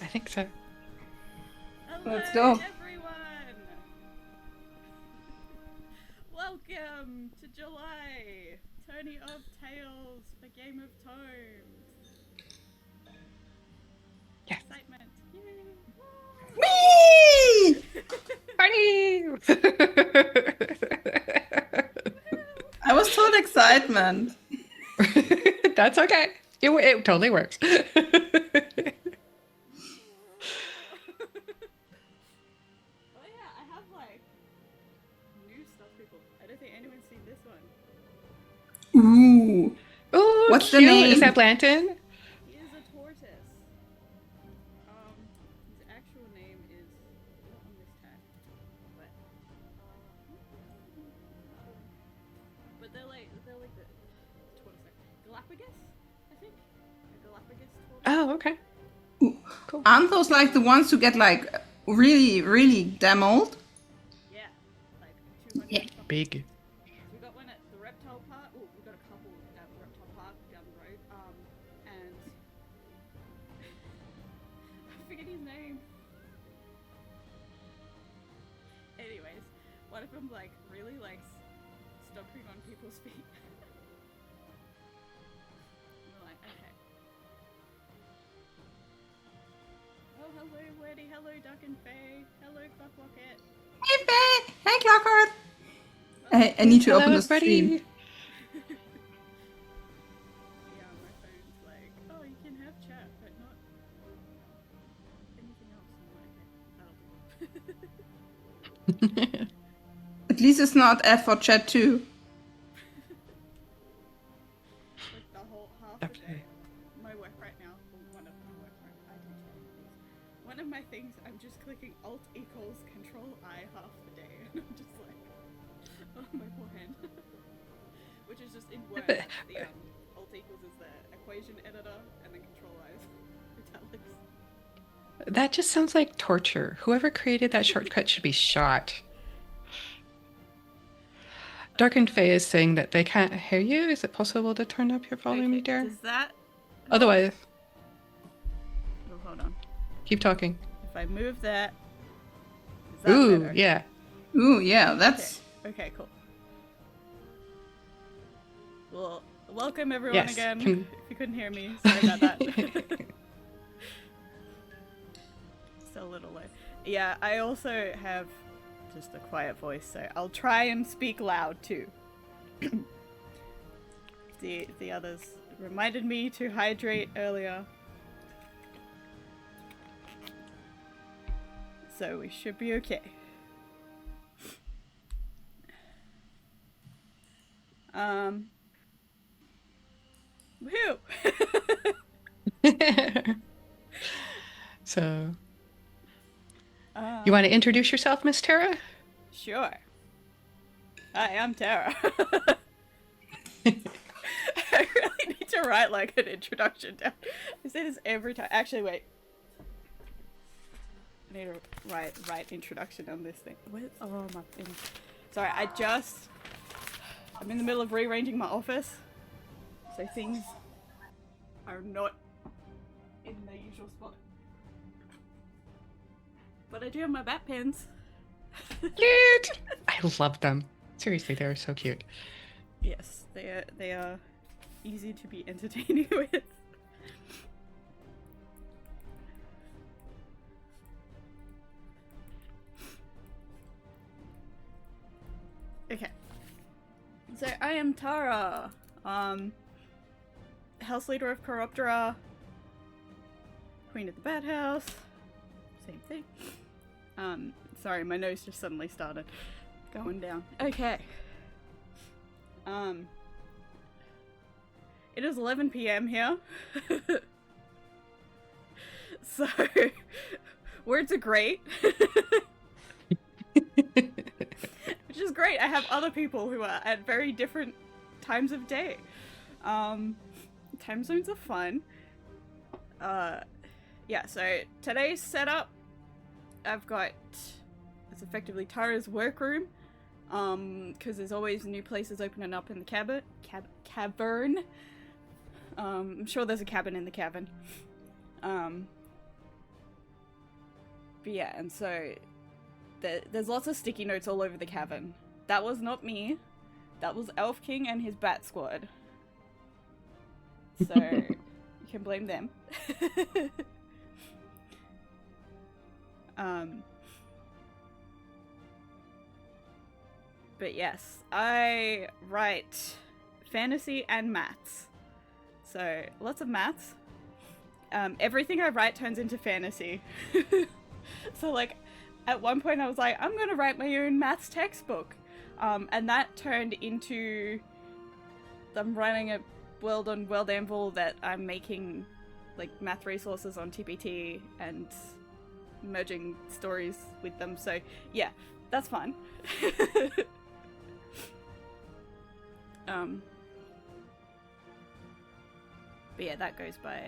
I think so. Hello, Let's go. everyone! Welcome to July! Tourney of Tales for Game of Tomes. Yes. Excitement. Whee! Party! I was told excitement. That's okay. It totally works. Oh yeah, I have like new stuff, people. I don't think anyone's seen this one. Ooh. Oh, What's the cute. Is name? that Blanton? He is a tortoise. His actual name is not on this tag, but they're like the tortoise, Galapagos, I think, a Galapagos tortoise. Oh, okay. Ooh. Cool. Aren't those like the ones who get like really, really damn old? Yeah, like 200 Yeah. something. Big. We got one at the reptile park. Oh, we got a couple at the reptile park down the road. And I forget his name. Anyways, one of them like really likes stomping on people's feet. We're like, okay. Oh, hello, Weddy. Hello, Duck and Faye. Hello, Clocklocket. Hey, Faye. Hey, Clockheart. I need to Hello, open the stream. everybody. Yeah, my phone's like, oh, you can have chat, but not anything else. I'm like, okay, that'll do. At least it's not F for chat too. Like the whole half a day. My work right now, well, one of my work right, I do two things. One of my things, I'm just clicking Alt equals Control I half the day, and I'm just like, oh my poor hand. Which is just in Word. The Alt equals is the equation editor, and then Control I is italics. That just sounds like torture. Whoever created that shortcut should be shot. Darkened Faye is saying that they can't hear you. Is it possible to turn up your volume, Okay, dear? does that... Otherwise, Oh, hold on. keep talking. If I move that... Is that Ooh, better? yeah. Ooh, yeah, that's... Okay, cool. Well, welcome everyone Yes, again. can- If you couldn't hear me, sorry about that. Still a little low. Yeah, I also have just a quiet voice, so I'll try and speak loud too. The others reminded me to hydrate earlier. So we should be okay. Woohoo! So, you want to introduce yourself, Miss Tara? Sure. Hi, I'm Tara. I really need to write like an introduction down. I say this every time. Actually, wait. I need to write introduction on this thing. What? Oh my. Sorry, I'm in the middle of rearranging my office, so things are not in their usual spot. But I do have my bat pens. Cute! I love them. Seriously, they're so cute. Yes, they are easy to be entertaining with. Okay. So I am Tara. House leader of Chiroptera. Queen of the Bat House. Same thing. Sorry, my nose just suddenly started going down. Okay. It is 11 p.m. here. So, words are great. Which is great. I have other people who are at very different times of day. Time zones are fun. Yeah, so today's setup, I've got, it's effectively Tara's workroom. Because there's always new places opening up in the cavern. I'm sure there's a cabin in the cavern. But yeah, and so there's lots of sticky notes all over the cavern. That was not me. That was Elf King and his bat squad. So you can blame them. But yes, I write fantasy and maths. So lots of maths. Everything I write turns into fantasy. So like at one point I was like, I'm gonna write my own maths textbook. And that turned into I'm writing a world on World Anvil that I'm making like math resources on TPT and merging stories with them. So yeah, that's fun. But yeah, that goes by.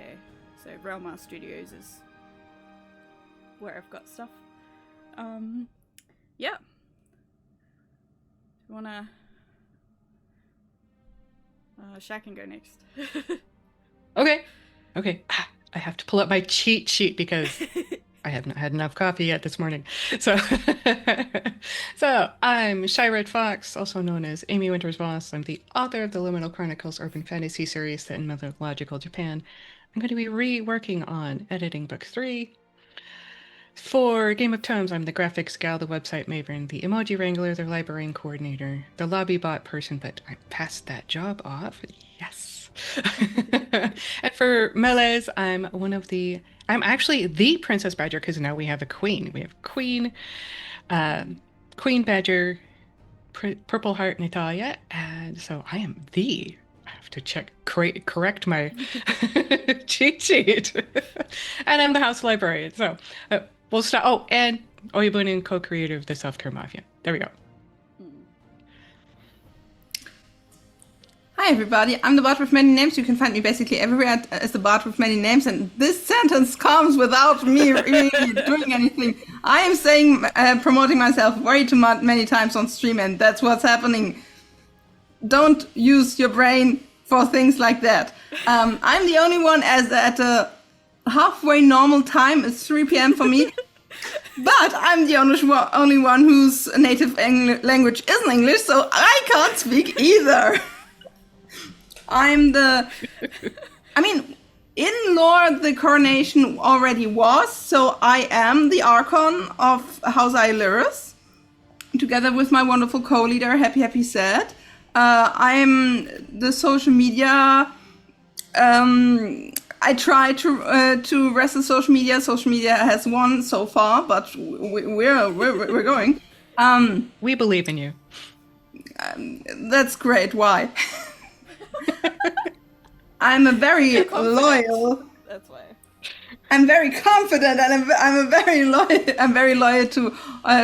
So Realmar Studios is where I've got stuff. Yeah. Do you wanna? Shaq can go next. Okay. I have to pull up my cheat sheet because I have not had enough coffee yet this morning. So, I'm Shy Red Fox, also known as Amy Winters Voss. I'm the author of the Liminal Chronicles urban fantasy series set in mythological Japan. I'm going to be reworking on editing book 3. For Game of Tomes, I'm the graphics gal, the website maven, the emoji wrangler, the librarian coordinator, the lobby bot person, but I passed that job off. Yes. And for Melees, I'm actually the Princess Badger because now we have a queen. We have Queen Badger, Purple Heart Natalia, and so I am I have to correct my cheat sheet. And I'm the house librarian. So we'll start. Oh, and Oyabunin, co-creator of the Self-Care Mafia. There we go. Hi everybody, I'm the bot with many names. You can find me basically everywhere as the bot with many names, and this sentence comes without me really doing anything. I am saying, promoting myself way too many times on stream, and that's what's happening. Don't use your brain for things like that. I'm the only one at a halfway normal time. It's 3 p.m. for me. But I'm the only one whose native language isn't English, so I can't speak either. In lore, the coronation already was, so I am the Archon of House Illyris, together with my wonderful co-leader, Happy Sad. I'm the social media. I try to wrestle social media. Social media has won so far, but we're going. We believe in you. That's great. Why? I'm a very loyal. That's why. I'm very confident, and I'm very loyal to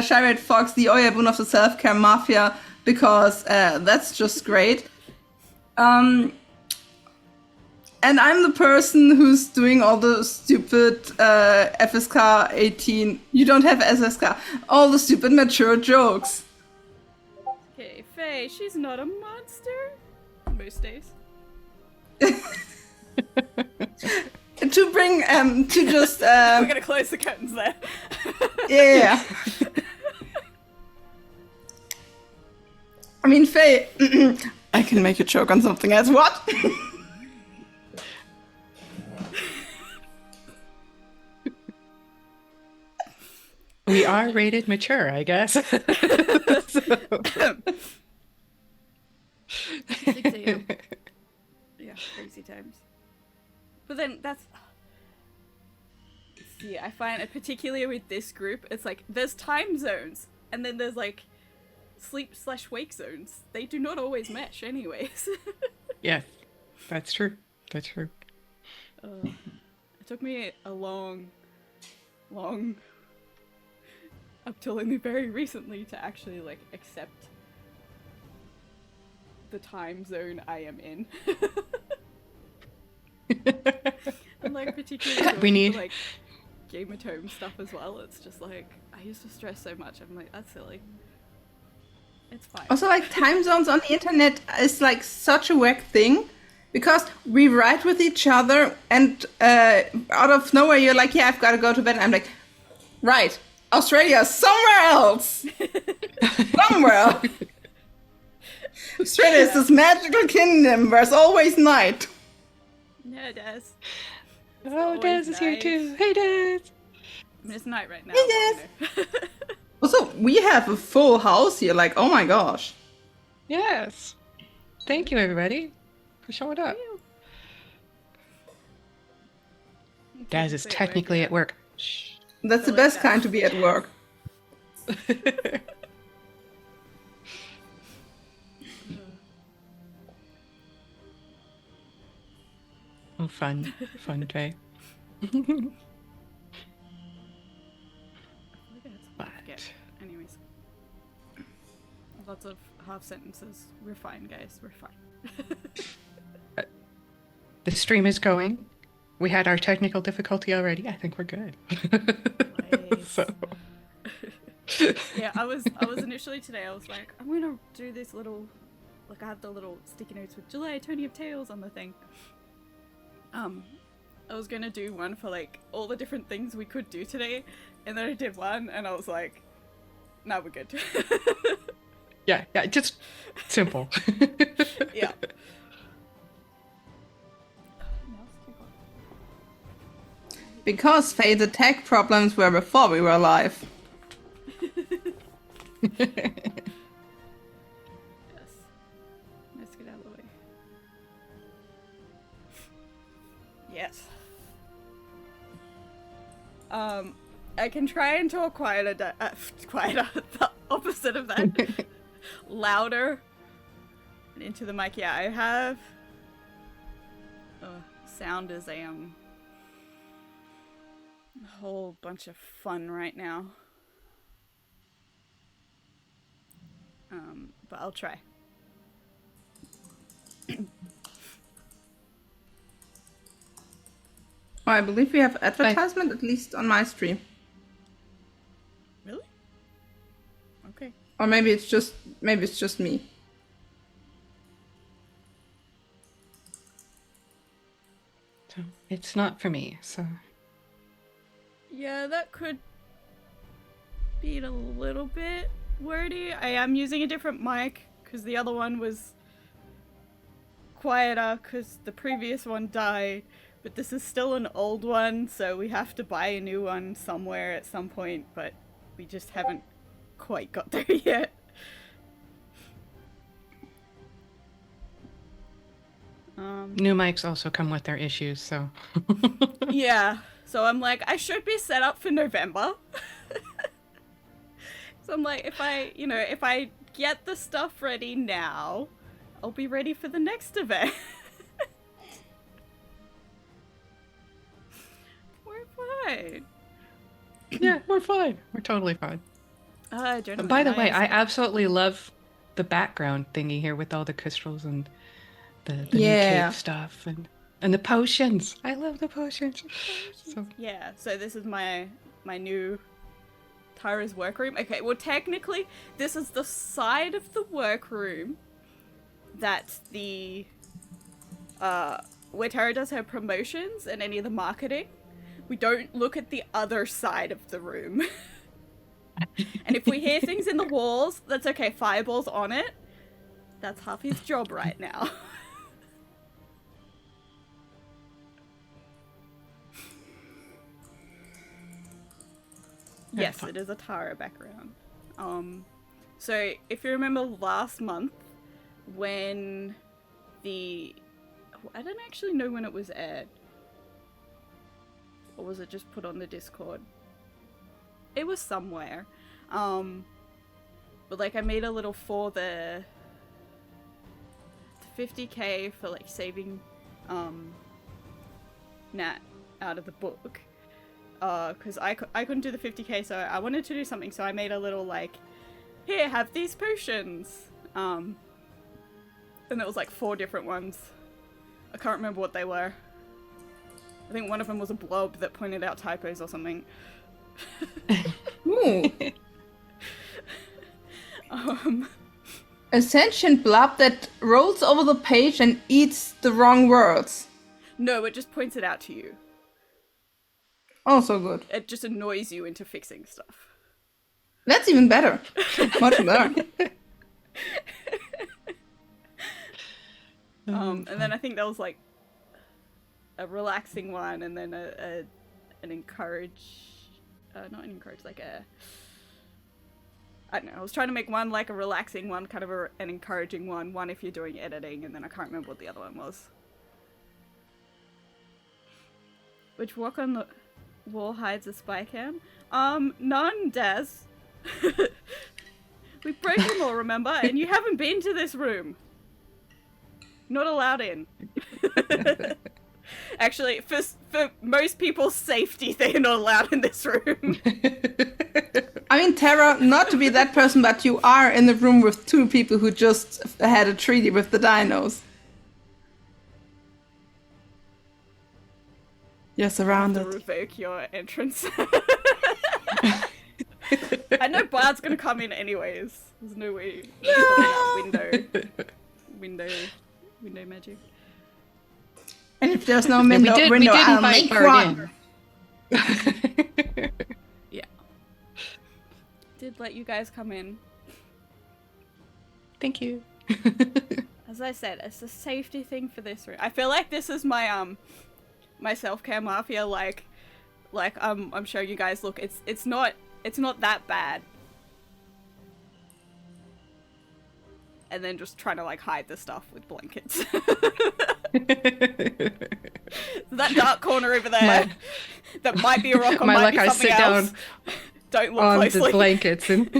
Shy Red Fox, the Oyabun of the Self-Care Mafia, because that's just great. And I'm the person who's doing all the stupid FSK 18. You don't have SSK. All the stupid mature jokes. Okay, Faye, she's not a monster. Most days. To bring to just we're gonna close the curtains there. Yeah. I mean, Faye, I can make a joke on something else. What? We are rated mature, I guess. 6 a.m. Yeah, crazy times. But then that's... See, I find it particularly with this group, it's like, there's time zones, and then there's like sleep/wake zones. They do not always mesh anyways. Yeah, that's true. That's true. It took me a long, up till only very recently to actually like accept the time zone I am in. And like particularly We need like Game of Tome stuff as well. It's just like I used to stress so much. I'm like, that's silly. It's fine. Also, like, time zones on the internet is like such a whack thing, because we write with each other and out of nowhere you're like, yeah, I've got to go to bed. And I'm like, Right. Australia, somewhere else. Somewhere. Australia is this magical kingdom where it's always night. Yeah, Des. Oh, Des is here too. Hey, Des. I mean, it's night right now. Hey, but, you know. Also, we have a full house here. Like, oh my gosh. Yes. Thank you, everybody, for showing up. Des is technically at work. Shh. That's the best kind to be at work. Oh, fun day. But Anyways, lots of half sentences. We're fine, guys. We're fine. the stream is going. We had our technical difficulty already. I think we're good. Nice. So. Yeah, I was initially today. I was like, I'm gonna do this little, like I have the little sticky notes with July Tourney of Tales on the thing. I was gonna do one for like all the different things we could do today, and then I did one, and I was like, "Now we're good." Yeah, just simple. Yeah. Because Faye, the tech problems were before we were alive. Yes. Let's get out of the way. Yes. I can try and talk quieter, quieter, the opposite of that. Louder. And into the mic. Yeah, I have sound is a whole bunch of fun right now. But I'll try. Oh, I believe we have advertisement, at least on my stream. Really? Okay. Or maybe it's just me. So it's not for me, so. Yeah, that could be a little bit wordy. I am using a different mic because the other one was quieter because the previous one died, but this is still an old one, so we have to buy a new one somewhere at some point, but we just haven't quite got there yet. New mics also come with their issues, so. Yeah, so I'm like, I should be set up for November. So I'm like, if I get the stuff ready now, I'll be ready for the next event. We're fine. Yeah, we're fine. We're totally fine. Gentlemen, By the way, I absolutely love the background thingy here with all the crystals and the new cave stuff and the potions. I love the potions. So. Yeah, so this is my new Tyra's workroom. Okay, well technically this is the side of the workroom that the where Tyra does her promotions and any of the marketing. We don't look at the other side of the room. And if we hear things in the walls, that's okay. Fireball's on it. That's half his job right now. Yes, it is a Tara background. So if you remember last month when I don't actually know when it was aired. Or was it just put on the Discord? It was somewhere. But like I made a little for the 50k for like saving Nat out of the book. Because I couldn't do the 50k, so I wanted to do something, so I made a little like, here, have these potions. And there was like 4 different ones. I can't remember what they were. I think one of them was a blob that pointed out typos or something. Ooh. A sentient blob that rolls over the page and eats the wrong words. No, it just points it out to you. Oh, so good. It just annoys you into fixing stuff. That's even better. Much better. And then I think there was like a relaxing one, and then an not an encourage, like a, I don't know, I was trying to make one like a relaxing one, kind of an encouraging one if you're doing editing, and then I can't remember what the other one was. Which walk on the wall hides a spy cam? None, Daz. We broke them all, remember? And you haven't been to this room. Not allowed in. Actually, for most people's safety, they are not allowed in this room. I mean, Tara, not to be that person, but you are in the room with 2 people who just had a treaty with the dinos. You're To surrounded. revoke your entrance. I know Bard's gonna come in anyways. There's no way. Window magic. And if there's no Yeah, window, we did I'll invite make Bard one. in. Yeah. Did let you guys come in. Thank you. As I said, it's a safety thing for this room. I feel like this is my my self-care mafia. Like I'm showing you guys. Look, it's not that bad. And then just trying to like hide the stuff with blankets. That dark corner over there, that might be a rock or might be I something sit else. down Don't look on closely. the blankets and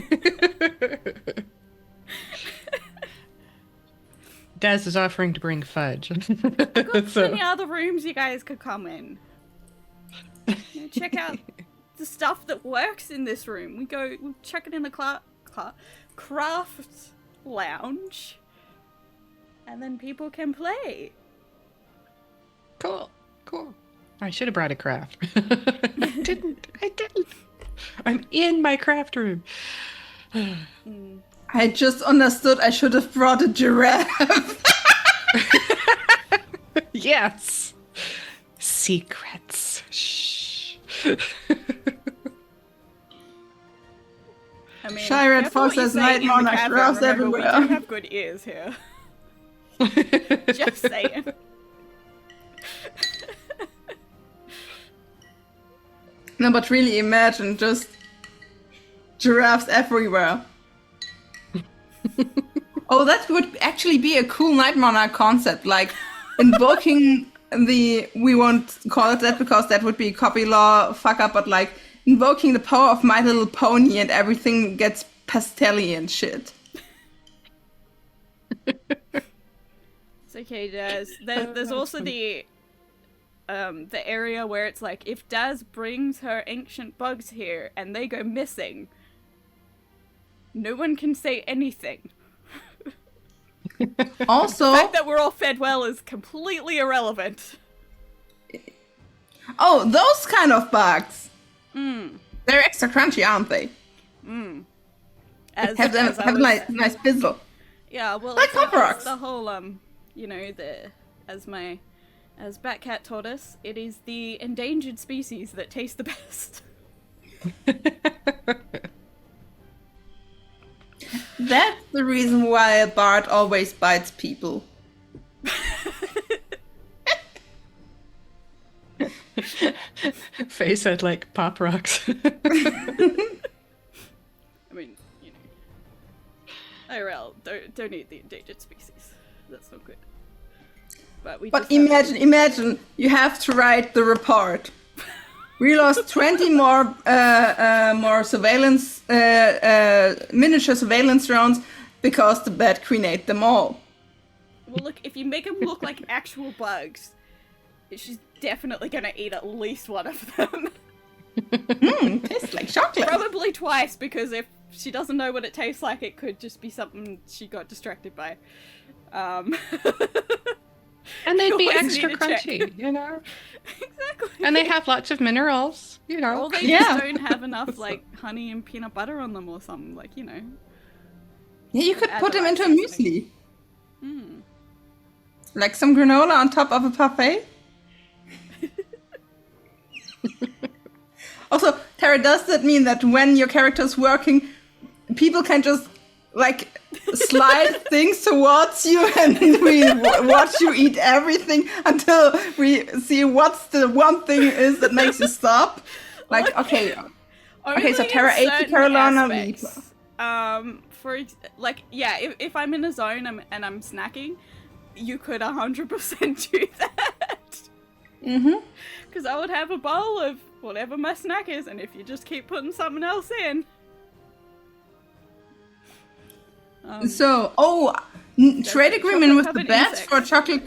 Daz is offering to bring fudge. Got many other rooms you guys could come in. You know, check out the stuff that works in this room. We'll check it in the craft lounge, and then people can play. Cool. I should have brought a craft. I didn't. I'm in my craft room. I just understood I should have brought a giraffe. Yes. Secrets. Shh. I mean, Shy Red careful what Fox you has say night in the monarch cavern. giraffes Remember, we everywhere. do have good ears here. Just saying. No, but really imagine just giraffes everywhere. Oh, that would actually be a cool Night Monarch concept, like invoking we won't call it that because that would be copy law fuck up, but like invoking the power of My Little Pony and everything gets pastelly and shit. It's okay, Daz. There's also the area where it's like, if Daz brings her ancient bugs here and they go missing, no one can say anything. Also, The fact that we're all fed well is completely irrelevant. oh, those kind of bugs. They're extra crunchy, aren't they? As, Have as I have was- nice bizzle. Yeah, well, Like it's Pop Rocks. the whole you know, as Batcat taught us, it is the endangered species that taste the best. That's the reason why Bart always bites people. Face had like pop rocks. I mean, you know, IRL, don't eat the endangered species. That's not good. But But imagine you have to write the report. We lost 20 more surveillance, miniature surveillance drones because the Bat Queen ate them all. Well, look, if you make them look like actual bugs, she's definitely gonna eat at least one of them. Tastes like chocolate. Probably twice, because if she doesn't know what it tastes like, it could just be something she got distracted by. And they'd be Always extra need to check. crunchy, you know? Exactly. And they have lots of minerals, you know? Or they Yeah. just don't have enough, like, honey and peanut butter on them or something, like, you know. Yeah, you could Add put the them right into a seasoning. muesli. Like some granola on top of a parfait. Also, Tara, does that mean that when your character is working, people can just like slide things towards you, and we watch you eat everything until we see what's the one thing is that makes you stop? Like, okay, so Tara ate the Carolina Reaper. If I'm in a zone and I'm snacking, you could 100% do that. Because I would have a bowl of whatever my snack is, and if you just keep putting something else in. Trade agreement with the bats for chocolate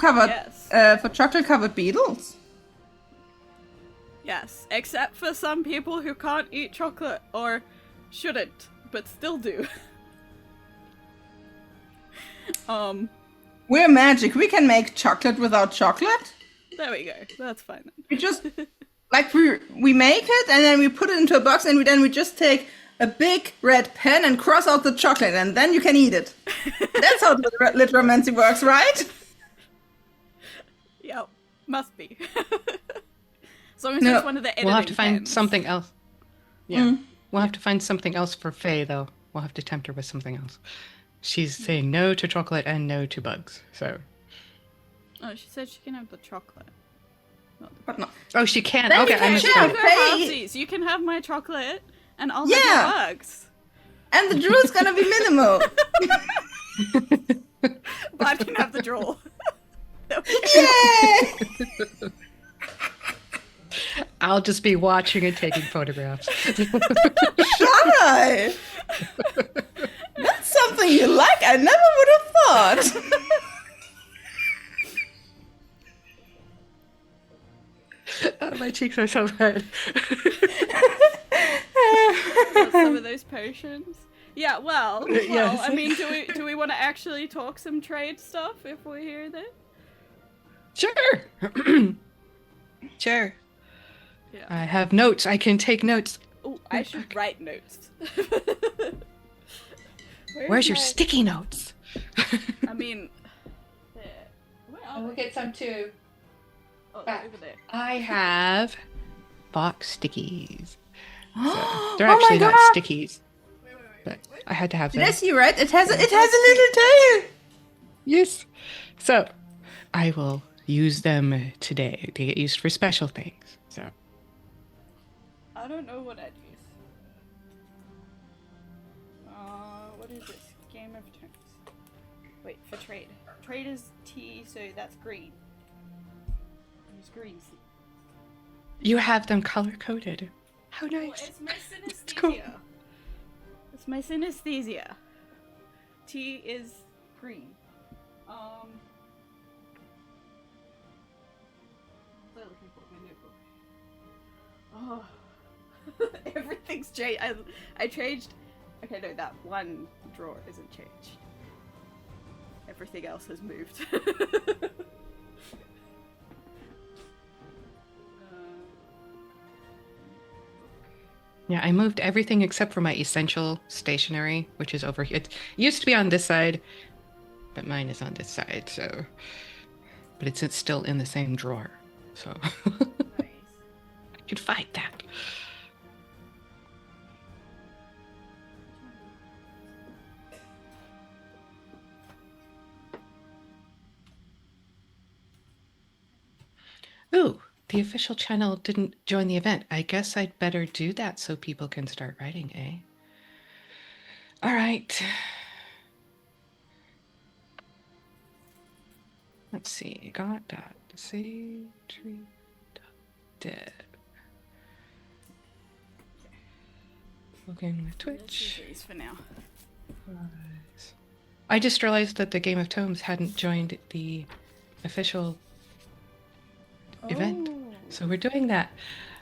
covered beetles. Yes, except for some people who can't eat chocolate or shouldn't, but still do. We're magic. We can make chocolate without chocolate. There we go. That's fine then. We just we make it and then we put it into a box, and we just take a big red pen and cross out the chocolate, and then you can eat it. That's how litromancy works, right? Yep, must be. As long as it's one of the editing We'll have to find pens. something else. Yeah. We'll have to find something else for Faye, though. We'll have to tempt her with something else. She's saying no to chocolate and no to bugs, so... Oh, she said she can have the chocolate. But no. Oh, she can. Then Okay, you I can share. Halfsies. You can have my chocolate, and I'll have the bugs. And the drew's gonna be minimal. Vlad can have the drool. Yay! I'll just be watching and taking photographs. Shy! That's something you like. I never would have thought. My cheeks are so red. Some of those potions. Yeah, well, Yes. I mean, do we want to actually talk some trade stuff if we're here then? Sure. Sure. Yeah. I have notes. I can take notes. Oh, I should write notes. Where's your sticky notes? I mean, there. Where are We'll they? get some too. Oh, they're over there. I have box stickies. So Oh they're my actually not God. stickies, but I had to have them. Did I see right? It has a little tail. Yes. So I will use them today to get used for special things. So I don't know what I'd use. What is this? Game of Tourney. Wait, for trade. Trade is T, so that's green. Use green. you have them color coded. How Oh, nice. it's my synesthesia. cool. It's my synesthesia. T is green. Still looking for my notebook. Oh, everything's changed. I changed. Okay, no, that one drawer isn't changed. Everything else has moved. Yeah, I moved everything except for my essential stationery, which is over here. It used to be on this side, but mine is on this side, so... But it's still in the same drawer, so... Nice. I could fight that. Ooh, the official channel didn't join the event. I guess I'd better do that so people can start writing, eh? All right. Let's see. Got that. See, tree, dead. Looking with Let's Twitch. do these for now. I just realized that the Game of Tomes hadn't joined the official event. So we're doing that.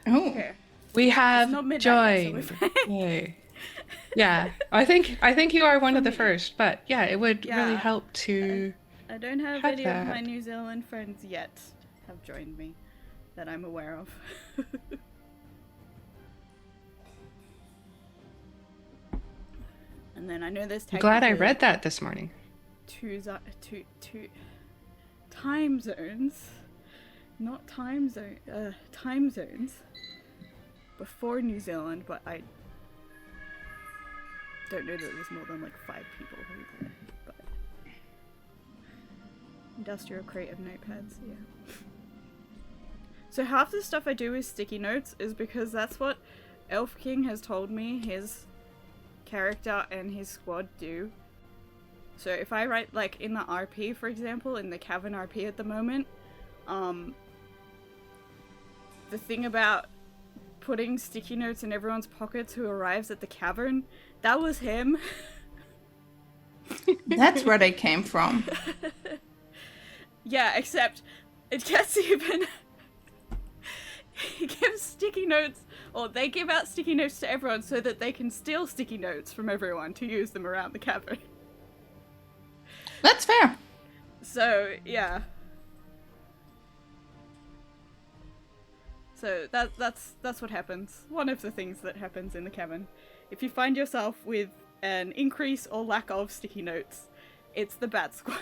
Oh. Okay. We have not midnight joined. yet, so we're fine. Yay. Yeah, I think you are one of the first, but yeah, it would really Yeah. help to. I don't have Have any of my that. New Zealand friends yet have joined me that I'm aware of. And then I know there's I'm glad I technically read that this morning. two time zones, not time zone, time zones. before New Zealand, but I don't know that there's more than like 5 people who live there. But industrial creative notepads, yeah. So half the stuff I do with sticky notes is because that's what Elf King has told me his character and his squad do. So if I write, like, in the RP, for example, in the Cavern RP at the moment, the thing about putting sticky notes in everyone's pockets who arrives at the cavern, that was him. That's where they came from. Yeah, except it gets even... He gives sticky notes, or they give out sticky notes to everyone so that they can steal sticky notes from everyone to use them around the cavern. That's fair. So, yeah. So that's what happens. One of the things that happens in the cavern. If you find yourself with an increase or lack of sticky notes, it's the Bat Squad.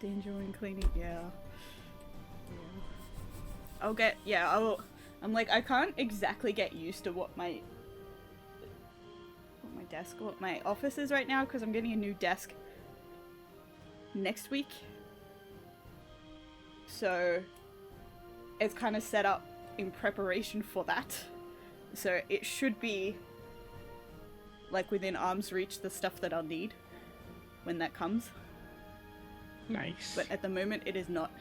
Danger when cleaning, yeah. I'm like, I can't exactly get used to what my office is right now, because I'm getting a new desk next week. So it's kind of set up in preparation for that. So it should be like within arm's reach the stuff that I'll need when that comes. Nice. But at the moment it is not.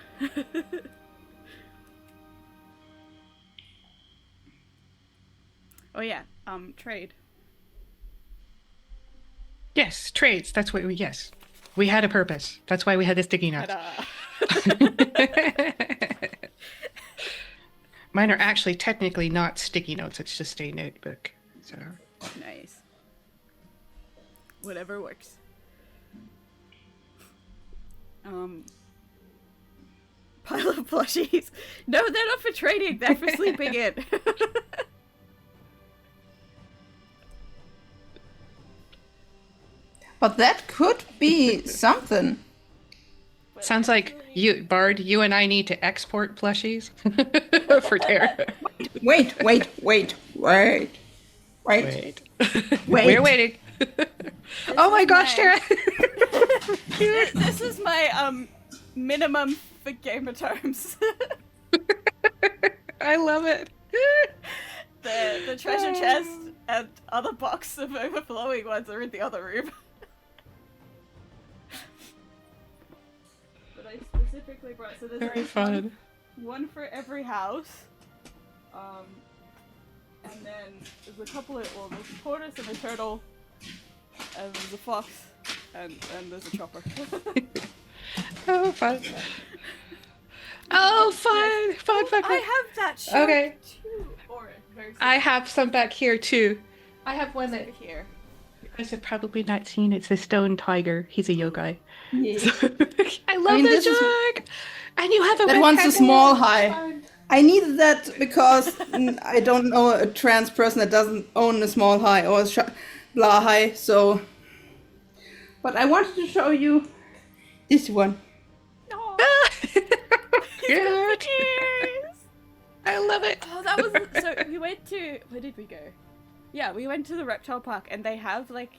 Oh yeah, trade. Yes, trades. That's what yes. We had a purpose. That's why we had the sticky notes. Mine are actually technically not sticky notes. It's just a notebook. So nice. Whatever works. Pile of plushies. No, they're not for trading. They're for sleeping in. But that could be something. sounds like you, Bard, you and I need to export plushies for Tara. Wait. We're waiting. Oh my gosh, Tara. This is my minimum for gamer terms. I love it. The treasure chest and other box of overflowing ones are in the other room. But I specifically brought, so there's Very already fun. one for every house. And then there's a couple of, well, there's a tortoise and a turtle, and there's a fox, and there's a chopper. Oh, fun. Oh, fun. I have that shirt Okay. too. Or very I have some back here too. I have one that over here. you guys have probably not seen. It's a stone tiger. He's a yokai. Yeah. I love mean, the this is- jug. And you have a That red one's a panda. small high. I needed that because I don't know a trans person that doesn't own a small high or a blah high, so... But I wanted to show you this one. Cute. I love it. Oh, that was so. We went to, where did we go? Yeah, we went to the reptile park, and they have like,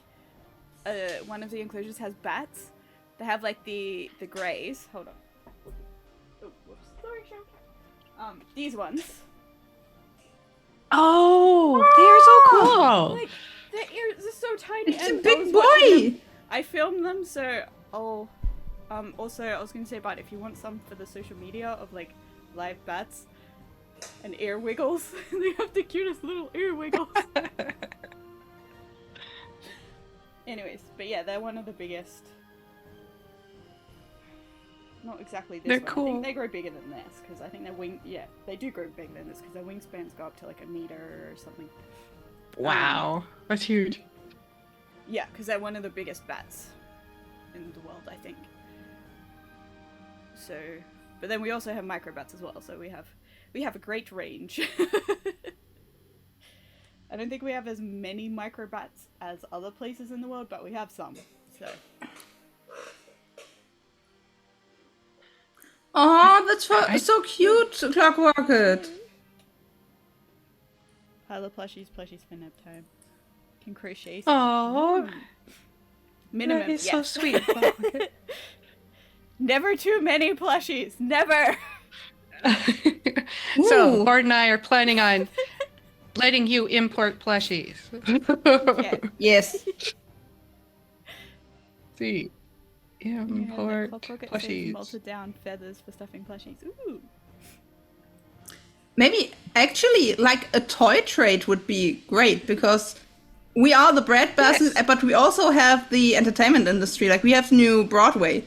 one of the enclosures has bats. They have like the greys. Hold on. Oh, whoops. Sorry, Shark. These ones. Oh, they're so cool. Like their ears are so tiny. It's a and I big was watching them. boy! I filmed them, so I'll. Also, I was gonna say, but if you want some for the social media of like live bats and ear wiggles, they have the cutest little ear wiggles. Anyways, but yeah, they're one of the biggest. Not exactly this They're one. I cool. think they grow bigger than this because I think their wing. Yeah, they do grow bigger than this because their wingspans go up to like a meter or something. Wow, that's huge. Yeah, because they're one of the biggest bats in the world, I think. So, but then we also have microbats as well, so we have a great range. I don't think we have as many microbats as other places in the world, but we have some. So, Oh, that's I- so cute, Clockwork. Pile of plushies for nap time. Can crochet. Oh, Minimum. that is yes. so sweet. Never too many plushies. Never. So, Ooh. Lord and I are planning on letting you import plushies. Okay. Yes. See, import plushies. Melted down feathers for stuffing plushies. Ooh. Maybe actually, like a toy trade would be great because we are the bread basket, Yes. but we also have the entertainment industry. Like we have new Broadway.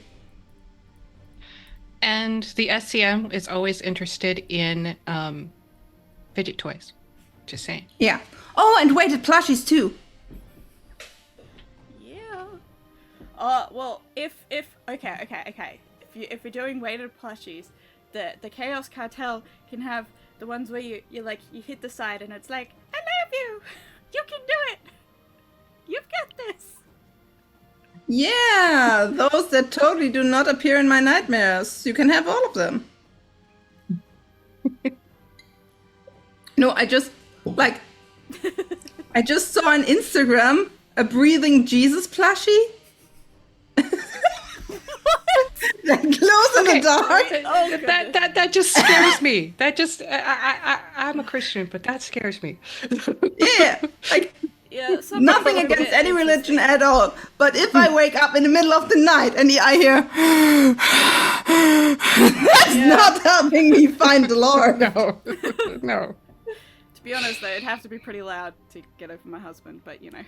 And the SCM is always interested in fidget toys. Just saying. Yeah. Oh, and weighted plushies too. Yeah. Well, if okay. If you're doing weighted plushies, the Chaos Cartel can have the ones where you hit the side and it's like, I love you. You can do it. You've got this. Yeah, those that totally do not appear in my nightmares. You can have all of them. No, I just saw on Instagram a breathing Jesus plushie. That glows in the dark. Oh, That just scares me. That just I'm a Christian, but that scares me. Yeah, like Yeah. nothing against any religion at all. But if I wake up in the middle of the night and I hear, that's not helping me find the Lord. No, no. To be honest, though, it'd have to be pretty loud to get over my husband. But you know.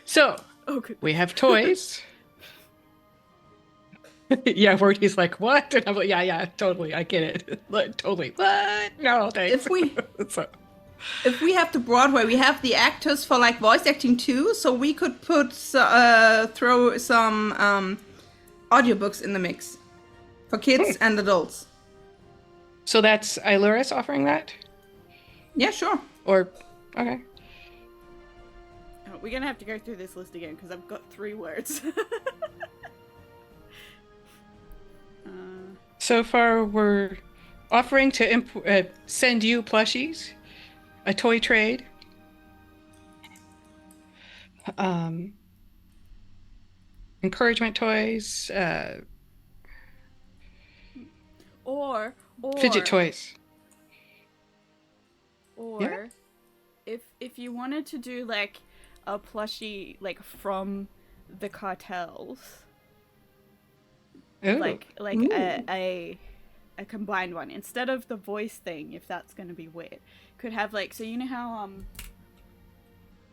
So Oh, good. we have toys. Yeah, where he's like, what? And I'm like, yeah, totally, I get it. Like, totally. What? No, thanks. If we have the Broadway, we have the actors for like voice acting too, so we could put throw some audiobooks in the mix for kids and adults. So that's Iluris offering that? Yeah, sure. Or, okay. We're gonna have to go through this list again because I've got 3 words. So far, we're offering to send you plushies, a toy trade, encouragement toys, or fidget toys. Or Yeah. if you wanted to do like a plushie like from the cartels, Ooh. like Ooh. a combined one instead of the voice thing, if that's gonna be weird, could have like, so you know how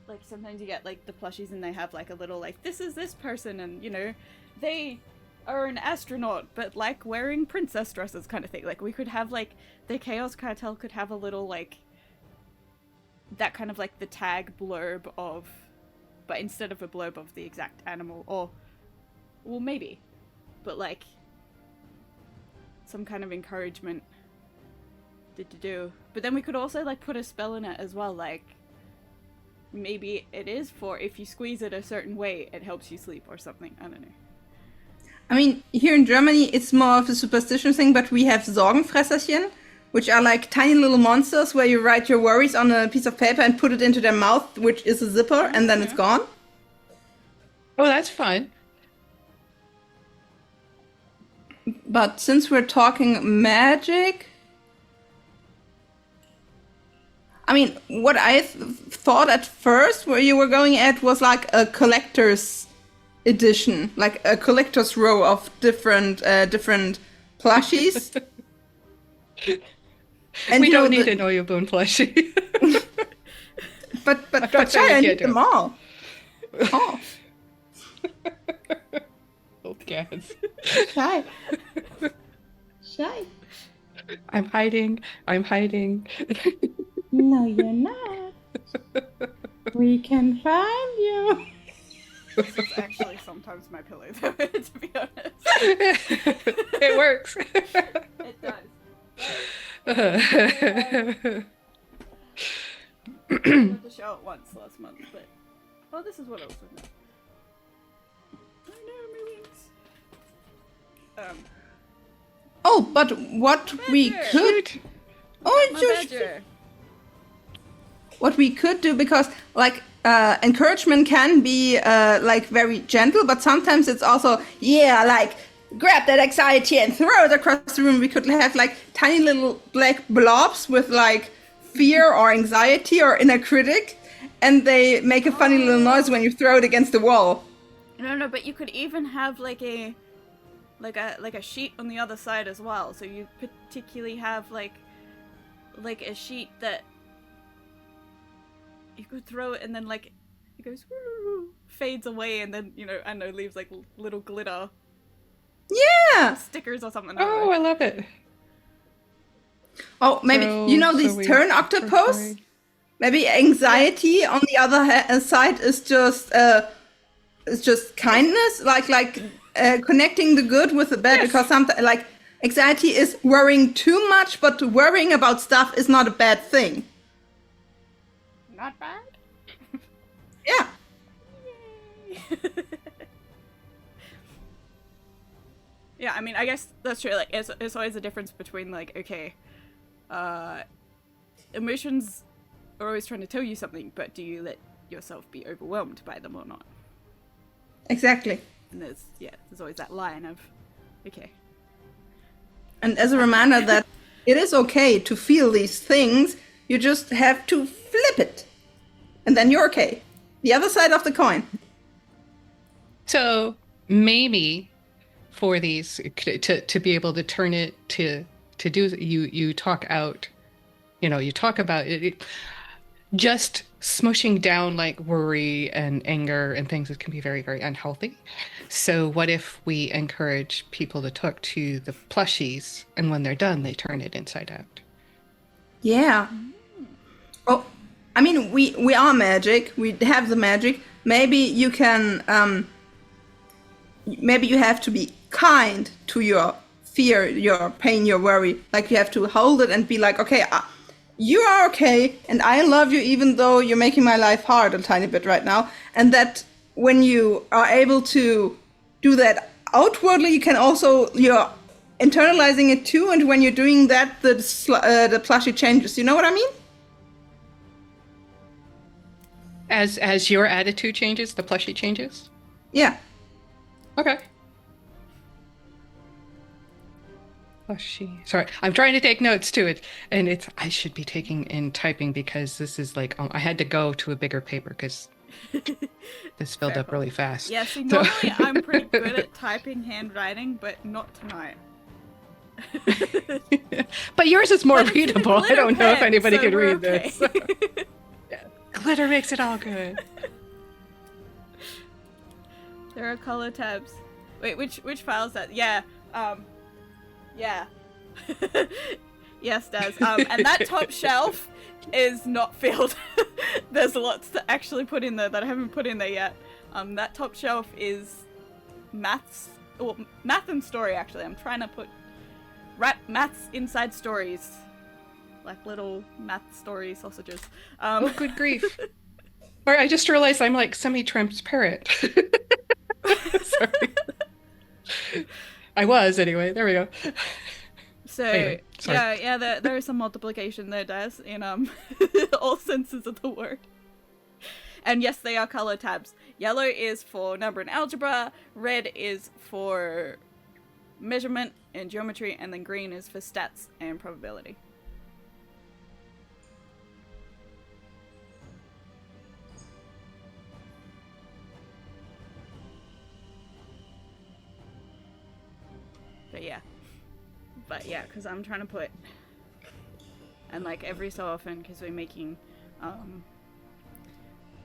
like sometimes you get like the plushies and they have like a little like, this is this person and you know they are an astronaut but like wearing princess dresses kind of thing. Like we could have like the Chaos Cartel could have a little like that kind of like the tag blurb of, but instead of a blurb of the exact animal, or well maybe, but like some kind of encouragement to do. But then we could also like put a spell in it as well, like maybe it is for if you squeeze it a certain way it helps you sleep or something. I don't know. I mean, here in Germany, it's more of a superstition thing, but we have Sorgenfresserchen, which are like tiny little monsters where you write your worries on a piece of paper and put it into their mouth, which is a zipper, and then it's gone. Oh, that's fun. But since we're talking magic, I mean, what I thought at first where you were going at was like a collector's edition, like a collector's row of different plushies. And We you know, don't need an Oyabun plushie. but not Chai, saying I we need can't do them it. all. Oh, Oh, cats. Chai. Chai. I'm hiding. No, you're not. We can find you. This is actually sometimes my pillow though, to be honest. It works. It does. I got to show it once last month, but Oh, this is what I was looking at. Oh no, my wings. Oh, but what we Badger. could... Oh, My just... badger. What we could do, because like encouragement can be like very gentle, but sometimes it's also like grab that anxiety and throw it across the room. We could have like tiny little black blobs with like fear or anxiety or inner critic, and they make a funny little noise when you throw it against the wall. No, but you could even have like a sheet on the other side as well. So you particularly have like a sheet that you could throw it and then like it goes woo, fades away, and then I don't know, leaves like little glitter Yeah. stickers or something. Oh, I love it. Oh, maybe these turn octopus. Maybe anxiety on the other side is just kindness, like connecting the good with the bad. Yes. Because sometimes like anxiety is worrying too much, but worrying about stuff is not a bad thing. Not bad. Yeah. Yeah, I mean, I guess that's true. Like, it's always a difference between like, okay, emotions are always trying to tell you something, but do you let yourself be overwhelmed by them or not? Exactly. And there's always that line of, okay. And as a reminder that it is okay to feel these things, you just have to flip it. And then you're okay. The other side of the coin. So maybe for these to be able to turn it to do, you talk out, you talk about it just smushing down like worry and anger and things that can be very, very unhealthy. So what if we encourage people to talk to the plushies, and when they're done, they turn it inside out? Yeah. Oh, I mean, we are magic. We have the magic. Maybe you can, maybe you have to be kind to your fear, your pain, your worry. Like you have to hold it and be like, okay, you are okay, and I love you even though you're making my life hard a tiny bit right now. And that when you are able to do that outwardly, you can also, you're internalizing it too. And when you're doing that, the plushie changes. You know what I mean? As your attitude changes, the plushie changes? Yeah. Okay. Plushie. Sorry, I'm trying to take notes to it, and I should be taking and typing because this is like I had to go to a bigger paper because this filled up really fast. Yeah, see, normally I'm pretty good at typing handwriting, but not tonight. But yours is more But it's in a readable. I glitter don't know if pen, anybody so can we're read okay. this. Yeah. Glitter makes it all good. There are color tabs. Wait, which file's that? Yeah. Yeah. Yes, Daz. And that top shelf is not filled. There's lots to actually put in there that I haven't put in there yet. That top shelf is math and story, actually. I'm trying to put maths inside stories. Like little math story sausages. Oh, good grief. Or I just realized I'm like semi-transparent. Sorry. I was, anyway. There we go. So, Anyway, sorry. yeah, there is some multiplication there, Daz, in all senses of the word. And yes, they are color tabs. Yellow is for number and algebra, red is for measurement and geometry, and then green is for stats and probability. But yeah, because I'm trying to put, and like every so often, because we're making,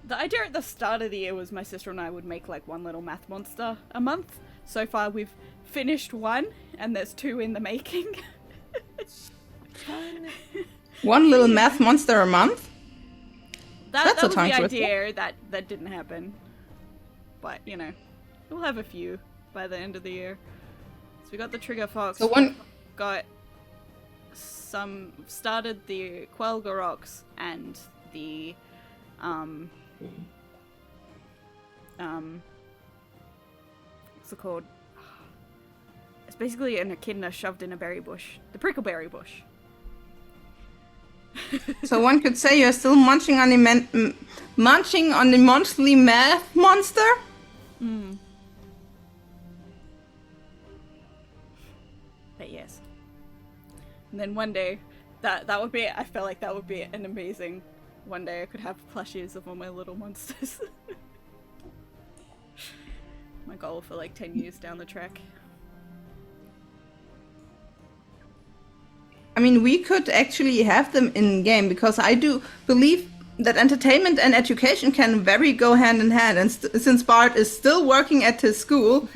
the idea at the start of the year was my sister and I would make like one little math monster a month. So far we've finished one, and there's 2 in the making. Fun. One little math monster a month? That a was tongue the twister. idea. That didn't happen. But, we'll have a few by the end of the year. So we got the Trigger Fox. So one... Got started the Quelgarox and the what's it called? It's basically an echidna shoved in a berry bush. The prickleberry bush. So one could say you're still munching on the monthly math monster? But yes. And then one day, that would be, I felt like that would be an amazing, one day I could have plushies of all my little monsters. My goal for like 10 years down the track. I mean, we could actually have them in game, because I do believe that entertainment and education can very go hand in hand. And since Bart is still working at his school,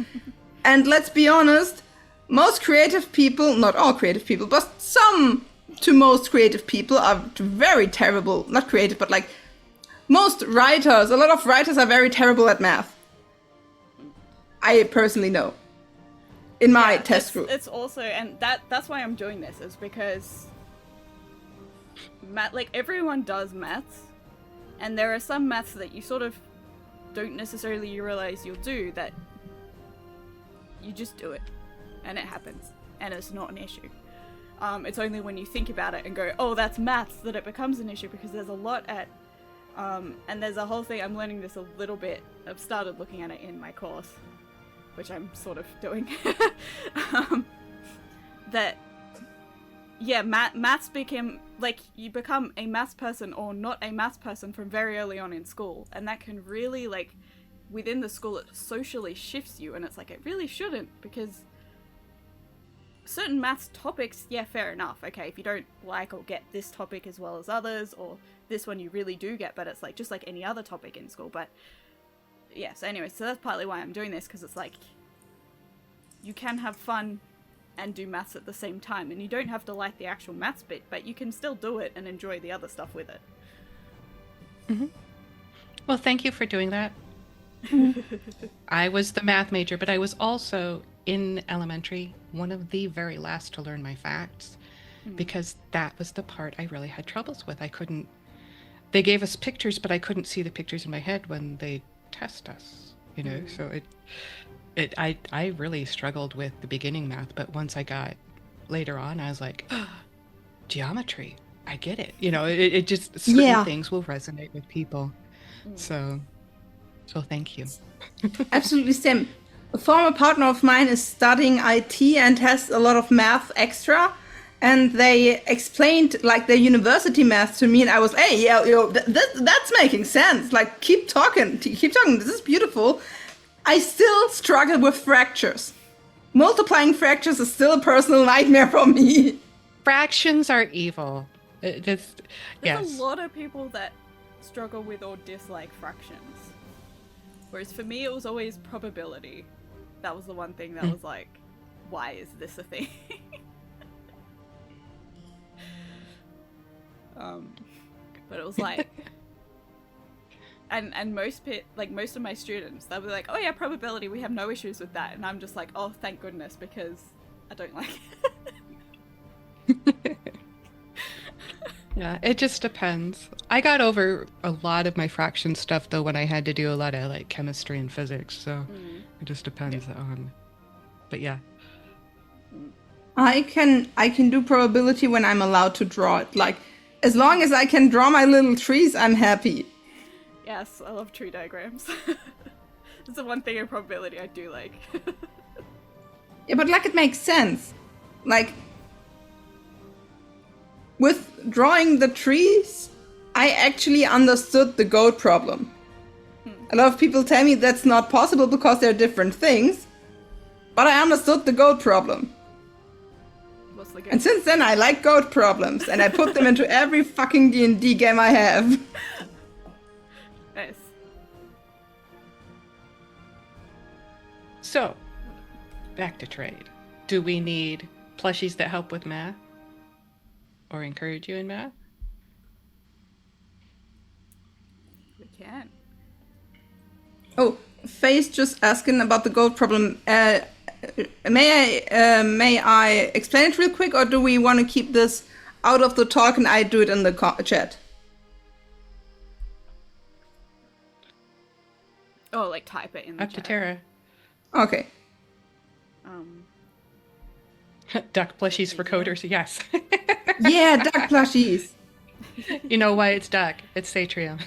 and let's be honest, most creative people, not all creative people, but some to most creative people are very terrible, not creative, but like most writers, a lot of writers are very terrible at math. I personally know. In my test group. It's also, and that's why I'm doing this, is because like everyone does maths, and there are some maths that you sort of don't necessarily realize you'll do, that you just do it and it happens and it's not an issue. It's only when you think about it and go, oh, that's maths, that it becomes an issue, because there's a lot at and there's a whole thing, I'm learning this a little bit, I've started looking at it in my course, which I'm sort of doing, that, yeah, maths became, like, you become a maths person or not a maths person from very early on in school, and that can really, like, within the school, it socially shifts you, and it's like, it really shouldn't, because certain maths topics, yeah, fair enough, okay, if you don't like or get this topic as well as others, or this one you really do get, but it's like, just like any other topic in school, but yeah, so anyway, so that's partly why I'm doing this, because it's like, you can have fun and do maths at the same time, and you don't have to like the actual maths bit, but you can still do it and enjoy the other stuff with it. Mm-hmm. Well, thank you for doing that. I was the math major, but I was also, in elementary, one of the very last to learn my facts, because that was the part I really had troubles with. They gave us pictures, but I couldn't see the pictures in my head when they test us, you know, so I really struggled with the beginning math, but once I got later on, I was like, oh, geometry, I get it, you know, it just, certain things will resonate with people, so thank you. Absolutely, same. A former partner of mine is studying IT and has a lot of math extra, and they explained like their university math to me, and I was, hey, yeah, you know, that's making sense. Like, keep talking. This is beautiful. I still struggle with fractures. Multiplying fractures is still a personal nightmare for me. Fractions are evil. There's a lot of people that struggle with or dislike fractions. Whereas for me, it was always probability. That was the one thing that was like, why is this a thing? But it was like, and most of my students, they'll be like, oh yeah, probability, we have no issues with that, and I'm just like, oh, thank goodness, because I don't like it. Yeah, it just depends. I got over a lot of my fraction stuff though when I had to do a lot of like chemistry and physics, so it just depends on, but yeah. I can do probability when I'm allowed to draw it. Like, as long as I can draw my little trees, I'm happy. Yes, I love tree diagrams. That's the one thing in probability I do like. Yeah, but like, it makes sense. Like, with drawing the trees, I actually understood the goat problem. A lot of people tell me that's not possible because they're different things, but I understood the goat problem. And since then, I like goat problems, and I put them into every fucking D&D game I have. Nice. So, back to trade. Do we need plushies that help with math? Or encourage you in math? We can. Oh, Faye's just asking about the goat problem. May I explain it real quick, or do we want to keep this out of the talk and I do it in the chat? Oh, like type it in the Up to chat. Tara. Okay. Duck plushies for Easier. coders, yes. Yeah, duck plushies. You know why it's duck? It's Satrium.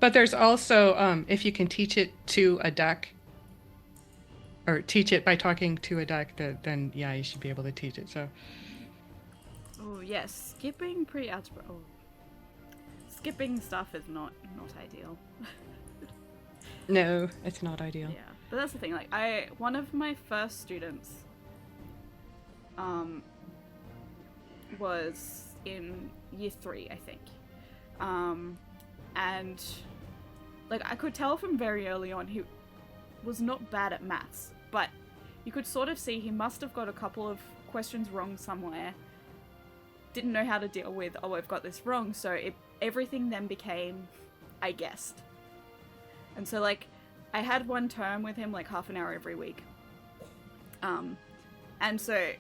But there's also, if you can teach it to a duck, or teach it by talking to a duck, then yeah, you should be able to teach it. So Oh yes, skipping pre-algebra. Oh, skipping stuff is not ideal. no, it's not ideal. Yeah, but that's the thing. Like, one of my first students, was in year 3, I think, and like I could tell from very early on he was not bad at maths, but you could sort of see he must have got a couple of questions wrong somewhere. Didn't know how to deal with, oh, I've got this wrong, so everything then became, I guessed. And so, like, I had one term with him, like, half an hour every week. And so,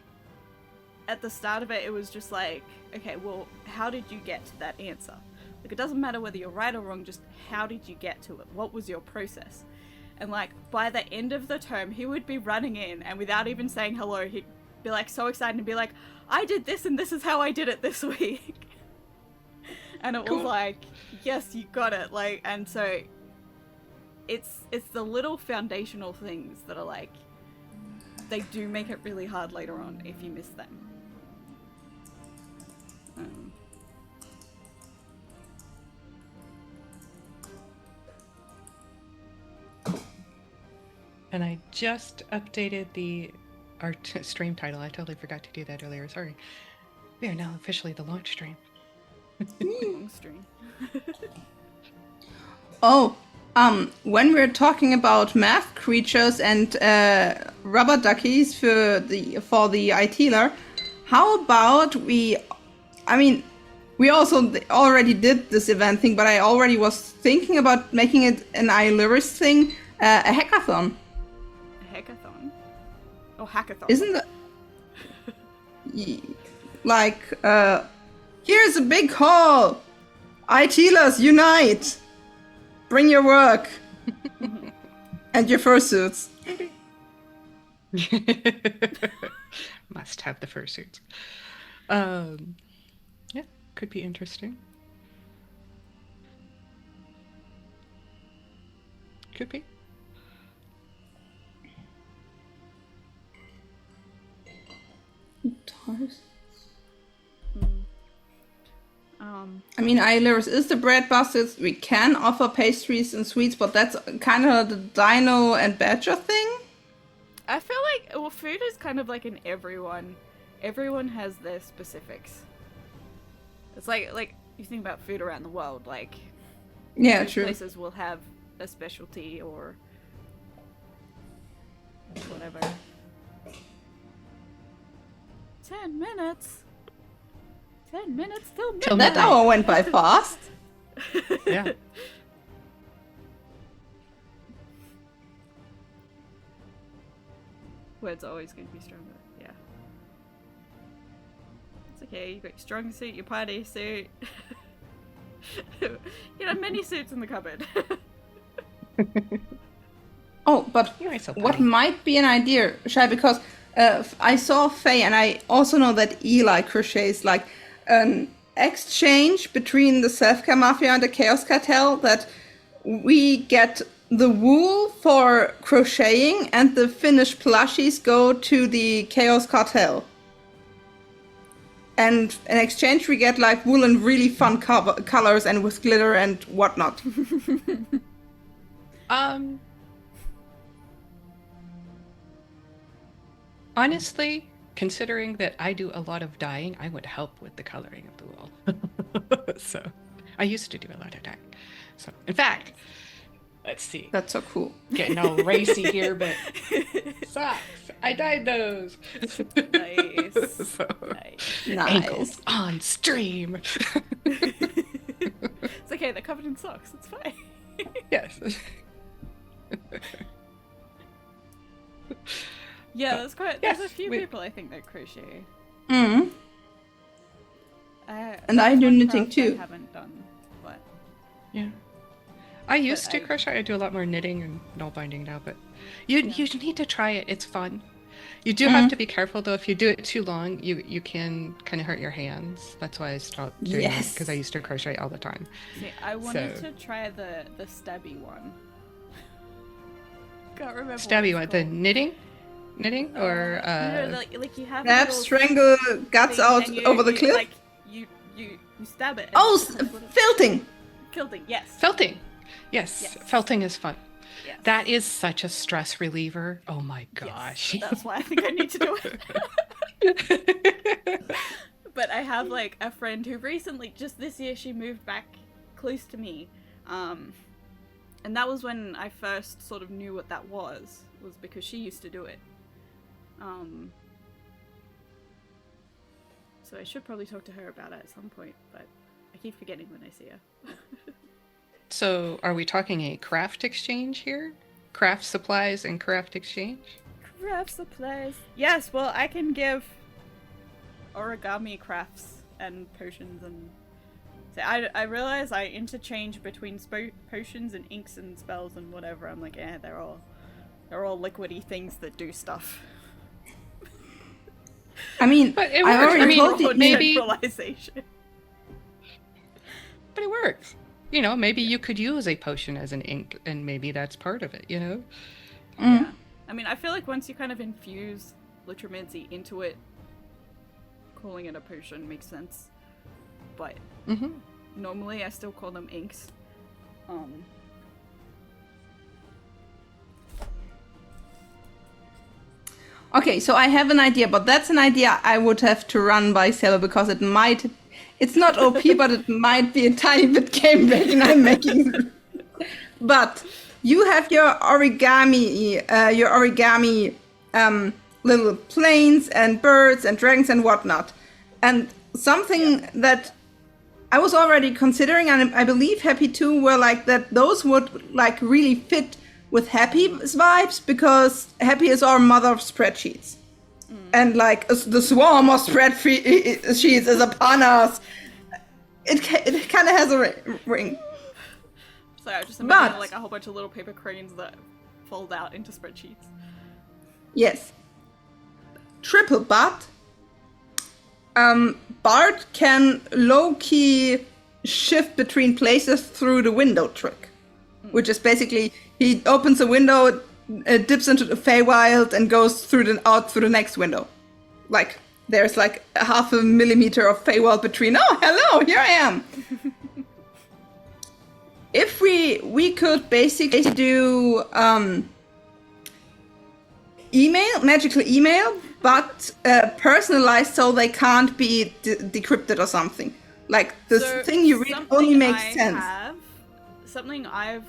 at the start of it, it was just like, okay, well, how did you get to that answer? Like, it doesn't matter whether you're right or wrong, just how did you get to it? What was your process? And, like, by the end of the term, he would be running in, and without even saying hello, he'd be, like, so excited and be like, I did this, and this is how I did it this week. And it was like, yes, you got it. Like, and so it's the little foundational things that are like, they do make it really hard later on if you miss them. And I just updated our stream title. I totally forgot to do that earlier. Sorry. We are now officially the launch stream. Long stream. Oh, when we're talking about math creatures and rubber duckies for the ITler, how about we also already did this event thing, but I already was thinking about making it an iLyris thing, a hackathon. A hackathon? Oh, hackathon. Isn't that like here's a big hall. ITlers unite. Bring your work and your fursuits. Must have the fursuits. Yeah, could be interesting. Could be. I mean, iLyris is the bread basket. We can offer pastries and sweets, but that's kind of the dino and badger thing. I feel like, well, food is kind of like in everyone. Everyone has their specifics. It's like you think about food around the world, like, yeah, most true. places will have a specialty or whatever. 10 minutes. 10 minutes till midnight. That hour went by fast. Yeah. Word's always going to be stronger. Yeah. It's okay. You got your strong suit, your party suit. You know, many suits in the cupboard. Oh, but You're so what funny. might be an idea, Shai, because I saw Faye, and I also know that Eli crochets like an exchange between the Self-Care Mafia and the Chaos Cartel, that we get the wool for crocheting and the finished plushies go to the Chaos Cartel. And in exchange we get like wool in really fun colors and with glitter and whatnot. Honestly, considering that I do a lot of dyeing, I would help with the coloring of the wool. So, I used to do a lot of dyeing. So, in fact, let's see. That's so cool. Getting all racy here, but socks. I dyed those. Nice. So, Nice. ankles on stream. It's okay, they're covered in socks. It's fine. Yes. Yeah, there's Yes, a few we- people I think that crochet. And I there's do one knitting craft too. I haven't done, but Yeah. I used to crochet. I do a lot more knitting and nail binding now, but you need to try it. It's fun. You do have to be careful though. If you do it too long, you can kind of hurt your hands. That's why I stopped doing it because I Yes. used to crochet all the time. See, I wanted to try the stabby one. Can't remember. Stabby what? The knitting or no, like you have Grab, strangle, guts out over the cliff. Like you stab it. Oh, felting. Felting, yes. Felting. Yes, felting is fun. Yes. That is such a stress reliever. Oh my gosh. Yes, that's why I think I need to do it. But I have like a friend who recently, just this year, she moved back close to me. And that was when I first sort of knew what that was because she used to do it. So I should probably talk to her about it at some point, but I keep forgetting when I see her. So, are we talking a craft exchange here? Craft supplies and craft exchange? Craft supplies. Yes, well, I can give origami crafts and potions and... So I realize I interchange between potions and inks and spells and whatever. I'm like, they're all liquidy things that do stuff. I mean, but it I works. already told you maybe... Centralization. But it works. You know, maybe you could use a potion as an ink, and maybe that's part of it, you know? Yeah. I mean, I feel like once you kind of infuse litromancy into it, calling it a potion makes sense. But normally I still call them inks. Okay, so I have an idea, but that's an idea I would have to run by Sailor because it's not OP, but it might be a tiny bit game breaking I'm making. But you have your origami little planes and birds and dragons and whatnot. And something that I was already considering, and I believe Happy too, were like that those would like really fit with Happy's vibes because Happy is our mother of spreadsheets. And like the swarm of spreadsheets is upon us. It kind of has a ring. So I just imagine like a whole bunch of little paper cranes that fold out into spreadsheets. Yes. Triple but. Bart can low-key shift between places through the window trick. Which is basically, he opens a window, dips into the Feywild, and goes out through the next window. Like, there's like a 0.5 millimeter of Feywild between. Oh, hello, here I am. If we could basically do magical email, but personalized so they can't be decrypted or something. Like this thing you read only makes sense. Something I've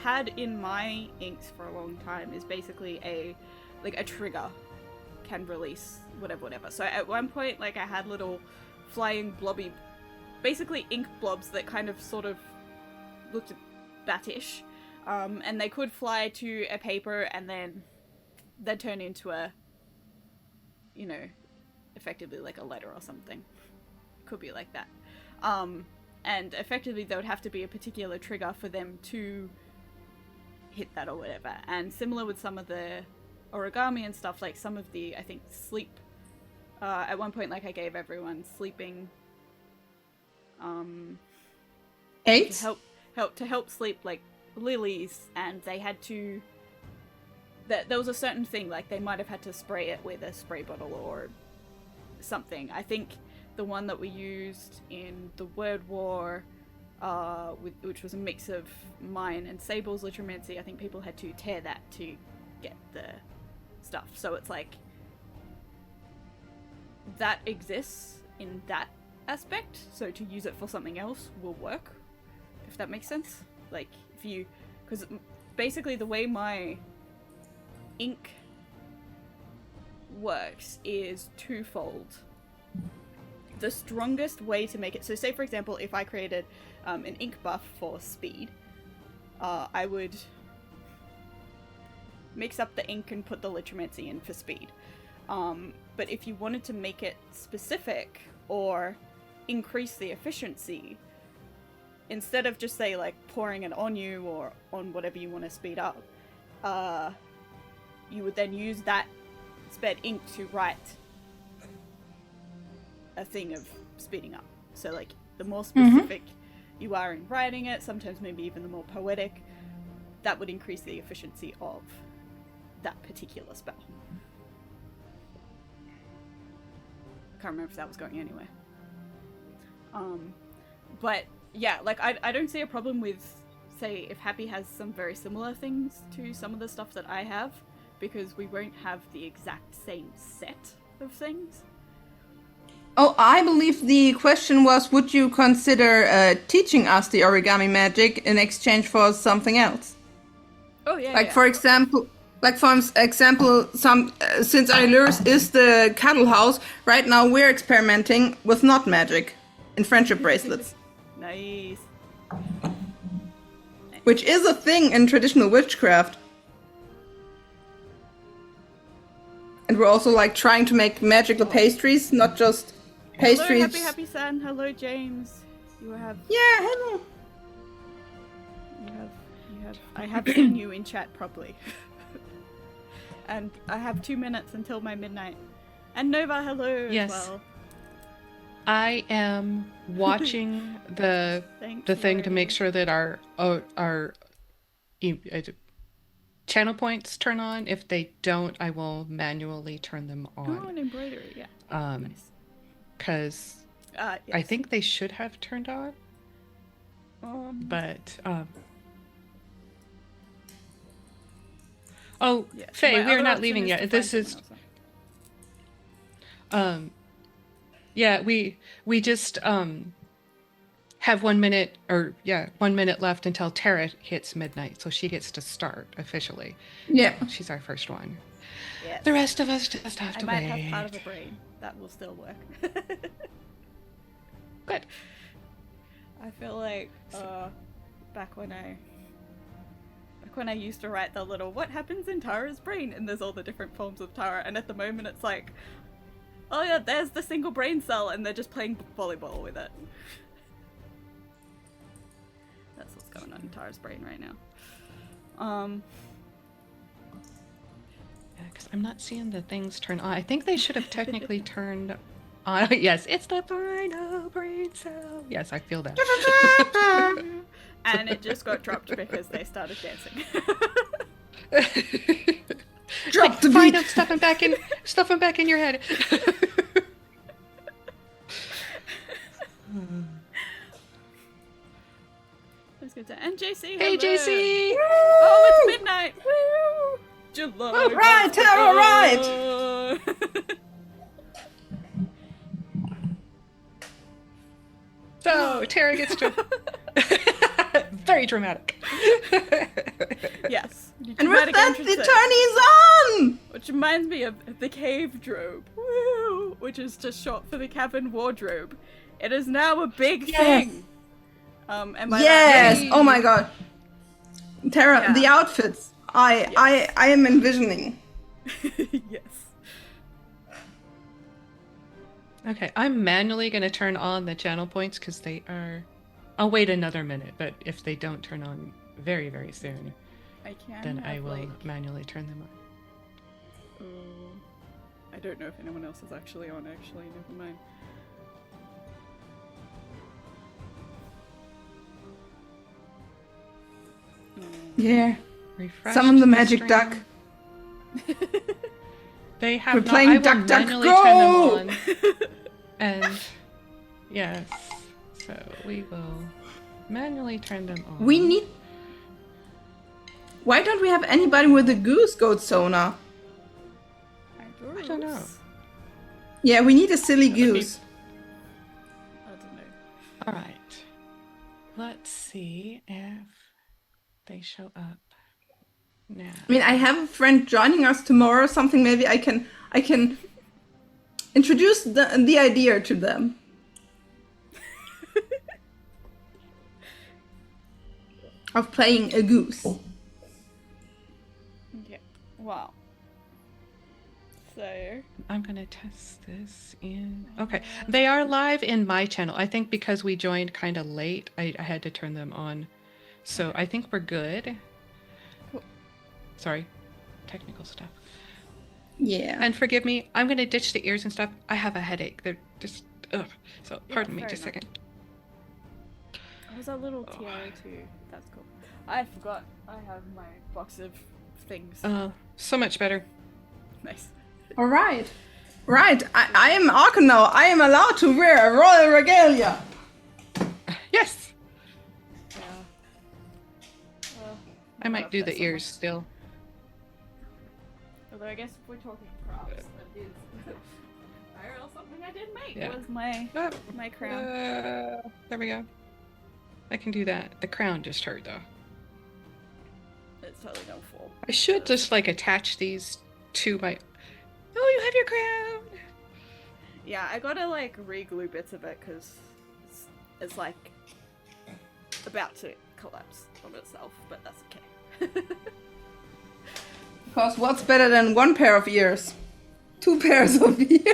had in my inks for a long time is basically a trigger can release whatever. So at one point, like, I had little flying blobby, basically ink blobs that kind of sort of looked batish, and they could fly to a paper and then they'd turn into a, you know, effectively like a letter or something. Could be like that. And effectively there would have to be a particular trigger for them to hit that or whatever. And similar with some of the origami and stuff, like some of the, I think, sleep, at one point, like, I gave everyone sleeping aids to help sleep, like lilies, and they had to, there was a certain thing, like they might have had to spray it with a spray bottle or something. I think the one that we used in the Word War, which was a mix of mine and Sable's litromancy, I think people had to tear that to get the stuff. So it's like, that exists in that aspect, so to use it for something else will work, if that makes sense. Like, if you, because basically the way my ink works is twofold. The strongest way to make it, so say for example, if I created an ink buff for speed, I would mix up the ink and put the litromancy in for speed. But if you wanted to make it specific or increase the efficiency, instead of just say like pouring it on you or on whatever you want to speed up, you would then use that sped ink to write a thing of speeding up. So like the more specific you are in writing it, sometimes maybe even the more poetic, that would increase the efficiency of that particular spell. Can't remember if that was going anywhere. But yeah, like I don't see a problem with, say, if Happy has some very similar things to some of the stuff that I have, because we won't have the exact same set of things. Oh, I believe the question was, would you consider teaching us the origami magic in exchange for something else? Oh yeah. Like for example, some since Ailurs is the cattle house, right now we're experimenting with knot magic in friendship bracelets. Nice. Which is a thing in traditional witchcraft. And we're also like trying to make magical pastries, not just pastries. Hello, Happy San. Hello, James. You have. Yeah, hello. I have seen you in chat properly. And I have 2 minutes until my midnight. And Nova, hello Yes. as well. I am watching the thing to make sure that our channel points turn on. If they don't, I will manually turn them on. Oh, an embroidery, yeah. Nice. Because Yes. I think they should have turned on, but oh, yes. Faye, My we are other not option leaving is yet. to This find is someone else. yeah, we just have 1 minute, or 1 minute left until Tara hits midnight, so she gets to start officially. Yeah. She's our first one. Yes. The rest of us just have I to might wait. have part of a brain. That will still work. Good. I feel like back when I used to write the little what happens in Tara's brain, and there's all the different forms of Tara, and at the moment it's like, oh yeah, there's the single brain cell, and they're just playing volleyball with it. That's what's going on in Tara's brain right now. Yeah, because I'm not seeing the things turn on. I think they should have technically turned on. Yes, it's the final brain cell. Yes, I feel that. And it just got dropped because they started dancing. Drop the Find beat. out stuff and back in your head. That's good. And JC, Hey, hello. JC! Oh, it's midnight! Woo! July. All right, Tara, all right. So, Tara gets to... Very dramatic. Yes. And with Dramatic that, entrances. the tourney's on! Which reminds me of the cave drobe, woo, which is just short for the cavern wardrobe. It is now a big thing. And by Yes! that, Oh my god. Tara, Yeah. the outfits. I am envisioning. yes. Okay, I'm manually going to turn on the channel points because they are... I'll wait another minute, but if they don't turn on very, very soon, I can. then I have, will like, manually turn them on. I don't know if anyone else is actually on. Actually, never mind. Yeah. Refresh Summon the the magic stream. duck. They have We're not. playing I will Duck, Duck, manually Go! turn them on. And yes, so we will manually turn them on. We need... Why don't we have anybody with a goose goat sonar? I don't know. Yeah, we need a silly goose. I don't know. All right. Let's see if they show up now. I mean, I have a friend joining us tomorrow. Something maybe I can introduce the idea to them. Of playing a goose. Okay. Wow. So I'm gonna test this in. Okay, they are live in my channel. I think because we joined kind of late, I had to turn them on. So I think we're good. Cool. Sorry, technical stuff. Yeah. And forgive me, I'm gonna ditch the ears and stuff. I have a headache. They're just ugh. So pardon me, fair just a enough. second. I was a little tiara too. That's cool. I forgot I have my box of things. So much better. Nice. All right. Right. I am Arkan now. I am allowed to wear a royal regalia. Yes, Yeah. I might do the ears still. Although I guess if we're talking crafts, that is IRL something I did make Yeah. was my Ah, my crown. there we go. I can do that. The crown just hurt though. It's totally no fault. I should just like attach these to my. Oh, you have your crown. Yeah, I gotta like re-glue bits of it because it's like about to collapse on itself, but that's okay. Because what's better than one pair of ears? Two pairs of ears.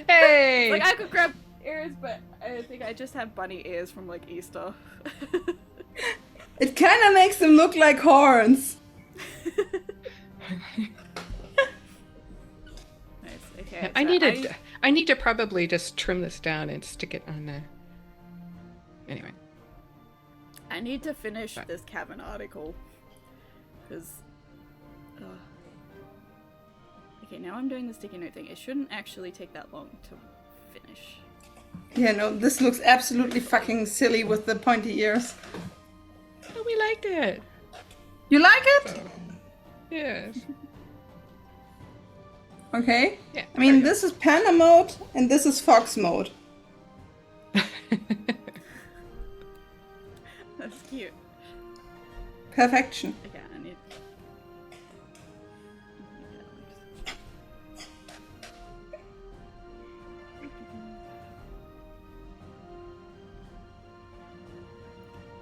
Hey. Like I could grab ears, but I think I just have bunny ears from like Easter. It kind of makes them look like horns. Nice. Okay. Yeah, I need to probably just trim this down and stick it on the. Anyway. I need to finish Right. this cabin article because. Okay, now I'm doing the sticky note thing. It shouldn't actually take that long to finish. Yeah, no, this looks absolutely fucking silly with the pointy ears. Oh, we liked it. You like it? Yes. Okay. Yeah. I mean, this is panda mode and this is fox mode. That's cute. Perfection. Okay, I need.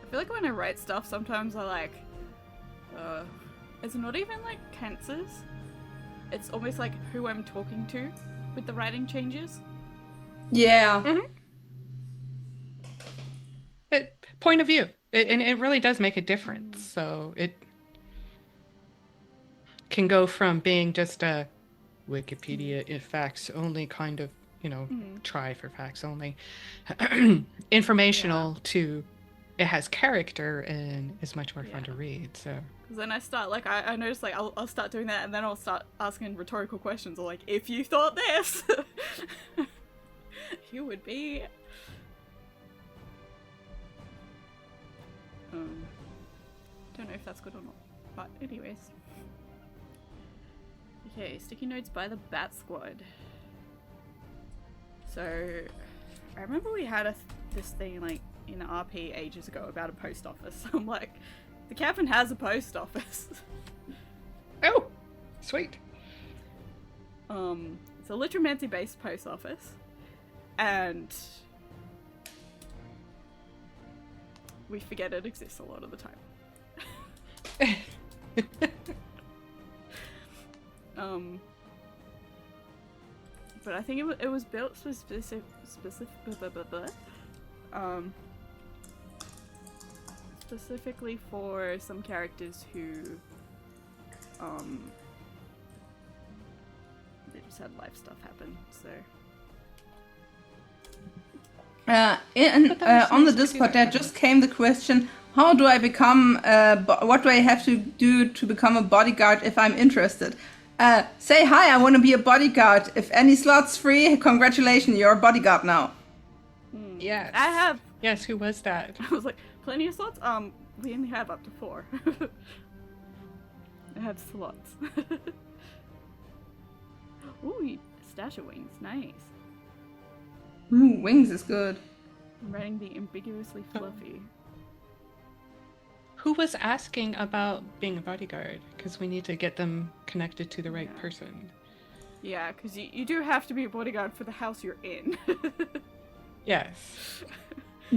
I feel like when I write stuff, sometimes I like, it's not even like tenses. It's almost like who I'm talking to with the writing changes. Yeah. Point of view. And it really does make a difference. So it can go from being just a Wikipedia facts only kind of, try for facts only, informational to it has character and is much more fun to read. So Because then I start, like, I notice, like, I'll start doing that and then I'll start asking rhetorical questions, or like, if you thought this, you would be... Don't know if that's good or not, but anyways. Okay, sticky notes by the Bat Squad. So, I remember we had this thing, like, in RP ages ago about a post office. I'm like, the cabin has a post office. oh, sweet. It's a Litromancy-based post office, and we forget it exists a lot of the time. But I think it was built specifically for some characters who they just had life stuff happen, so On the Discord, there just came the question: how do I become? What do I have to do to become a bodyguard if I'm interested? Say hi. I want to be a bodyguard. If any slots free, congratulations, you're a bodyguard now. Yes. I have. Yes, who was that? I was like, plenty of slots. We only have up to 4. I have slots. Ooh, stash of wings, nice. Ooh, wings is good. I'm writing the ambiguously fluffy. Who was asking about being a bodyguard? Because we need to get them connected to the right person. Yeah, because you do have to be a bodyguard for the house you're in. Yes.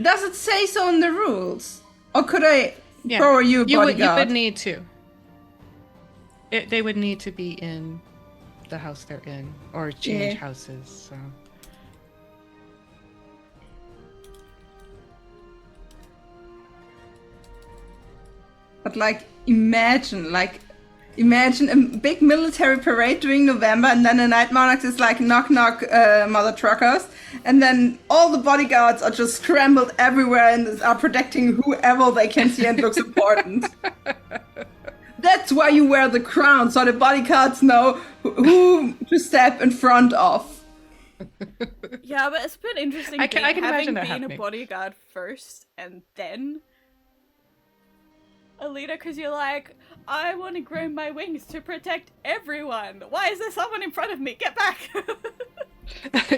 Does it say so in the rules? Or could I throw you a You bodyguard? would need to. They would need to be in the house they're in, or change Yeah. houses. So. But like, imagine a big military parade during November, and then the Night Monarchs is like, knock knock, mother truckers, and then all the bodyguards are just scrambled everywhere and are protecting whoever they can see and looks important. That's why you wear the crown, so the bodyguards know who to step in front of. Yeah, but it's a bit interesting. I can having imagine that been happening. a bodyguard first and then a leader, because you're like, I want to grow my wings to protect everyone. Why is there someone in front of me? Get back!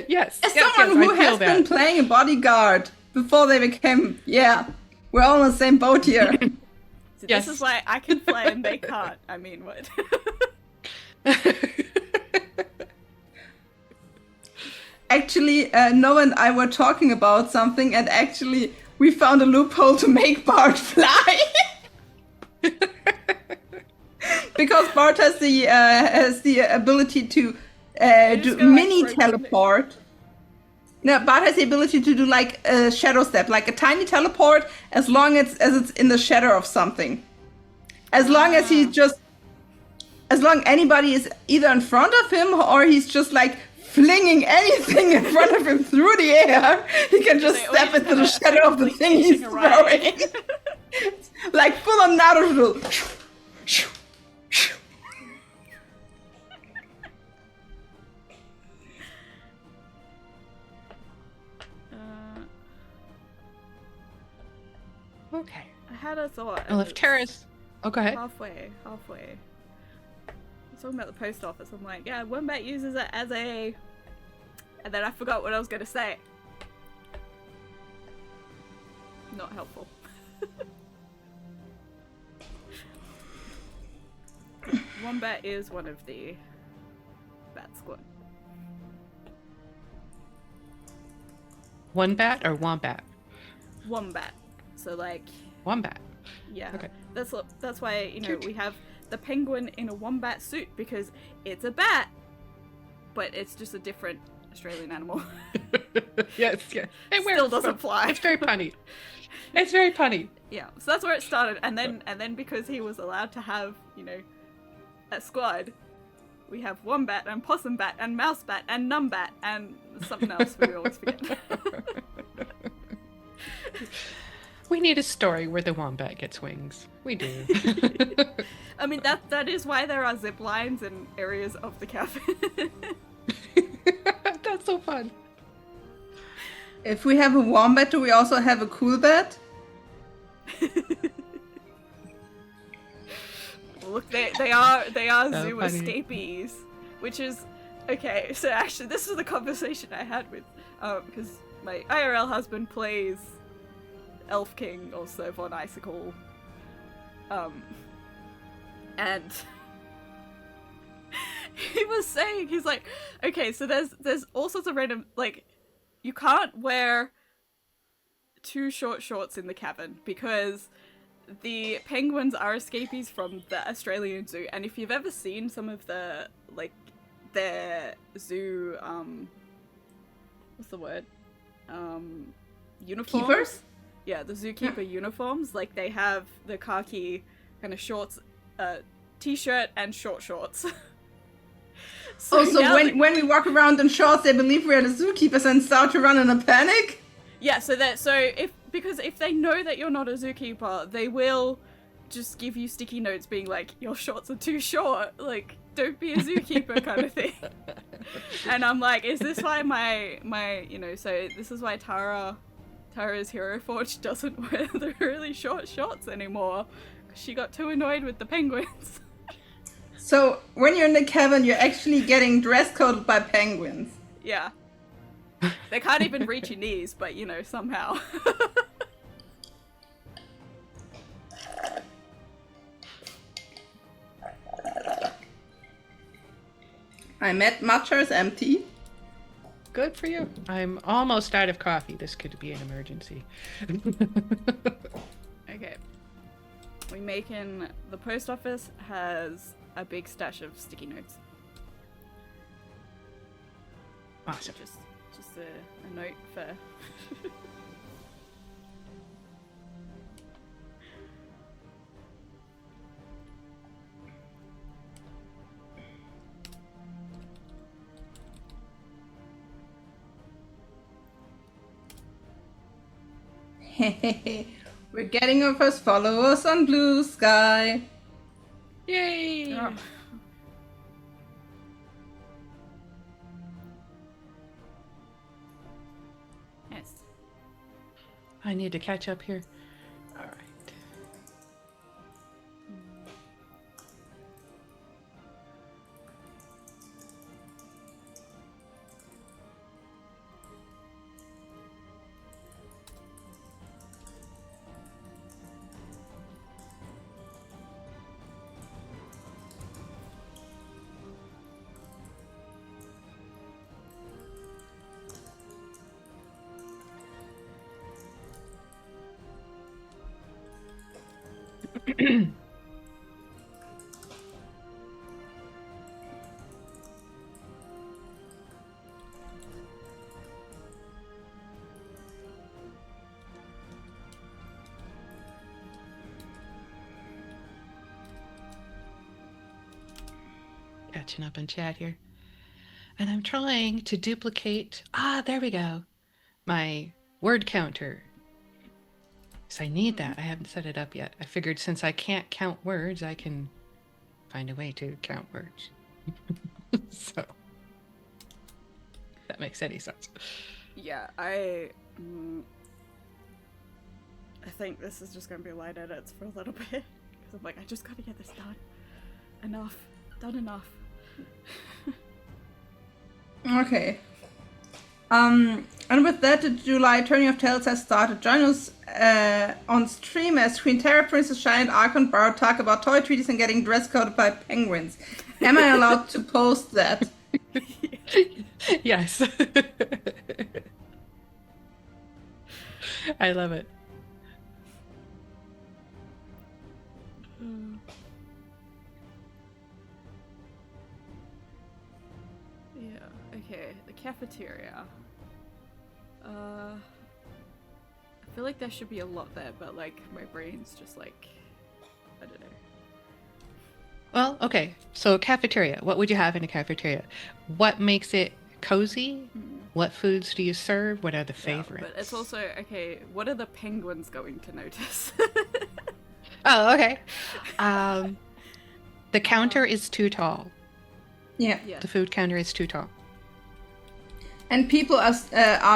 Yes. As yes, someone yes, who I feel has that. been playing a bodyguard before they became, we're all in the same boat here. So Yes. This is why I can fly and they can't. I mean, what? Actually, Noah and I were talking about something, and actually, we found a loophole to make Bart fly. Because Bart has the ability to do go, like, mini throw teleport. No, Bart has the ability to do like a shadow step, like a tiny teleport, as long as it's in the shadow of something. As long as anybody is either in front of him or he's just like flinging anything in front of him through the air, he can just They step always into the kinda shadow of the thing he's hitching a ride. throwing. Like full on Naruto. Okay. I had a thought. Well, if Terrace... Oh, go ahead. Halfway. I was talking about the post office. I'm like, yeah, Wombat uses it as a... And then I forgot what I was going to say. Not helpful. Wombat is one of the Bat Squad. One bat or wombat? Wombat. So like, Wombat. yeah. Okay. That's why, you know, Cute. we have the penguin in a wombat suit, because it's a bat, but it's just a different Australian animal. Yes, yes. It Still doesn't fly. It's very punny. It's very punny. Yeah, so that's where it started, and then because he was allowed to have, you know, a squad, we have Wombat and Possum Bat and Mouse Bat and Numbat and something else we always forget. We need a story where the wombat gets wings. We do. I mean, that is why there are zip lines in areas of the cabin. That's so fun. If we have a wombat, do we also have a cool bat? Look, they are So zoo funny. escapees, which is okay. So actually, this is the conversation I had with because my IRL husband plays Elf King, also Von Icicle, and he was saying, he's like, okay, so there's all sorts of random, like, you can't wear too short shorts in the cabin because the penguins are escapees from the Australian Zoo, and if you've ever seen some of the, like, their zoo, what's the word? Uniforms? Keepers? Yeah, the zookeeper uniforms, like, they have the khaki kind of shorts, t-shirt and short shorts. So now when we walk around in shorts, they believe we're the zookeepers and start to run in a panic? Yeah, because if they know that you're not a zookeeper, they will just give you sticky notes being like, your shorts are too short, like, don't be a zookeeper kind of thing. And I'm like, is this why my you know, so this is why Tara's Hero Forge doesn't wear the really short shorts anymore, because she got too annoyed with the penguins. So when you're in the cabin, you're actually getting dress coded by penguins. Yeah. They can't even reach your knees, but you know, somehow. I met matcha is empty. Good for you. I'm almost out of coffee. This could be an emergency. Okay. The post office has a big stash of sticky notes. Awesome. Just a note for. We're getting our first followers on Blue Sky. Yay! Oh. Yes. I need to catch up here. All right. Catching up in chat here. And I'm trying to duplicate, there we go, my word counter. So I need that. I haven't set it up yet. I figured since I can't count words, I can find a way to count words. So, if that makes any sense. Yeah, I think this is just gonna be light edits for a little bit because I'm like, I just gotta get this done. Done enough. Okay. And with that, the July Tourney of Tales has started. Join us on stream as Queen Terra, Princess Shy, and Archon Bar talk about toy treaties and getting dress coded by penguins. Am I allowed to post that? Yes. I love it. Yeah, okay, the cafeteria. I feel like there should be a lot there, but like my brain's just like, I don't know. Well, okay. So cafeteria. What would you have in a cafeteria? What makes it cozy? What foods do you serve? What are the favorites? Yeah, but it's also, okay, what are the penguins going to notice? Oh, okay. The counter is too tall. Yeah. The food counter is too tall. And people are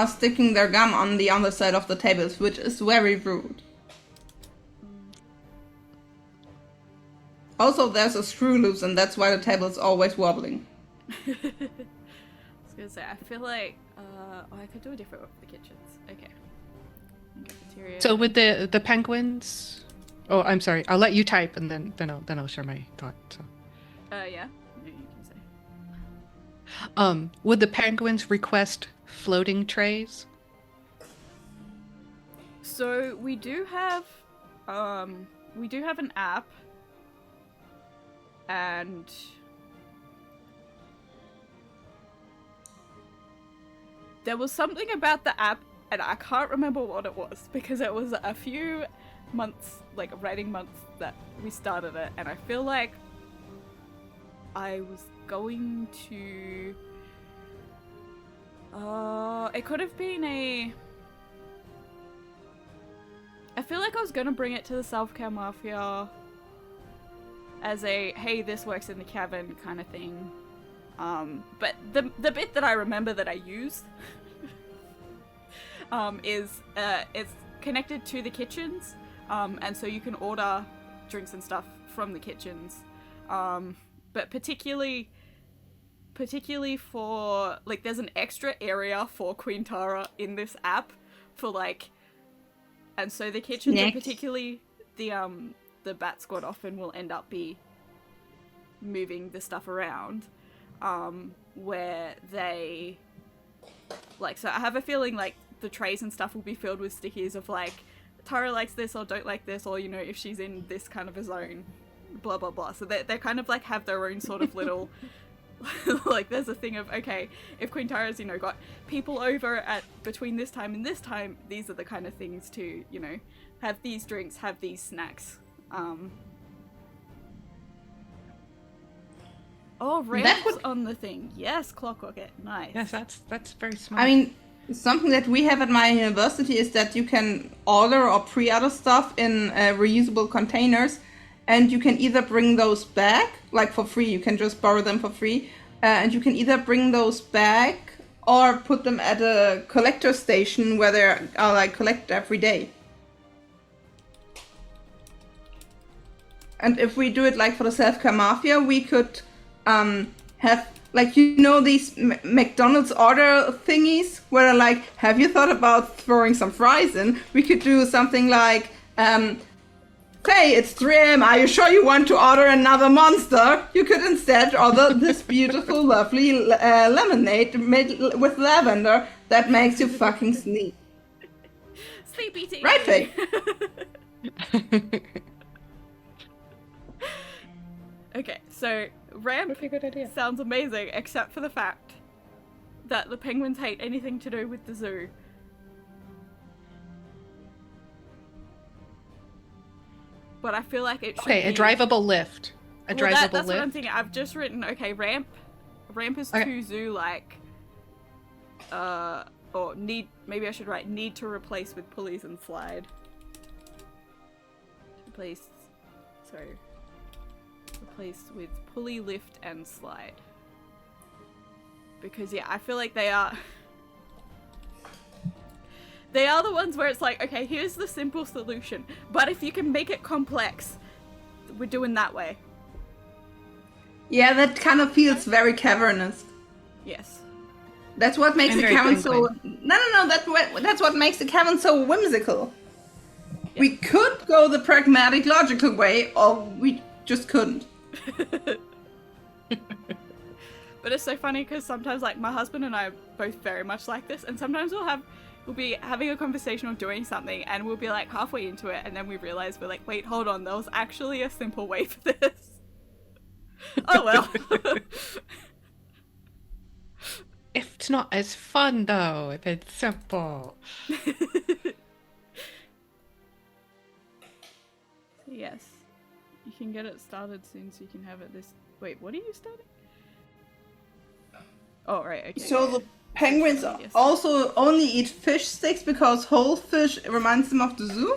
sticking their gum on the underside of the tables, which is very rude. Also, there's a screw loose, and that's why the table is always wobbling. I was gonna say, I feel like, I could do a different one for the kitchens. Okay. Cafeteria. So with the penguins, oh, I'm sorry. I'll let you type, and then I'll share my thought. So. Yeah. No, you can say. Would the penguins request floating trays? So we do have an app, and there was something about the app, and I can't remember what it was because it was a few months, like writing months, that we started it, and I feel like I was going to. It could have been a. I feel like I was gonna bring it to the Self-Care Mafia as a hey, this works in the cabin kind of thing. But the bit that I remember that I use is it's connected to the kitchens, and so you can order drinks and stuff from the kitchens. But particularly for like, there's an extra area for Queen Tara in this app for like, and so the kitchens, and particularly the Bat Squad often will end up be moving the stuff around, where they like, so I have a feeling like the trays and stuff will be filled with stickies of like, Tara likes this or don't like this, or you know, if she's in this kind of a zone, blah blah blah. So they kind of like have their own sort of little like there's a thing of, okay, if Queen Tara's, you know, got people over at between this time and this time, these are the kind of things to, you know, have these drinks, have these snacks. Oh, ramps on the thing. Yes, clockwork it. Nice. Yes, that's very smart. I mean, something that we have at my university is that you can order or pre-order stuff in reusable containers, and you can either bring those back, like for free, you can just borrow them for free, and you can either bring those back or put them at a collector station where they are like collected every day. And if we do it like for the Self-Care Mafia, we could have, like, you know, these McDonald's order thingies where they're like, have you thought about throwing some fries in? We could do something like, okay, it's 3 a.m. Are you sure you want to order another Monster? You could instead order this beautiful, lovely lemonade made with lavender that makes you fucking sleep. Sleepy tea. Right, Faye? Okay, so ramp Would be a good idea. sounds amazing, except for the fact that the penguins hate anything to do with the zoo. But I feel like it should Okay, be... a drivable lift. Well, Drivable that's what I'm lift. thinking. I've just written, okay, ramp. Ramp is Okay. too zoo-like. Or need... Maybe I should write need to replace with pulleys and slide. Replace... Sorry. Replaced with pulley, lift, and slide. Because, yeah, I feel like they are... They are the ones where it's like, okay, here's the simple solution, but if you can make it complex, we're doing that way. Yeah, that kind of feels very cavernous. Yes. That's what makes And the very cavern so... penguin. No, that's what makes the cavern so whimsical. We could go the pragmatic, logical way, or we just couldn't. But it's so funny because sometimes, like, my husband and I are both very much like this, and sometimes we'll be having a conversation or doing something, and we'll be like halfway into it, and then we realize we're like, wait, hold on, there was actually a simple way for this. Oh well. It's not as fun though if it's simple. Yes. You can get it started soon so you can have it this... Wait, what are you starting? Oh, right, okay. So the penguins Yes. also only eat fish sticks because whole fish reminds them of the zoo?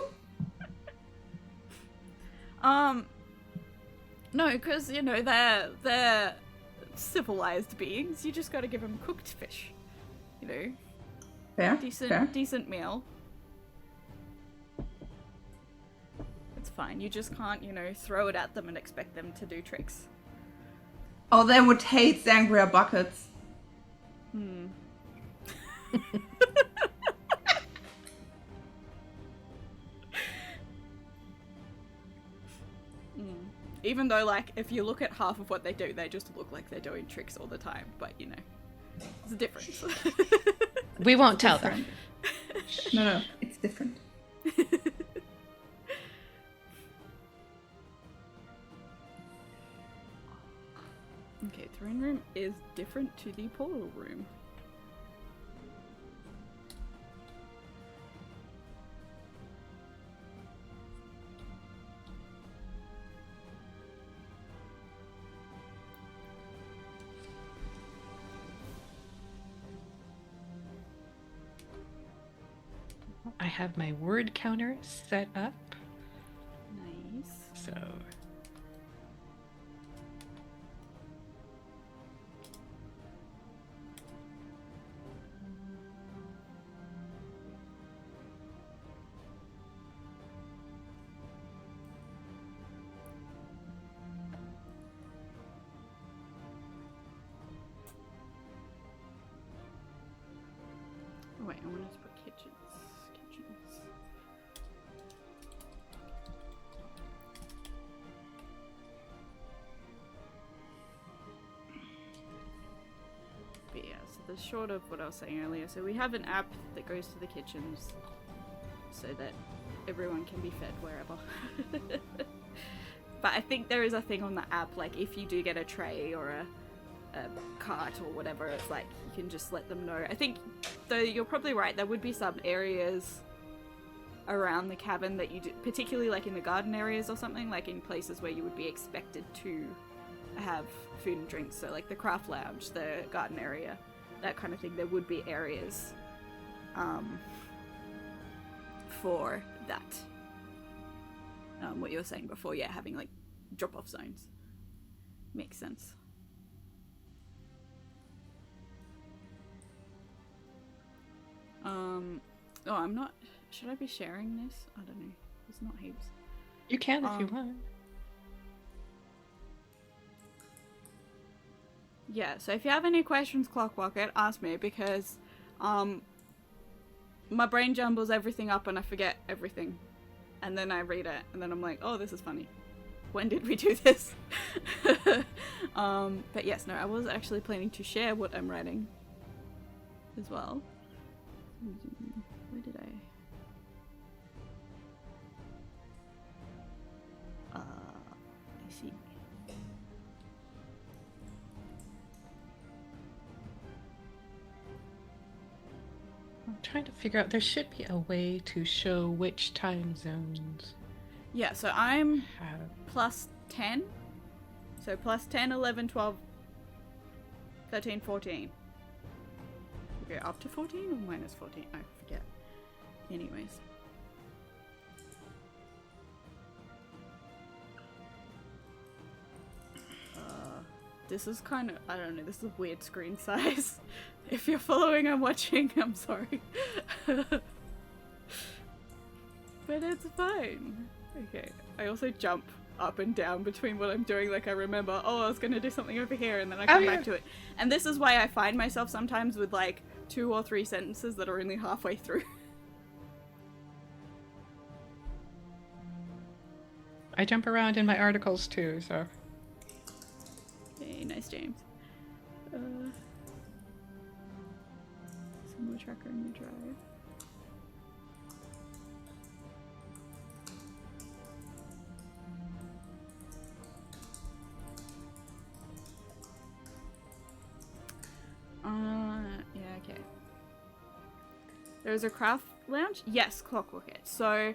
No, because, you know, they're civilized beings. You just gotta give them cooked fish. You know? Fair, fair. Decent meal. It's fine. You just can't, you know, throw it at them and expect them to do tricks. Oh, they would hate sangria buckets. Even though, like, if you look at half of what they do, they just look like they're doing tricks all the time. But, you know, there's a difference. We won't tell them. No, it's different. Okay, throne room is different to the portal room. I have my word counter set up, Nice. so Oh, wait, I wanted to put kitchens. Kitchens. But yeah, so the short of what I was saying earlier, so we have an app that goes to the kitchens so that everyone can be fed wherever. But I think there is a thing on the app, like if you do get a tray or a cart or whatever, it's like you can just let them know. I think, though, you're probably right, there would be some areas around the cabin that you do, particularly like in the garden areas or something, like in places where you would be expected to have food and drinks, so like the craft lounge, the garden area, that kind of thing. There would be areas for that. What you were saying before, yeah, having like drop-off zones. Makes sense. Oh, I'm not... Should I be sharing this? I don't know. It's not heaps. You can if you want. Yeah, so if you have any questions, Clockworker, ask me, because my brain jumbles everything up and I forget everything. And then I read it, and then I'm like, oh, this is funny. When did we do this? But yes, no, I was actually planning to share what I'm writing as well. Where did I see. I'm trying to figure out, there should be a way to show which time zones. Yeah, so I'm plus 10. So plus 10, 11, 12, 13, 14. Okay, up to 14 or minus 14? I forget. Anyways. This is kind of, I don't know, this is a weird screen size. If you're following and watching, I'm sorry. But it's fine. Okay, I also jump up and down between what I'm doing, like I remember, oh, I was gonna do something over here, and then I come back to it. And this is why I find myself sometimes with like 2 or 3 sentences that are only halfway through. I jump around in my articles too, so... Hey, nice, James. Some more tracker in your drive. Yeah, okay. There's a craft lounge? Yes, Clockwork It. So,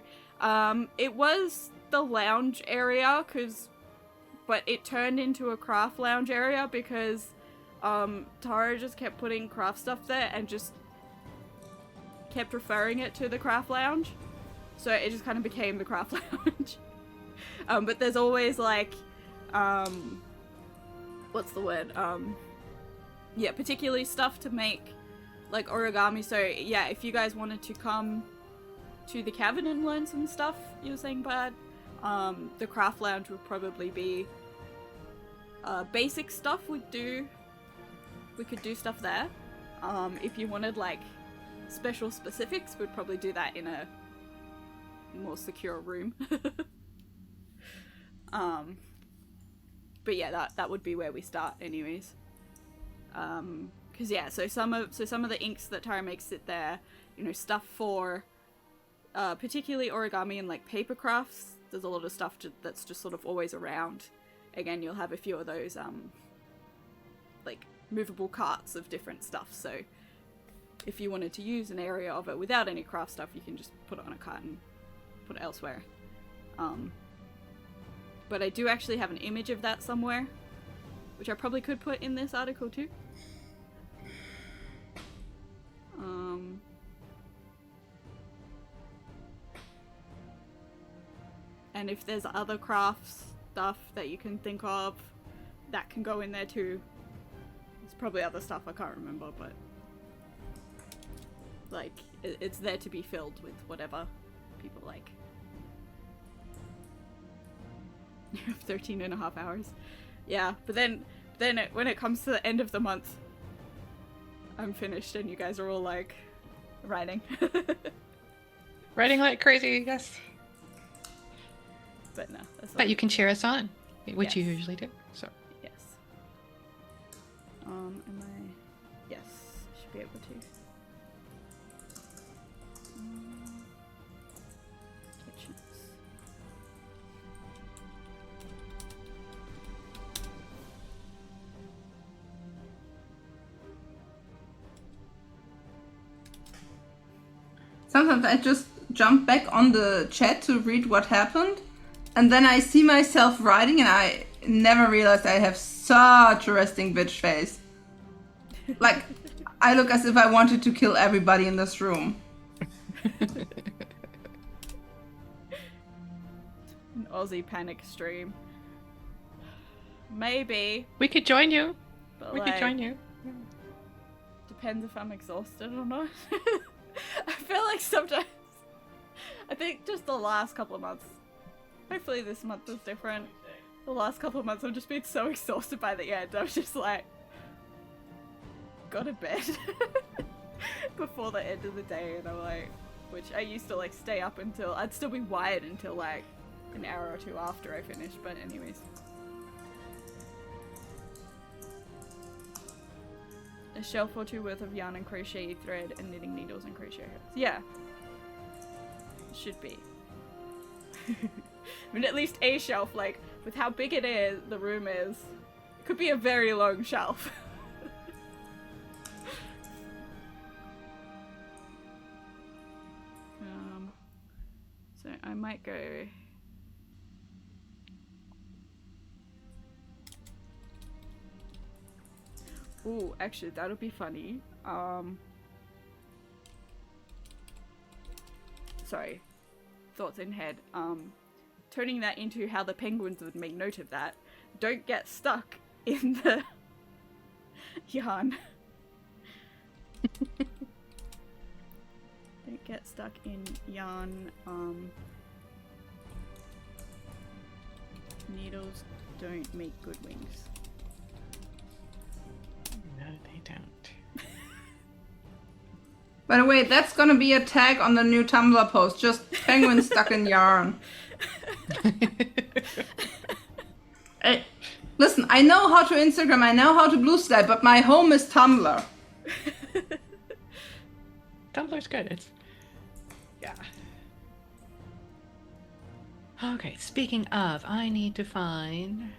it was the lounge area, but it turned into a craft lounge area because, Tara just kept putting craft stuff there and just kept referring it to the craft lounge. So it just kind of became the craft lounge. But there's always like, what's the word? Yeah, particularly stuff to make like origami. So yeah, if you guys wanted to come to the cabin and learn some stuff, you were saying, Bad, the craft lounge would probably be basic stuff. We could do stuff there. If you wanted like special specifics, we'd probably do that in a more secure room. But yeah, that would be where we start anyways. Because yeah, so some of the inks that Tara makes sit there, you know, stuff for particularly origami and like paper crafts. There's a lot of stuff that's just sort of always around. Again, you'll have a few of those like movable carts of different stuff, so if you wanted to use an area of it without any craft stuff, you can just put it on a cart and put it elsewhere. But I do actually have an image of that somewhere, which I probably could put in this article too. And if there's other crafts stuff that you can think of, that can go in there too. There's probably other stuff I can't remember, but like it's there to be filled with whatever people like. You have 13 and a half hours. Yeah, but then when it comes to the end of the month, I'm finished and you guys are all like writing. Writing like crazy, yes. But no, that's all. But you can cheer us on, which Yes. you usually do, so. Yes. Am I? Yes, should be able to. Kitchens. sometimes I just jump back on the chat to read what happened, and then I see myself writing, and I never realized I have such a resting bitch face. Like, I look as if I wanted to kill everybody in this room. An Aussie panic stream. Maybe. We could join you. But We could join you. Depends if I'm exhausted or not. I feel like sometimes. I think just the last couple of months. Hopefully this month is different. The last couple of months I've just been so exhausted by the end. I was just like, go to bed before the end of the day, and I'm like, which I used to like stay up until I'd still be wired until like an hour or two after I finished. But anyways. A shelf or two worth of yarn and crochet thread and knitting needles and crochet hooks. Yeah. Should be. I mean, at least a shelf, like, with how big it is, the room is, it could be a very long shelf. So I might go... Ooh, actually, that'll be funny. Sorry. Thoughts in head. Turning that into how the penguins would make note of that. Don't get stuck in the yarn. Don't get stuck in yarn. Needles don't make good wings. No, they don't. By the way, that's gonna be a tag on the new Tumblr post. Just penguin stuck in yarn. Hey, listen, I know how to Instagram, I know how to Blue Sky, but my home is Tumblr. Tumblr's good. It's yeah. Okay, speaking of, I need to find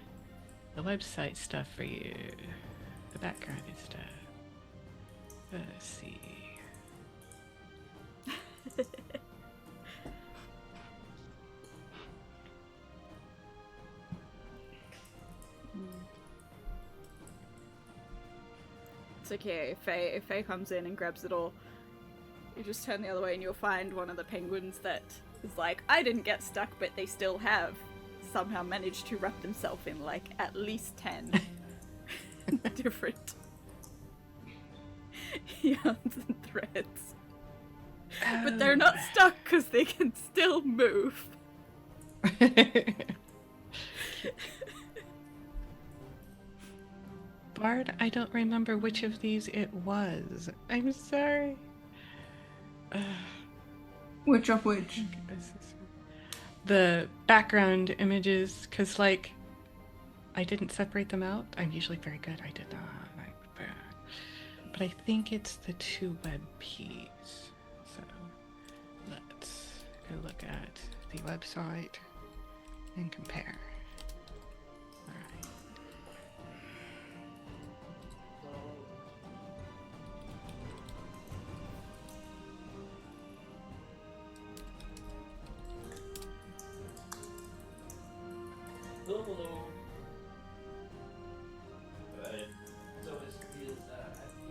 the website stuff for you. The background stuff. Let's see. It's okay, if Faye comes in and grabs it all, you just turn the other way and you'll find one of the penguins that is like, I didn't get stuck, but they still have somehow managed to wrap themselves in like at least 10 different yarns and threads. But they're not stuck because they can still move. Bard, I don't remember which of these it was. I'm sorry. Which of which? The background images, because, like, I didn't separate them out. I'm usually very good. I did not. But I think it's the two web keys. So let's go look at the website and compare. All right.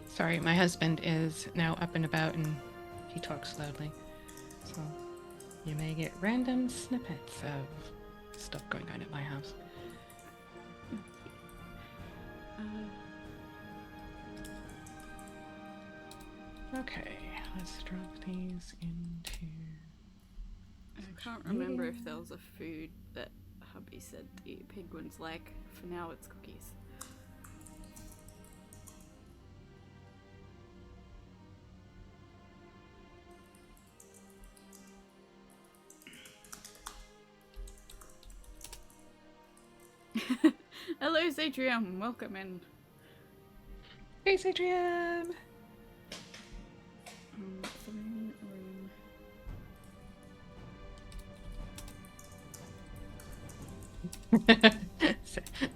Sorry, my husband is now up and about and he talks loudly. So you may get random snippets of stuff going on at my house. Okay, let's drop these into... I can't remember if there was a food that hubby said the penguins like. For now, it's cookies. Hello, Zadrium. Welcome in. Hey, Zadrium! Summoning room.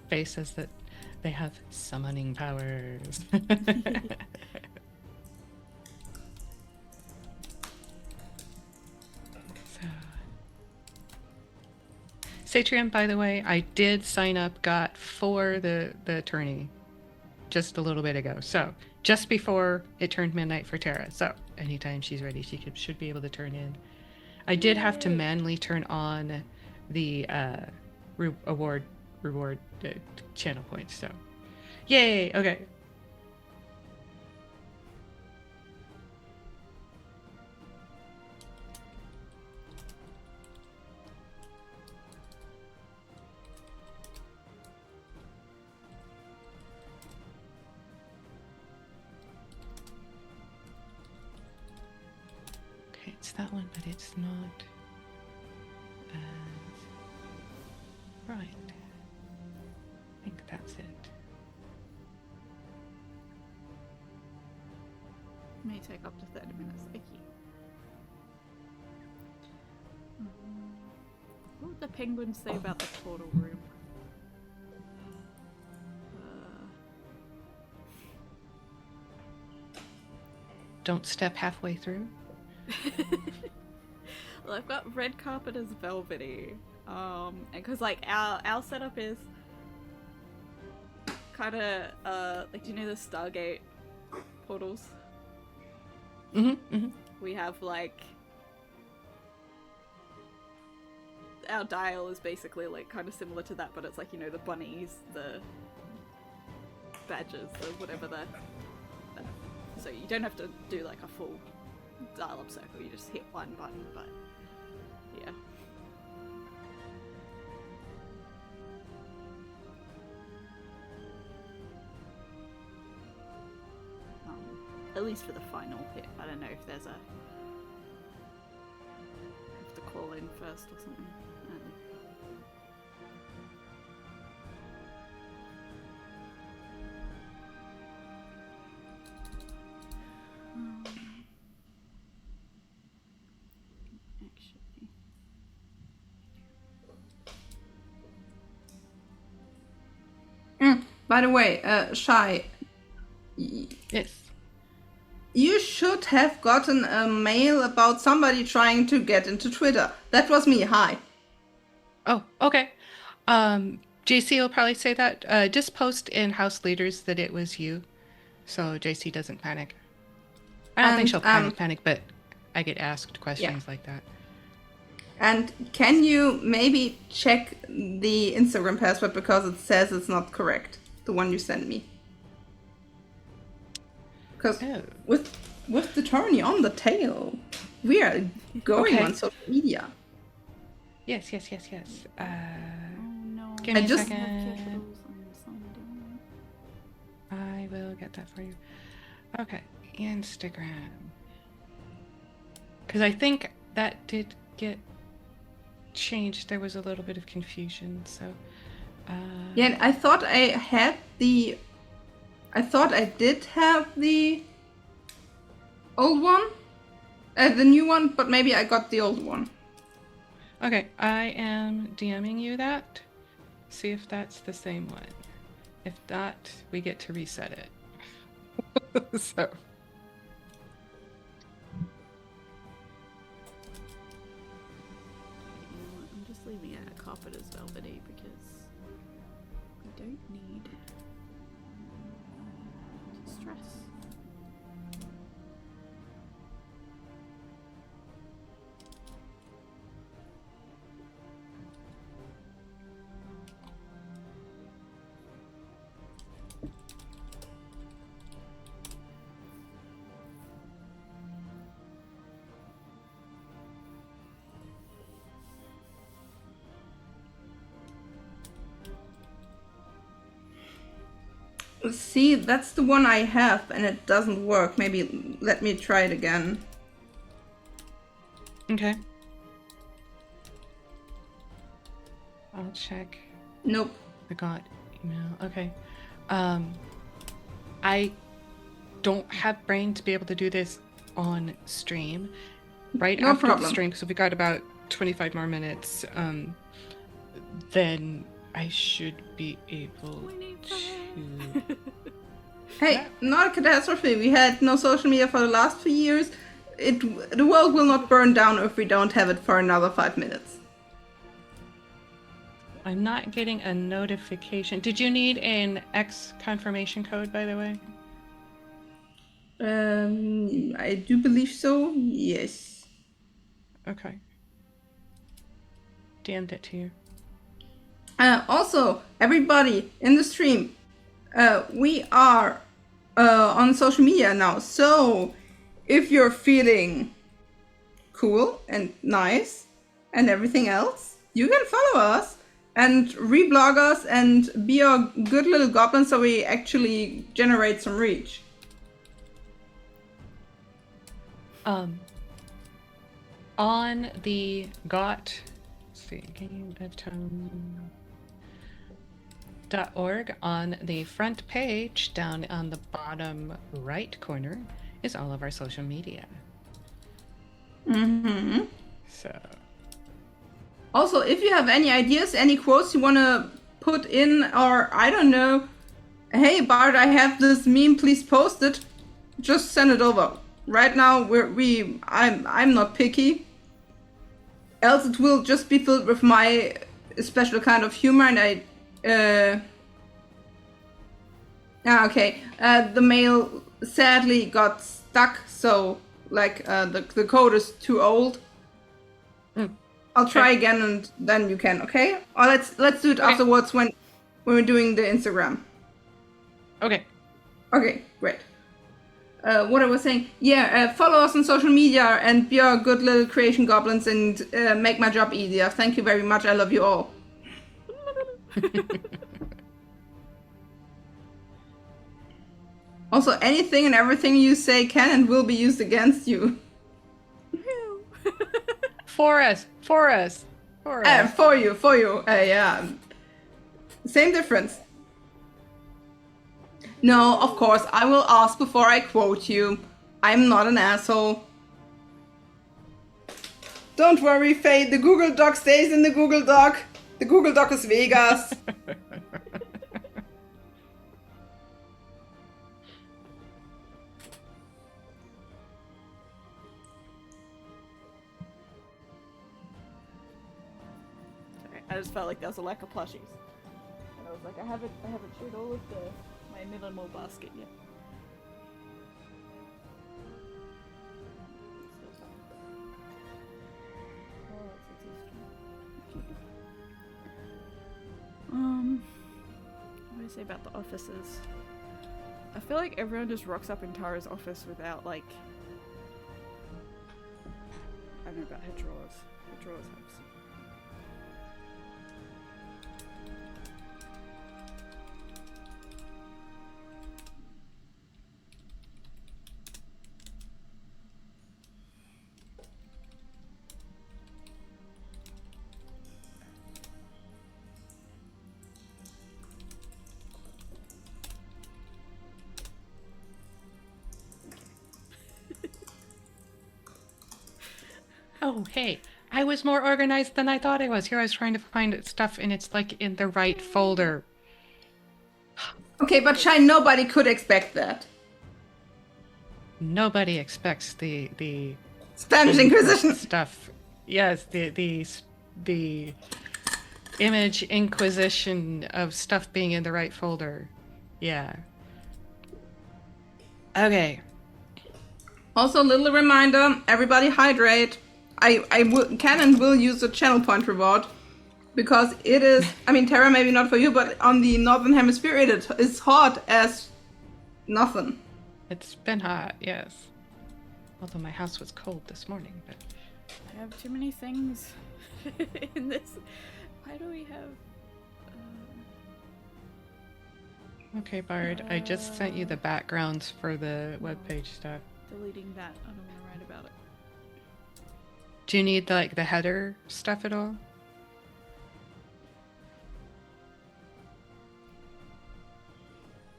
Faye says that they have summoning powers. Satrium, by the way, I did sign up, got for the tourney just a little bit ago. So just before it turned midnight for Tara. So anytime she's ready, should be able to turn in. I did have to manually turn on the reward channel points. So, yay! Okay. Okay, it's that one, but it's not. Right. I think that's it. May take up to 30 minutes. Thank you. What would the penguins say about the portal room? Don't step halfway through. Well, I've got red carpet as velvety. Because like our setup is kind of like, do you know the Stargate portals? We have like our dial is basically like kind of similar to that, but it's like, you know, the bunnies, the badgers, the whatever the so you don't have to do like a full dial up circle, you just hit one button, but yeah. At least for the final hit. I don't know if there's a... have to call in first or something. I don't know. Mm, by the way, Shy. Yes. You should have gotten a mail about somebody trying to get into Twitter. That was me. Hi. Oh, okay. JC will probably say that. Just post in House Leaders that it was you, so JC doesn't panic. I don't think she'll panic, but I get asked questions like that. And can you maybe check the Instagram password because it says it's not correct, the one you sent me? Because with the Tourney on the tail, we are going on social media. Yes. Oh no. Give me a second. I will get that for you. Okay, Instagram. Because I think that did get changed. There was a little bit of confusion, so... Yeah, I thought I had the... I thought I did have the old one, the new one, but maybe I got the old one. Okay, I am DMing you that. See if that's the same one. If not, we get to reset it. So. I'm just leaving it at carpet as velvety because we don't need to stress. See, that's the one I have and it doesn't work. Maybe let me try it again. Okay. I'll check. Nope. I got email. Okay. I don't have brain to be able to do this on stream. Right No after problem. the stream, so we got about 25 more minutes. Then I should be able to. Hey, not a catastrophe. We had no social media for the last few years. The world will not burn down if we don't have it for another 5 minutes. I'm not getting a notification. Did you need an X confirmation code, by the way? I do believe so. Yes. Okay. Damned it to you. Also, everybody in the stream, we are on social media now. So, if you're feeling cool and nice and everything else, you can follow us and reblog us and be a good little goblin so we actually generate some reach. On the GOT, let's see, gameoftone.org, on the front page, down on the bottom right corner, is all of our social media. Mm-hmm. So. Also, if you have any ideas, any quotes you want to put in, or I don't know, hey Bart, I have this meme, please post it. Just send it over. Right now, I'm not picky. Else it will just be filled with my special kind of humor, and the mail sadly got stuck, so like the code is too old. I'll try again, and then you can. Okay? Or let's do it afterwards when we're doing the Instagram. Okay. Okay, great. What I was saying, follow us on social media and be our good little creation goblins and make my job easier. Thank you very much. I love you all. Also, anything and everything you say can and will be used against you. For us. For you. Yeah. Same difference. No, of course, I will ask before I quote you. I'm not an asshole. Don't worry, Faye, the Google Doc stays in the Google Doc. The Google Doc is Vegas. I just felt like there was a lack of plushies. And I was like, I haven't shared all of my minimal basket yet. What do I say about the offices? I feel like everyone just rocks up in Tara's office without, like, I don't know about her drawers. Her drawers have some. Oh, hey, I was more organized than I thought I was. Here I was trying to find stuff and it's like in the right folder. Okay, but Shine, nobody could expect that. Nobody expects the Spanish Inquisition stuff. Yes, the image inquisition of stuff being in the right folder. Yeah. Okay. Also, little reminder, everybody hydrate. I can and will use the channel point reward because it is, I mean, Terra maybe not for you, but on the Northern Hemisphere it is hot as nothing. It's been hot, yes. Although my house was cold this morning, but... I have too many things in this. Why do we have... Okay, Bard, I just sent you the backgrounds for the webpage stuff. Deleting that. I don't want to write about it. Do you need, like, the header stuff at all?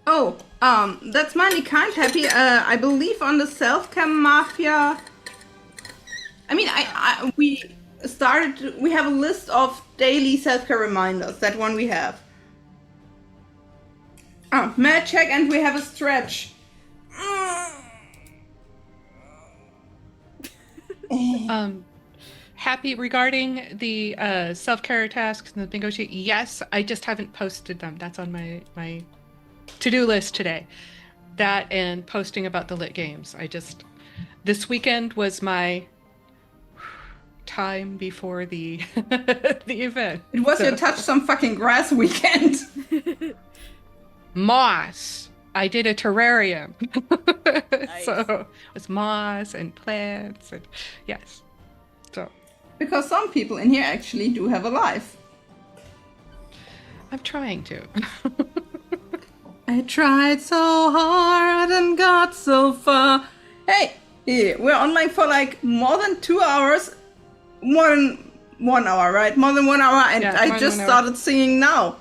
Oh, that's mighty kind, Happy. I believe on the Self-Cam Mafia... I mean, we have a list of daily self-care reminders. That one we have. Oh, med check and we have a stretch. happy regarding the self-care tasks and the bingo sheet. Yes, I just haven't posted them. That's on my to-do list today. That and posting about the lit games. This weekend was my time before the the event. It was your touch some fucking grass weekend. Moss. I did a terrarium. Nice. So it was moss and plants and yes. So Because some people in here actually do have a life. I'm trying to. I tried so hard and got so far. Hey, we're online for like more than 2 hours. More than 1 hour, right? More than 1 hour, and Yeah, I more than just 1 hour. started singing now.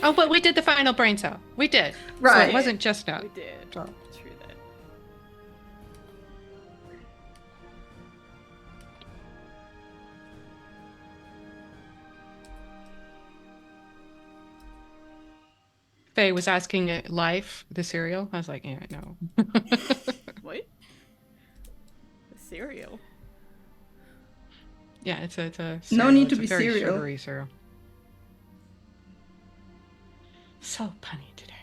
Oh, but we did the final brain cell. We did. So Right. it wasn't just now. We did. So. True that. Faye was asking it Life, the cereal. I was like, yeah, no. What? The cereal. Yeah, it's a No cereal. need It's to a be very cereal. sugary cereal. So punny today.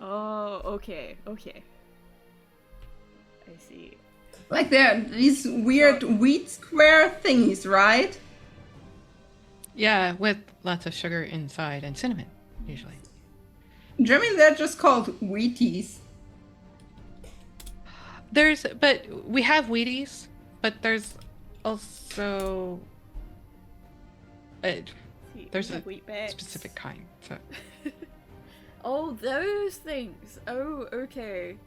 Oh, okay, okay. I see. Like there are these weird wheat square thingies, right? Yeah, with lots of sugar inside and cinnamon, usually. In German, they're just called Wheaties. But we have Wheaties, but there's also See, there's we a have wheat bags. specific kind. So Oh, those things. Oh, okay.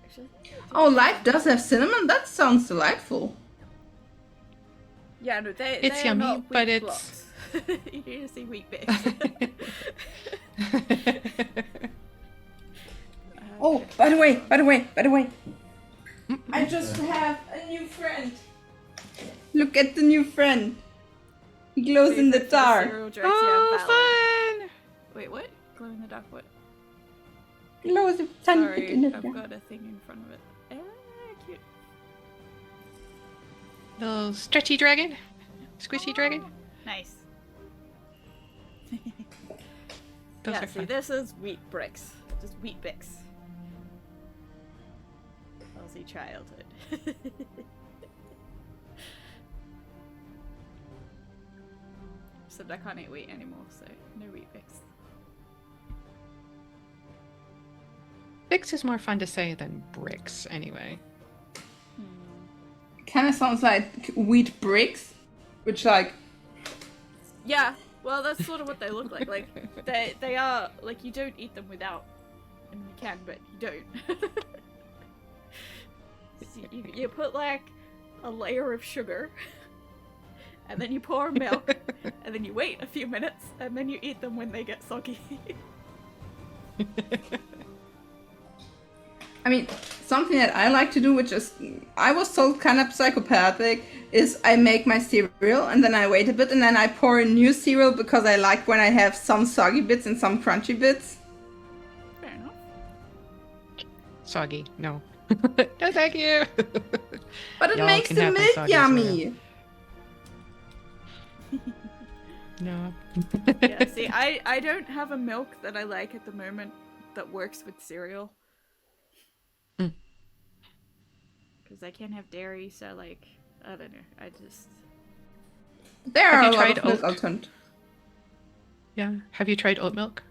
Actually, I think I do. Oh, Life does have cinnamon? That sounds delightful. Yeah, no, It's they are yummy, not wheat but it's- blocks. You need to see wheat bags. Oh, by the way. I just have a new friend. Look at the new friend. He glows in the dark. Oh, fun! Wait, what? Glow in the dark what? Glows a tiny bit Sorry, in the I've dark. got a thing in front of it. Cute. Little stretchy dragon, squishy dragon. Nice. Those Yeah, are see, fun. this is wheat bricks. Just wheat bix. Aussie childhood. Except I can't eat wheat anymore, so no wheat bix. Bix is more fun to say than bricks, anyway. Kind of sounds like wheat bricks, which like Yeah, well, that's sort of what they look like. Like they are like you don't eat them without, and you can, but you don't. So you put like a layer of sugar, and then you pour milk, and then you wait a few minutes, and then you eat them when they get soggy. I mean, something that I like to do, which is, I was told kind of psychopathic, is I make my cereal and then I wait a bit and then I pour a new cereal because I like when I have some soggy bits and some crunchy bits. Fair enough. Soggy, no. No, thank you. But it Y'all makes can the have my milk soggy yummy. No. Yeah, see, I don't have a milk that I like at the moment that works with cereal. Mm. Because I can't have dairy, so like, I don't know, I just... There Have are you a lot tried of milk oat? alternatives. Yeah. Have you tried oat milk?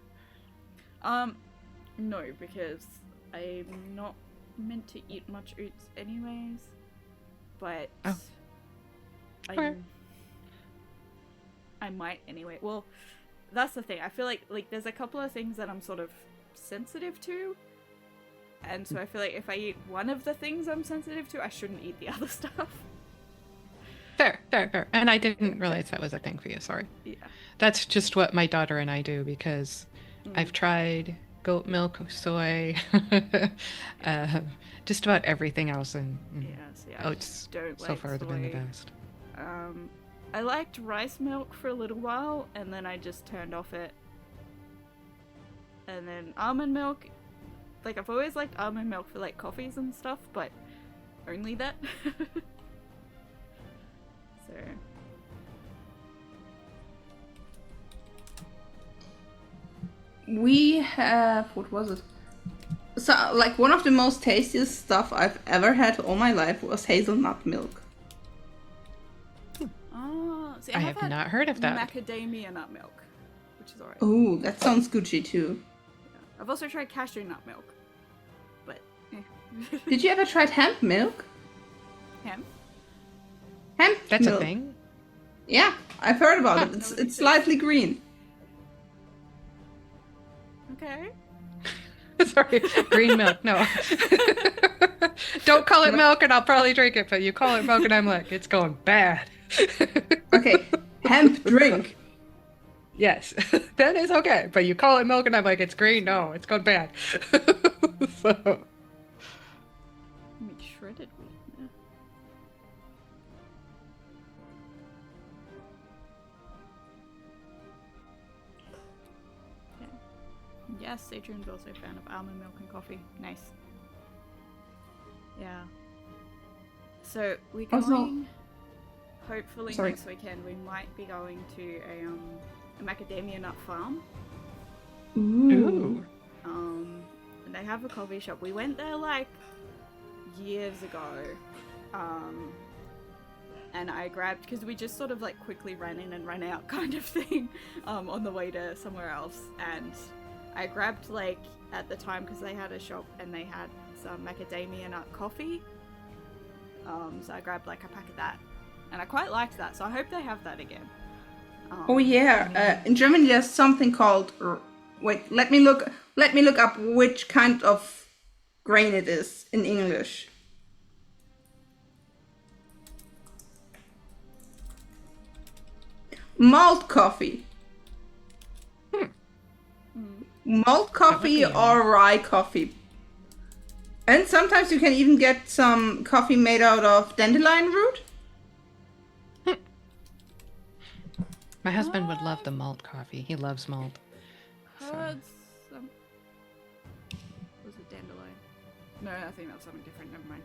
No, because I'm not meant to eat much oats anyways, but Oh. Okay. I might anyway. Well, that's the thing. I feel like there's a couple of things that I'm sort of sensitive to, and so I feel like if I eat one of the things I'm sensitive to, I shouldn't eat the other stuff. Fair. And I didn't realize that was a thing for you. Sorry. Yeah. That's just what my daughter and I do because I've tried goat milk, soy, just about everything else, and Yeah. See, I oats just don't so like far have been the soy. best. I liked rice milk for a little while, and then I just turned off it. And then almond milk, like I've always liked almond milk for like coffees and stuff, but only that. So we have, what was it? So, like, one of the most tastiest stuff I've ever had all my life was hazelnut milk. oh, see, I have had not heard of that. macadamia nut milk, which is alright. Oh, that sounds Gucci too. Yeah. I've also tried cashew nut milk, but Did you ever try hemp milk? Hemp? Hemp That's milk. a thing? Yeah, I've heard about Huh. it. It's slightly green. Okay. Sorry, green milk. No. Don't call it milk and I'll probably drink it, but you call it milk and I'm like, it's going bad. Okay, hemp drink. Yes, that is okay. But you call it milk and I'm like, it's green. No, it's going bad. So, Make shredded wheat. Yeah. Okay. Yes, Adrian's also a fan of almond milk and coffee. Nice. Yeah. So we're Also- going. Hopefully Sorry. next weekend we might be going to a macadamia nut farm. ooh. And they have a coffee shop. We went there like years ago. And I grabbed, because we just sort of like quickly ran in and ran out kind of thing on the way to somewhere else. And I grabbed like at the time, because they had a shop and they had some macadamia nut coffee. So I grabbed like a pack of that. And I quite liked that, so I hope they have that again. Oh yeah, in Germany there's something called. Wait, let me look up which kind of grain it is in English. Malt coffee. Malt coffee That would be or rye coffee. And sometimes you can even get some coffee made out of dandelion root. My husband would love the malt coffee. He loves malt. Heard some. Was it dandelion? No, I think that's something different. Never mind.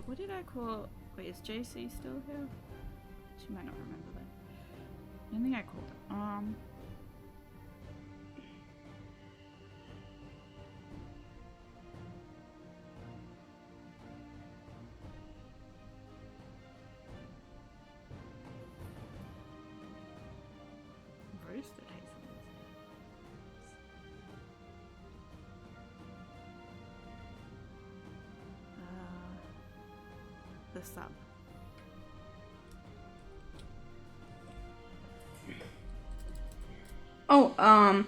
What did I call? Wait, is JC still here? She might not remember that. I don't think I called it. Roasted hazelnuts. The sub. Oh,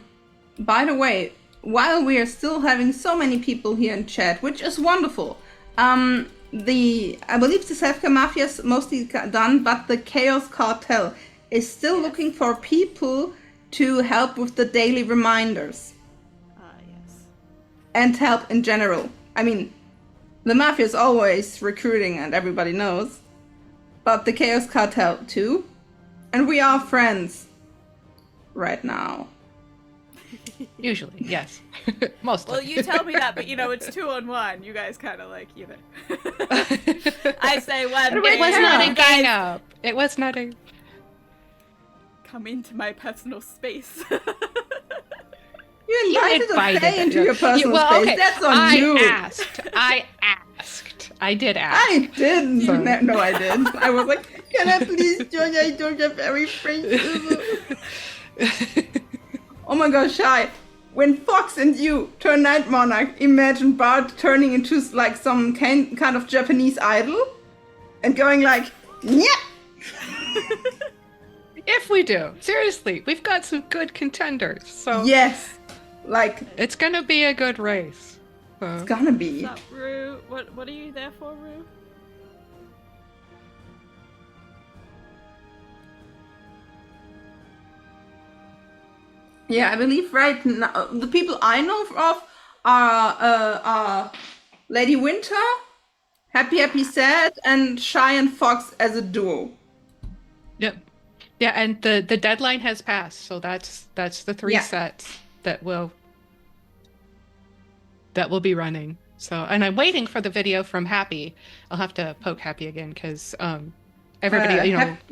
by the way, while we are still having so many people here in chat, which is wonderful, I believe the Selfcare Mafia is mostly done, but the Chaos Cartel is still looking for people to help with the daily reminders Yes. and help in general. I mean, the Mafia is always recruiting and everybody knows, but the Chaos Cartel too. And we are friends right now. Usually, yes. Mostly. Well, you tell me that, but you know, it's 2-on-1. You guys kind of like, you know. I say one. It was not a you gang guys up. It was not a. come into my personal space. You invited invited a Fae it. into your personal well, space. okay. That's on you. I asked. I did ask. I didn't. So- No, I didn't. I was like, can I please join? I don't have any friends. Oh my gosh, Shy. When Fox and you turn Night Monarch, imagine Bart turning into like some kind of Japanese idol and going like, yeah. If we do, seriously, we've got some good contenders. So Yes. Like, it's gonna be a good race. So. it's gonna be. What's up, Rue? What are you there for, Rue? Yeah, I believe right now the people I know of are Lady Winter, Happy Sad, and Shy and Fox as a duo. Yep. Yeah, and the deadline has passed, so that's the three Yeah. sets that will be running. So, and I'm waiting for the video from Happy. I'll have to poke Happy again because everybody, Hap-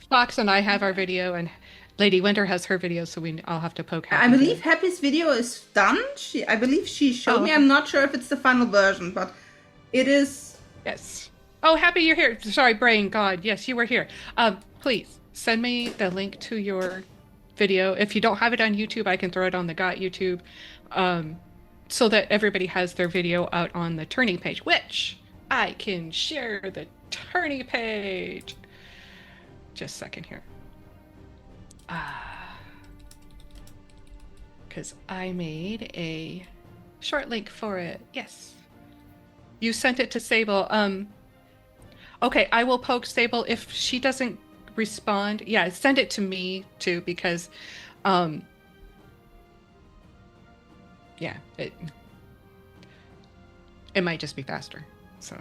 Fox and I have our video, and Lady Winter has her video, so I'll have to poke I Happy believe to. Happy's video is done. I believe she showed Oh, me. okay. I'm not sure if it's the final version, but it is. Yes. Oh, Happy, you're here. Sorry, brain. God, yes, you were here. Please send me the link to your video. If you don't have it on YouTube, I can throw it on the Got YouTube, so that everybody has their video out on the Tourney page, which I can share the Tourney page. Just a second here. Because I made a short link for it. Yes. You sent it to Sable. Okay, I will poke Sable if she doesn't respond. Yeah, send it to me too because yeah, it might just be faster. So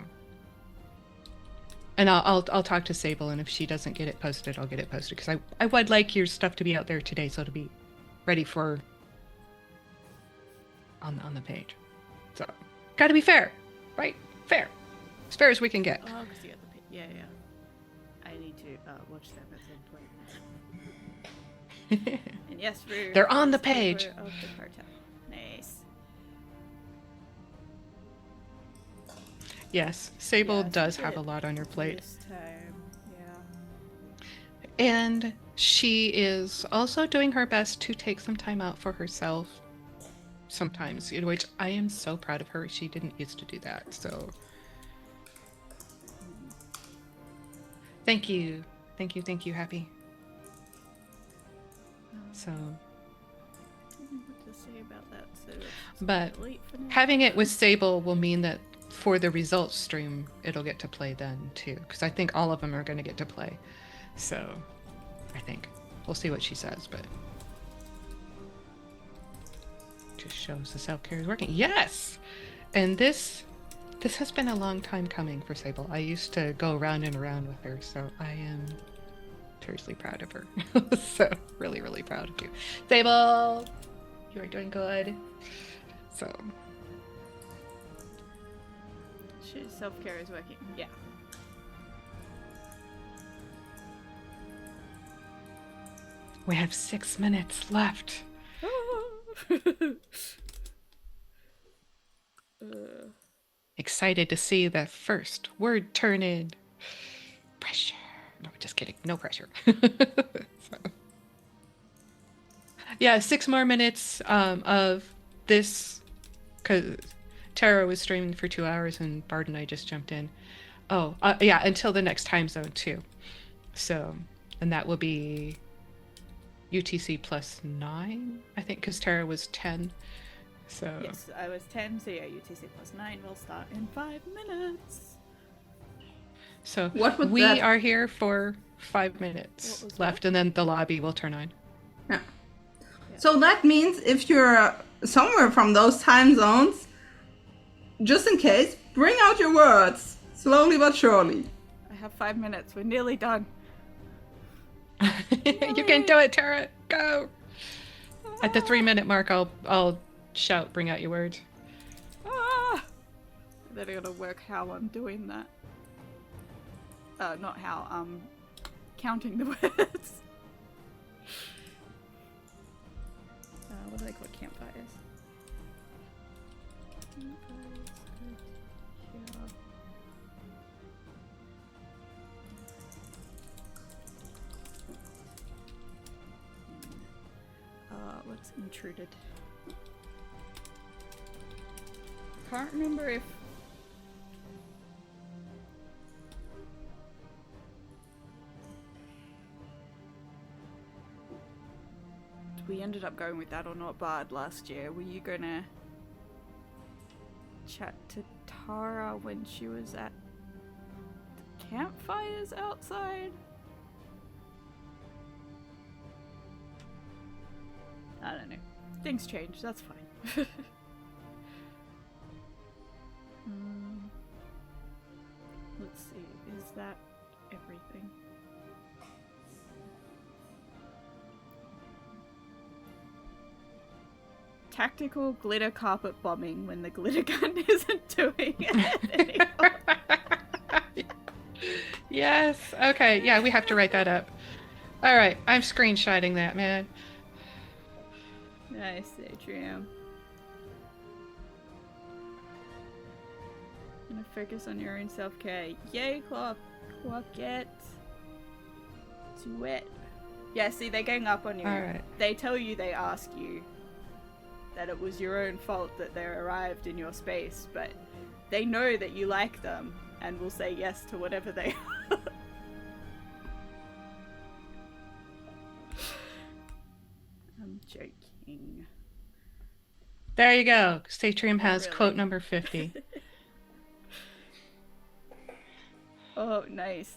and I'll talk to Sable, and if she doesn't get it posted, I'll get it posted because I would like your stuff to be out there today, so to be ready for on the page. So got to be fair, right? Fair, as fair as we can get. Oh, because you got the yeah. I need to watch them at some point. And yes, They're on the page. Of the cartel. Nice. Yes, Sable Yeah, does she have a did lot on her plate. This time, yeah. And she is also doing her best to take some time out for herself sometimes, which I am so proud of her. She didn't used to do that, so thank you. Thank you, Happy. So I don't know what to say about that, so it's but late for now. having it with Sable will mean that for the results stream, it'll get to play then too, because I think all of them are going to get to play. So I think we'll see what she says, but just shows the self-care is working. Yes, and this has been a long time coming for Sable. I used to go round and around with her, so I am seriously proud of her. So really proud of you, Sable. You are doing good. So. Self-care is working. Yeah. We have 6 minutes left. Excited to see the first word turn in. Pressure. No, just kidding. No pressure. So. Yeah, 6 more minutes of this, because Tara was streaming for 2 hours and Bard and I just jumped in. Oh, yeah, until the next time zone too. So, and that will be UTC plus 9, I think, because Tara was 10. So yes, I was 10, so yeah, UTC plus 9 will start in 5 minutes. So we are here for 5 minutes left, and then the lobby will turn on. Yeah. So that means if you're somewhere from those time zones, just in case, bring out your words, slowly but surely. I have 5 minutes. We're nearly done. You can do it, Tara. Go. At the 3-minute mark, I'll shout, bring out your words. Then I gotta work how I'm doing that. Not how, counting the words. What do they call campfires? What's intruded? Can't remember if we ended up going with that or not. Bard last year, were you gonna chat to Tara when she was at the campfires outside? I don't know. things change. That's fine. Let's see. Is that everything? Tactical glitter carpet bombing when the glitter gun isn't doing it anymore. Yes. Okay. Yeah, we have to write that up. All right. I'm screenshotting that, man. Nice, Adrian. Gonna focus on your own self-care. Yay, clock it. Do it. Yeah, see, they're going up on you. All right. They tell you, they ask you that it was your own fault that they arrived in your space, but they know that you like them and will say yes to whatever they are. I'm joking. There you go. Satrium has Really? quote number 50. Oh, nice.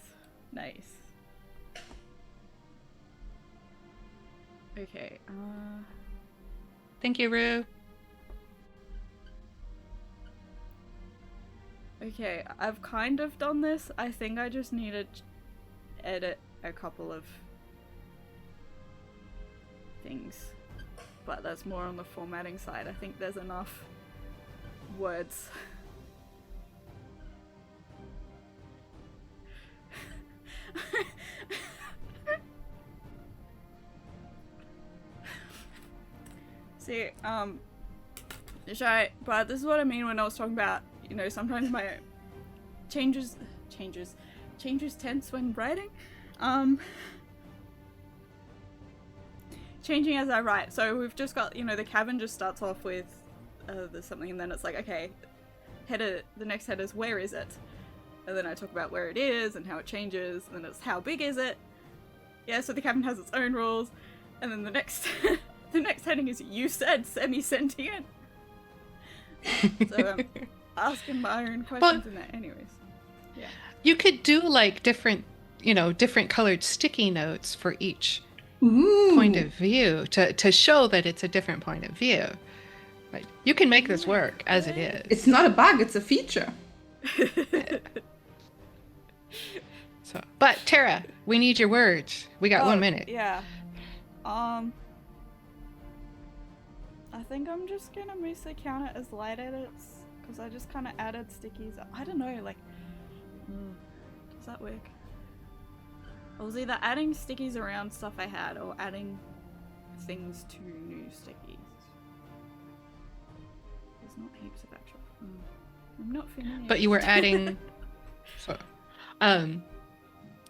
Nice. Okay, Thank you, Rue. okay, I've kind of done this. I think I just need to edit a couple of things. But that's more on the formatting side. I think there's enough words. See, but this is what I mean when I was talking about, you know, sometimes my changes tense when writing. Changing as I write. So we've just got, you know, the cavern just starts off with there's something, and then it's like, okay, header, the next header is where is it? And then I talk about where it is and how it changes, and then it's how big is it? Yeah, so the cavern has its own rules, and then the next the next heading is you said semi-sentient. So I'm asking my own questions in that anyways. Yeah. You could do like different, you know, different colored sticky notes for each Ooh. point of view to show that it's a different point of view. Right. You can make this work as it is. It's not a bug, it's a feature. So, but Tara, we need your words. We got 1 minute. Yeah. I think I'm just gonna mostly count it as light edits because I just kind of added stickies. I don't know, like, does that work? I was either adding stickies around stuff I had or adding things to new stickies. There's not heaps of actual. I'm not familiar. But you were adding.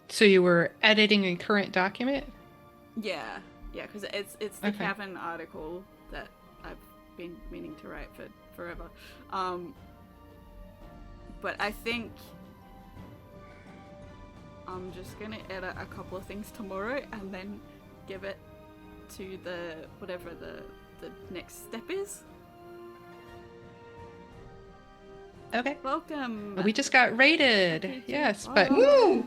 So you were editing a current document? Yeah, because it's the Cavern article that I've been meaning to write for forever. But I think I'm just gonna edit a couple of things tomorrow and then give it to the whatever the next step is. Okay. Welcome. We just got rated. Yes, but Woo!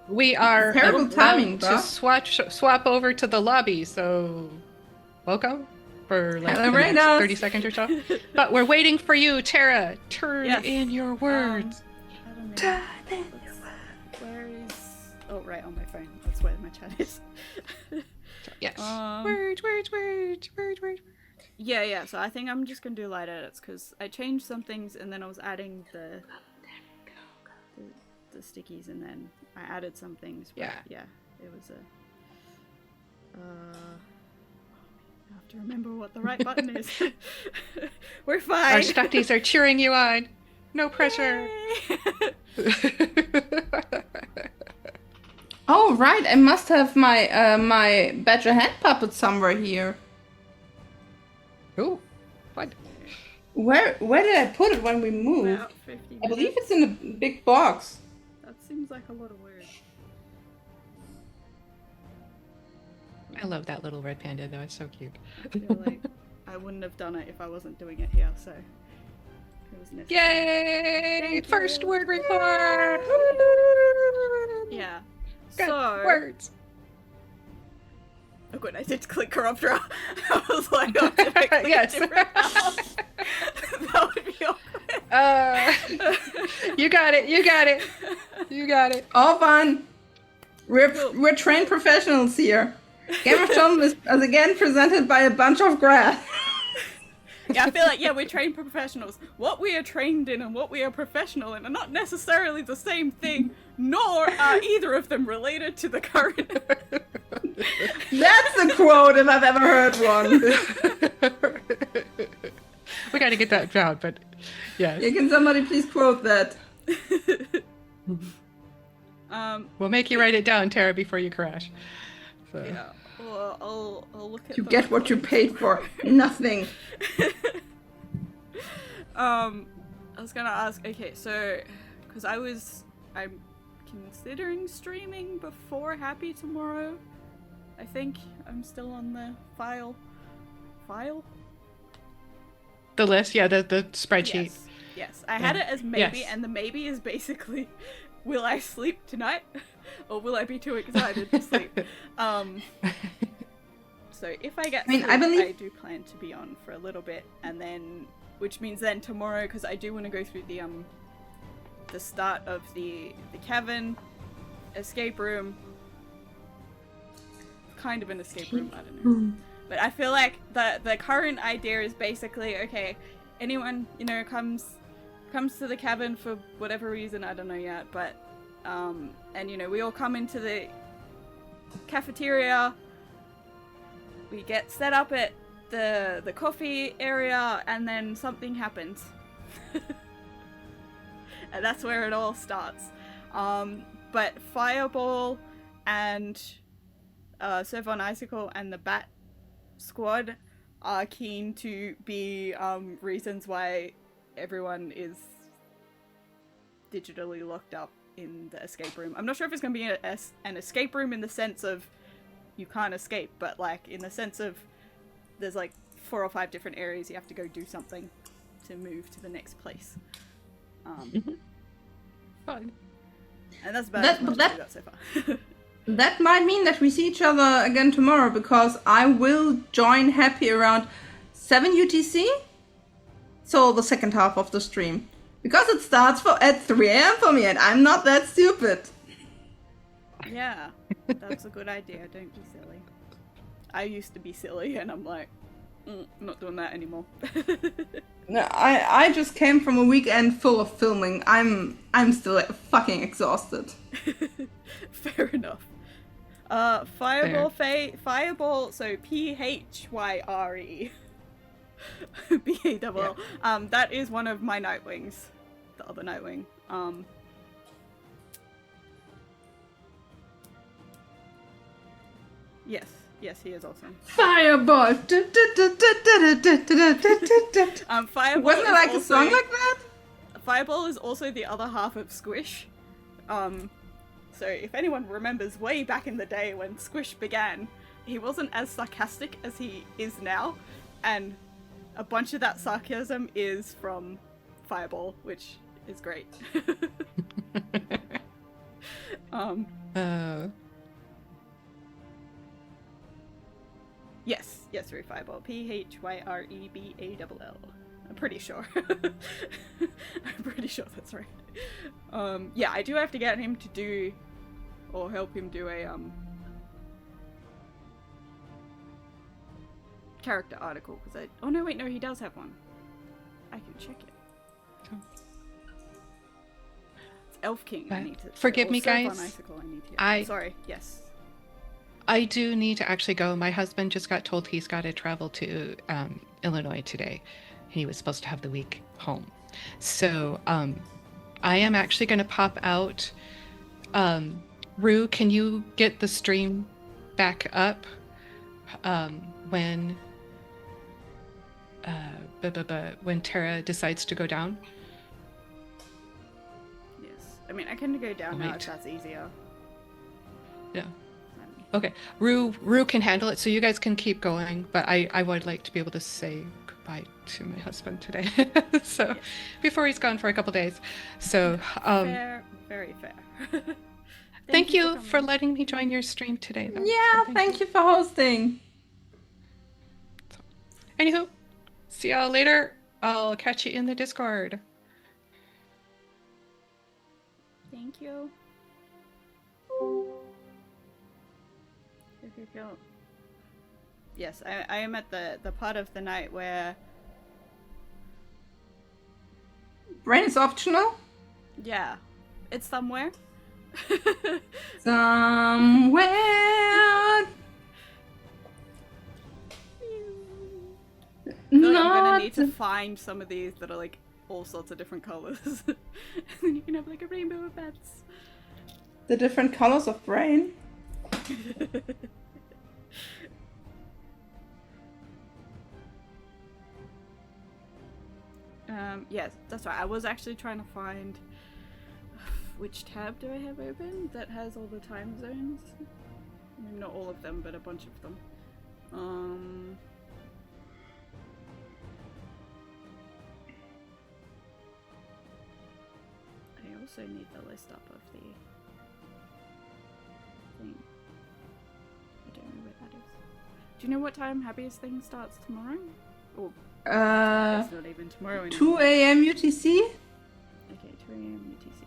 we are Terrible timing, about bro. to swap over to the lobby. So, welcome for like Hello, the next Rados. 30 seconds or so. But we're waiting for you, Tara. Turn Yes. in your words. I don't know. Where is? Oh, right on my phone. That's where my chat is. Yes. Um, Words. Yeah. So I think I'm just gonna do light edits because I changed some things and then I was adding the stickies and then I added some things. But Yeah. It was a. I have to remember what the right button is. We're fine. Our stuffies are cheering you on. No pressure. Oh right, I must have my my badger hand puppet somewhere here. Ooh, what? Where did I put it when we moved? About 50 I believe minutes. it's in a big box. That seems like a lot of words. I love that little red panda though. It's so cute. I feel like I wouldn't have done it if I wasn't doing it here, so it was necessary. Yay! Thank First you. word report. Yeah. Good So words. Oh good, I did click corrupt draw. I was like, oh, did I click Yes. a different house? That would be awkward. You got it. You got it. You got it. All fine. We're Cool. trained professionals here. Game of Thrones is again presented by a bunch of grass. Yeah, I feel like, yeah, we're trained professionals. What we are trained in and what we are professional in are not necessarily the same thing, nor are either of them related to the current. That's a quote if I've ever heard one. We got to get that down, but yes. Yeah, can somebody please quote that? We'll make you write it down, Tara, before you crash. So. Yeah, well, I'll look at You the- get what you paid for. Nothing. I was gonna ask, okay, so, because I'm considering streaming before Happy tomorrow. I think I'm still on the file? The list, yeah, the spreadsheet. Yes. I had it as maybe, Yes. and the maybe is basically, will I sleep tonight? Or will I be too excited to sleep? So if I get I mean, sleep, I believe- I do plan to be on for a little bit, and then, which means then tomorrow, because I do want to go through the start of the cavern, escape room, kind of an escape room, I don't know. But I feel like the current idea is basically, okay, anyone, comes to the cabin for whatever reason, I don't know yet, but, and we all come into the cafeteria, we get set up at the coffee area, and then something happens. And that's where it all starts. But Fireball and Servo on Icicle and the Bat Squad are keen to be reasons why everyone is digitally locked up in the escape room. I'm not sure if it's going to be an escape room in the sense of you can't escape, but like in the sense of there's like 4 or 5 different areas you have to go do something to move to the next place. Fine. And that's about That- as much but as we got so far. That might mean that we see each other again tomorrow, because I will join Happy around 7 UTC. So the second half of the stream. Because it starts at 3 AM for me, and I'm not that stupid. Yeah, that's a good idea. Don't be silly. I used to be silly, and I'm like, not doing that anymore. No, I just came from a weekend full of filming. I'm still fucking exhausted. Fair enough. Fireball, Fireball, so Phyre. B-A-double-L. That is one of my Nightwings. The other Nightwing. Yes, he is awesome. Fireball! Fireball Wasn't it is like a also- song like that? Fireball is also the other half of Squish. So if anyone remembers way back in the day when Squish began, he wasn't as sarcastic as he is now, and a bunch of that sarcasm is from Fireball, which is great. Yes, through Fireball. Phyreball. I'm pretty sure. I'm pretty sure that's right. Yeah, I do have to get him to do, or help him do a, character article, because oh no, wait, no, he does have one. I can check it. Oh. It's Elf King. I need to. Forgive or me, Surf on guys. Icicle, I need to get. Sorry. Yes. I do need to actually go. My husband just got told he's got to travel to Illinois today. He was supposed to have the week home. So I am actually going to pop out. Rue, can you get the stream back up when Tara decides to go down? Yes. I mean, I can go down now Right. if that's easier. Yeah. Okay. Rue can handle it, so you guys can keep going, but I would like to be able to say goodbye to my husband today. So before he's gone for a couple days. So Fair, very fair. Thank you coming. for letting me join your stream today, though. Yeah, So thank you for hosting. Anywho, see y'all later. I'll catch you in the Discord. Thank you. Yes, I am at the part of the night where... Brain is optional. Yeah, it's somewhere. Somewhere. I feel like I'm gonna Not need to find some of these that are like all sorts of different colors. And then you can have like a rainbow of bats. the different colors of brain. Yes, that's right. I was actually trying to find which tab do I have open that has all the time zones. I mean, not all of them, but a bunch of them. I also need the list up of the thing. I don't know where that is. Do you know what time Happiest Thing starts tomorrow? Or it's not even tomorrow anymore. 2 a.m. UTC. Okay, 2 a.m. UTC.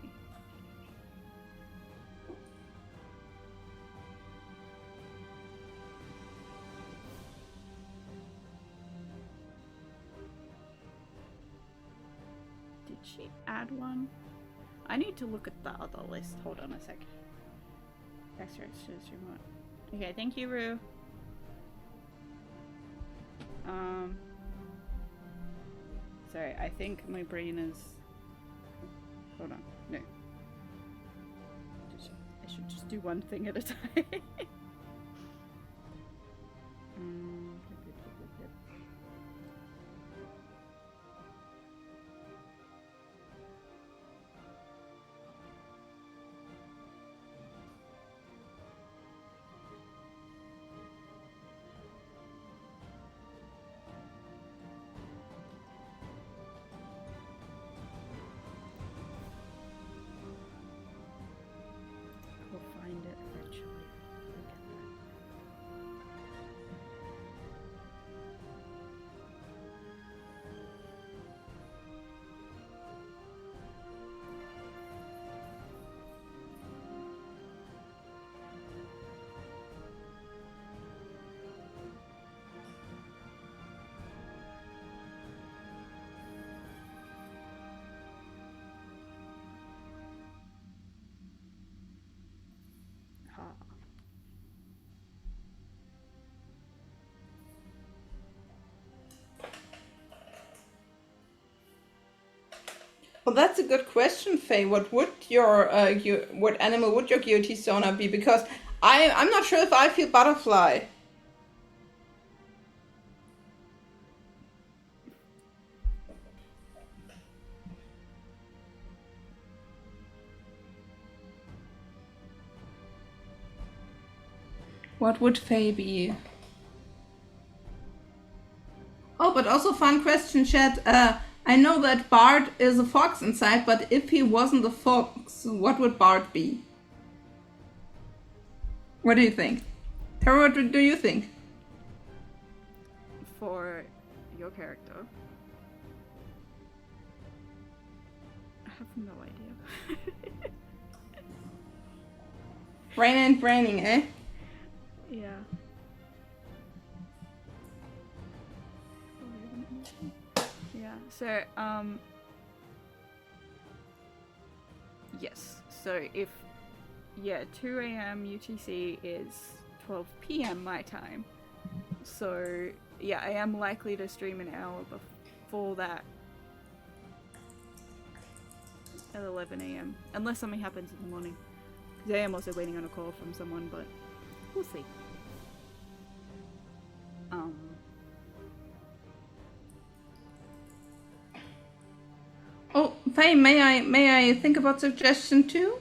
Did she add one? I need to look at the other list. Hold on a sec. Okay, thank you, Rue. Sorry, I think my brain is... Hold on, no. I should just do one thing at a time. We'll find it eventually. We'll get there. Well, that's a good question, Faye. What would your what animal would your GOT sauna be? Because I'm not sure if I feel butterfly. What would Faye be? Oh, but also fun question, chat. I know that Bart is a fox inside, but if he wasn't a fox, what would Bart be? What do you think? Tara, what do you think? For your character, I have no idea. Brain and braining, eh? Yeah. Yeah, so, yes. So if, 2 a.m. UTC is 12 p.m. my time. So, yeah, I am likely to stream an hour before that. At 11 a.m. Unless something happens in the morning. Because I am also waiting on a call from someone, but we'll see. Oh, Faye, may I think about suggestion too?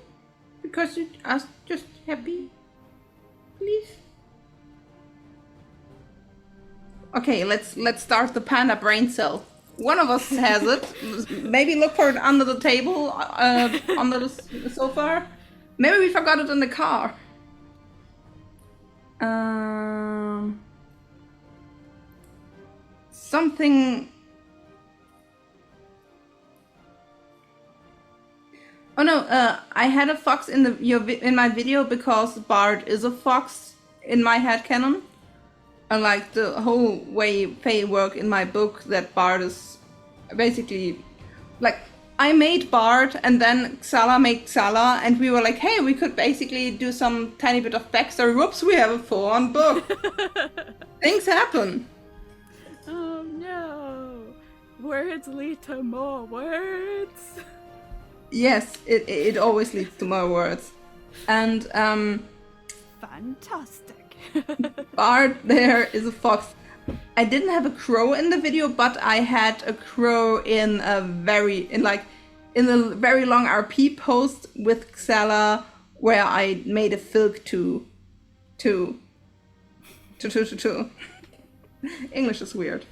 Because you asked just happy, please. Okay, let's start the panda brain cell. One of us has it. Maybe look for it under the table, under the sofa. Maybe we forgot it in the car. Something. Oh no, I had a fox in in my video because Bart is a fox in my headcanon. And like the whole way Faye work in my book, that Bart is basically like I made Bart and then Xala made Xala, and we were like, hey, we could basically do some tiny bit of backstory. Whoops, we have a full-on book. Things happen. Oh no! Words lead to more words. Yes, it always leads to more words. And Fantastic. Bart there is a fox. I didn't have a crow in the video, but I had a crow in a very long RP post with Xala where I made a filk to. English is weird.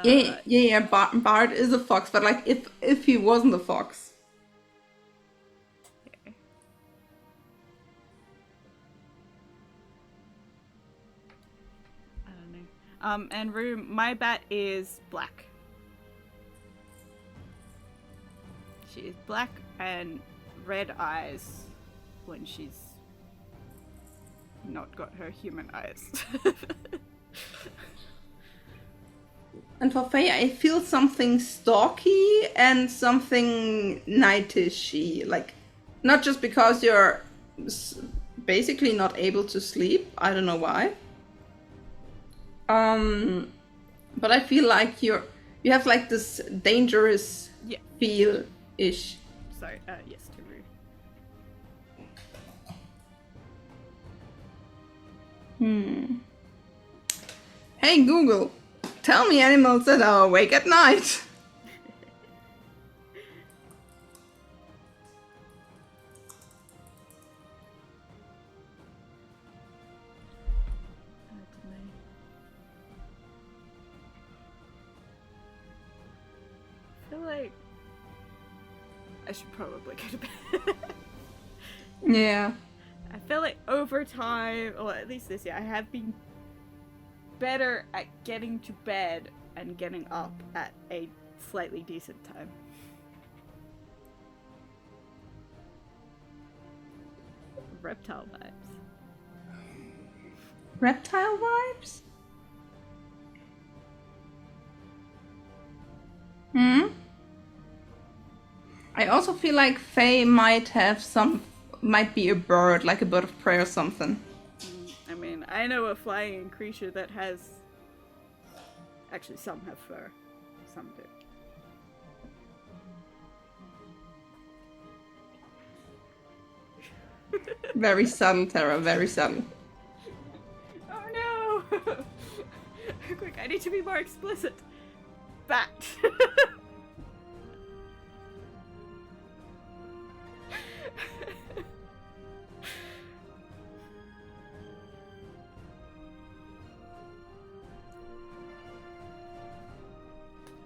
Yeah. Bart is a fox, but like if he wasn't a fox. I don't know. And Rue, my bat is black. She is black and red eyes when she's not got her human eyes. And for Faye, I feel something stalky and something nightishy. Like, not just because you're basically not able to sleep. I don't know why. But I feel like you have like this dangerous feel-ish. Sorry, yes, to Rue. Hey Google, tell me animals that are awake at night. I feel like I should probably go to bed. Yeah. I feel like over time, or at least this year, I have been better at getting to bed and getting up at a slightly decent time. Reptile vibes. Reptile vibes? I also feel like Faye might be a bird, like a bird of prey or something. I mean, I know a flying creature that has... Actually, some have fur. Some do. Very subtle, Tara, very subtle. Oh no! Quick, I need to be more explicit. Bat.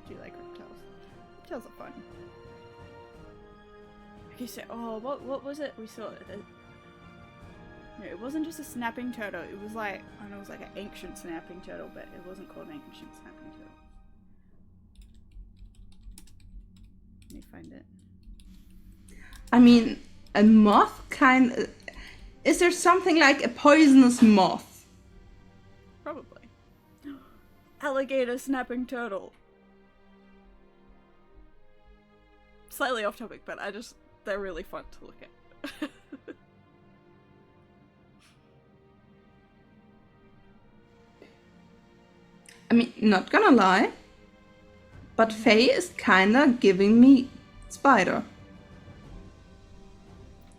Do you like reptiles? Reptiles are fun. Okay, so what was it? We saw it. No, it wasn't just a snapping turtle. It was like, I know it was like an ancient snapping turtle, but it wasn't called an ancient snapping turtle. Let me find it. I mean, a moth kind. Is there something like a poisonous moth? Probably. Alligator snapping turtle. Slightly off topic, but they're really fun to look at. I mean, not gonna lie, but Faye is kinda giving me spider.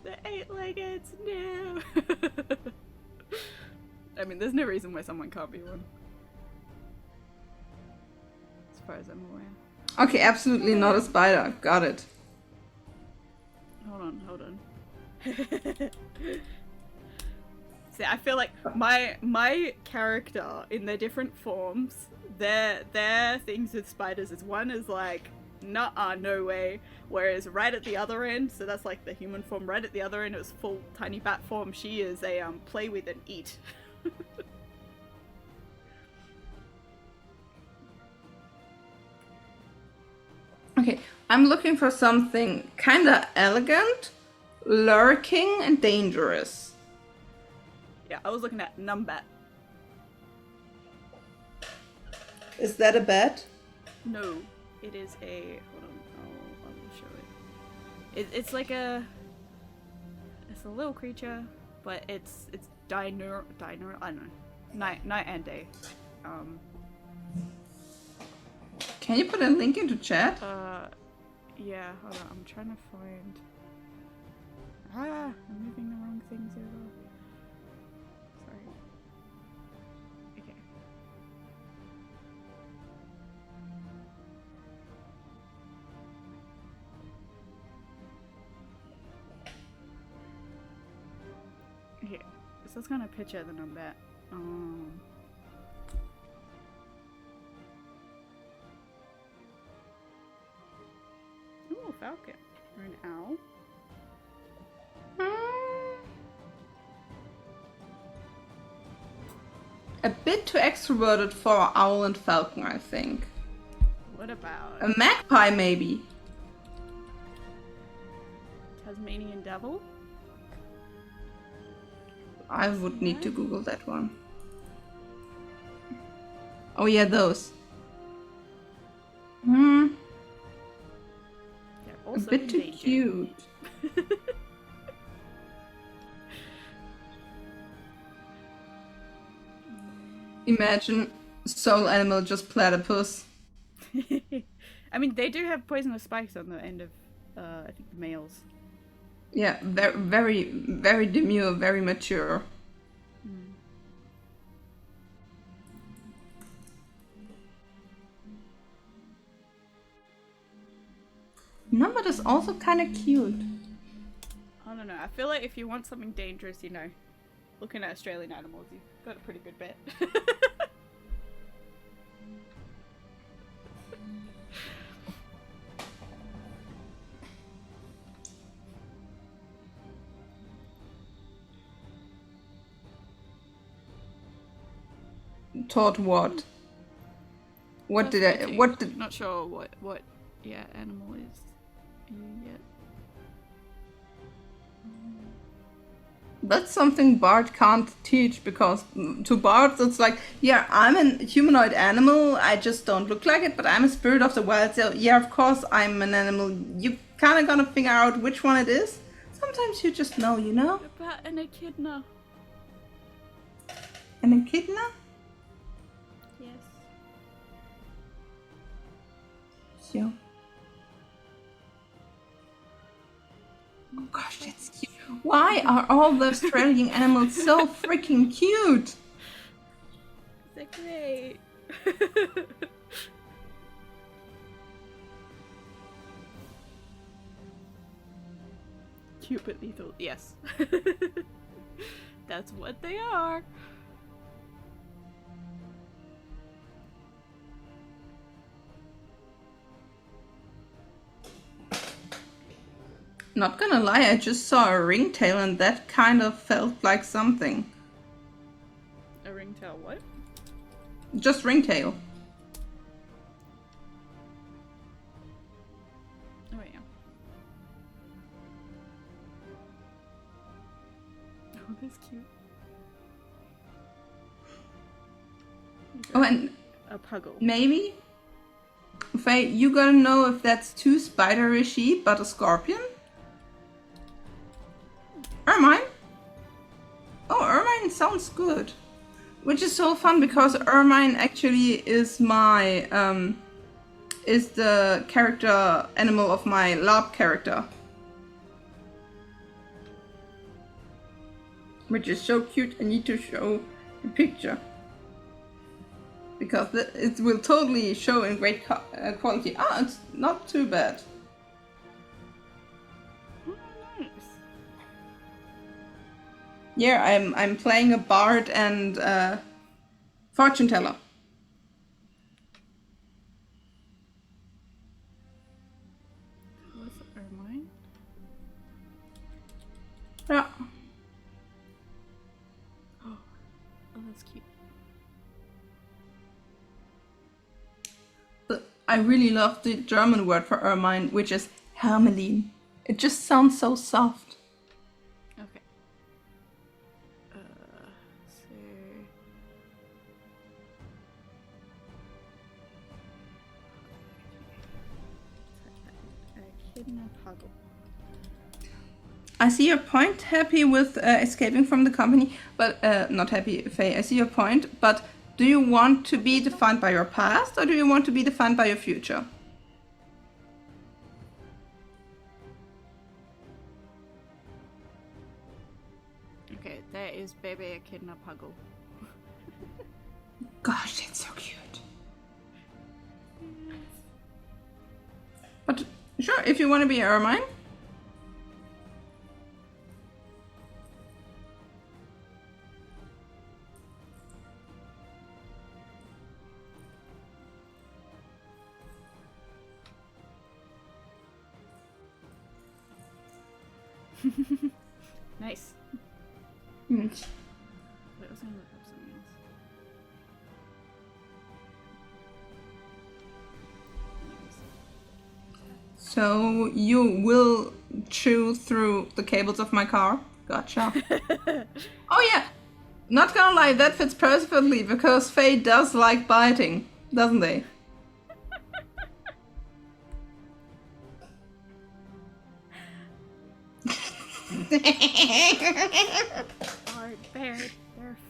The 8-legged, no! I mean, there's no reason why someone can't be one. As far as I'm aware. Okay, absolutely not a spider. Got it. Hold on. See, I feel like my character in their different forms, their things with spiders is one is like nuh-uh, no way. Whereas right at the other end, so that's like the human form, right at the other end, it was full tiny bat form. She is a play with and eat. Okay, I'm looking for something kinda elegant, lurking, and dangerous. Yeah, I was looking at Numbat. Is that a bat? No, it is a. Hold on, I'll show it. It's like a. It's a little creature, but it's diner. I don't know. Night and day. Can you put a link into chat? Yeah. Hold on, I'm trying to find. I'm moving the wrong things over. Sorry. Okay. Okay, so let's kind of picture the Numbat. Ooh, a falcon. Or an owl. A bit too extroverted for owl and falcon, I think. What about A magpie, maybe. Tasmanian devil? I would need to Google that one. Oh yeah, those. They're A also bit too endangered. cute. Imagine soul animal just platypus. I mean, they do have poisonous spikes on the end of, I think, the males. Yeah, very, very demure, very mature. No, but it's also kind of cute. I don't know. I feel like if you want something dangerous, you know, looking at Australian animals, you've got a pretty good bet. Taught what? What did I? What did? Not sure what yeah animal is yet. That's something Bart can't teach because to Bart it's like, yeah, I'm a humanoid animal. I just don't look like it, but I'm a spirit of the wild. So yeah, of course I'm an animal. You kind of gotta figure out which one it is. Sometimes you just know, you know. What about an echidna? An echidna? Yes. Yeah. Oh gosh, that's cute. Why are all the Australian animals so freaking cute? They're great. Cute but lethal. Yes. That's what they are. Not gonna lie, I just saw a ringtail and that kind of felt like something. A ringtail what? Just ringtail. Oh yeah. Oh, that's cute. Oh, and A puggle. maybe? Faye, you gotta know if that's too spidery sheep but a scorpion? Ermine? Oh, Ermine sounds good. Which is so fun because Ermine actually is my, is the character animal of my lab character. Which is so cute, I need to show the picture. Because it will totally show in great quality. Ah, it's not too bad. Oh, nice. Yeah, I'm playing a bard and fortune teller. that's cute. I really love the German word for ermine, which is hermelin. It just sounds so soft. Okay. So... Kidnappagel. I see your point. Happy with escaping from the company, but not happy, Faye. I see your point, but do you want to be defined by your past, or do you want to be defined by your future? Okay, that is baby a kidnappagel. Gosh, that's so cute. But sure, if you want to be ermine. Nice. Mm. Wait, I was gonna look up something else. So you will chew through the cables of my car? Gotcha. Oh yeah, not gonna lie, that fits perfectly because Faye does like biting, doesn't they? Aren't their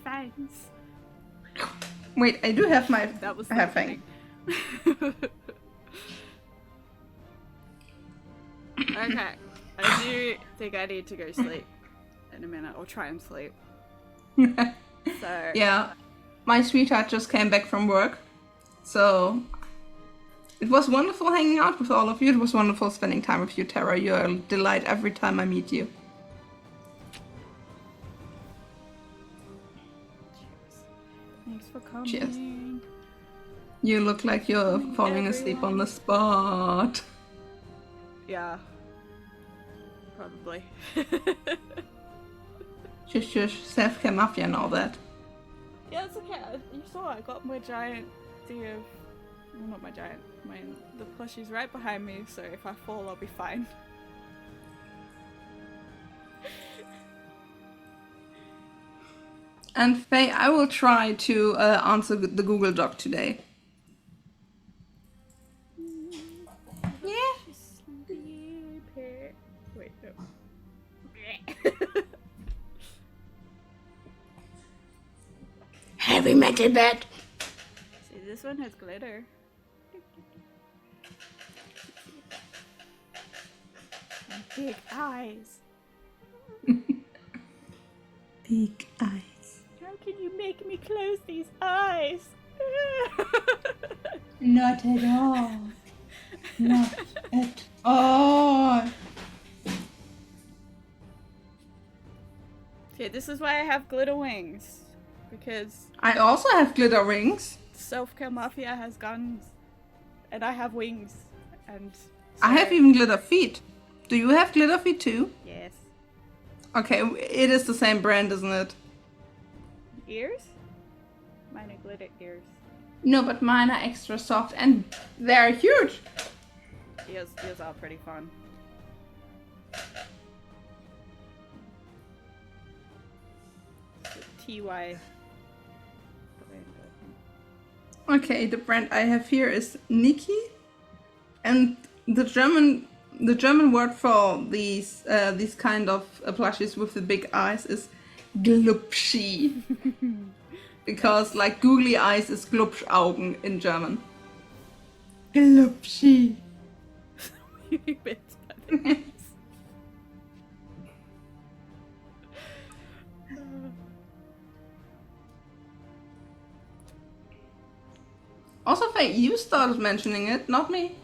fangs? Wait, I do have my That was I have Fang. Okay, I do think I need to go sleep in a minute, or try and sleep. So Yeah, my sweetheart just came back from work, so it was wonderful hanging out with all of you. It was wonderful spending time with you, Tara. You're a delight every time I meet you. thanks for coming. Cheers. You look like you're falling asleep on the spot. Yeah, probably. Shush, shush, self-care mafia and all that. Yeah, it's okay. You saw I got my giant thing of... Well, not my giant. The plushie's right behind me, so if I fall, I'll be fine. And Faye, I will try to answer the Google Doc today. Yeah. Wait, no. Heavy metal bed. See, this one has glitter. And big eyes. Big eyes. How can you make me close these eyes? Not at all. Not at all. Okay, this is why I have glitter wings. Because I also have glitter rings. Self-Care Mafia has guns. And I have wings. And so... I have even glitter feet. Do you have glitter feet too? Yes. Okay, it is the same brand, isn't it? Ears? Mine are glitter ears. No, but mine are extra soft and they're huge. Ears are pretty fun. TY brand, I think. Okay, the brand I have here is Niki, and the German word for these kind of plushies with the big eyes is Glubschi. Because like googly eyes is Glubschaugen in German. Glubschi. Bits by the eyes. Also, Faye, you started mentioning it, not me.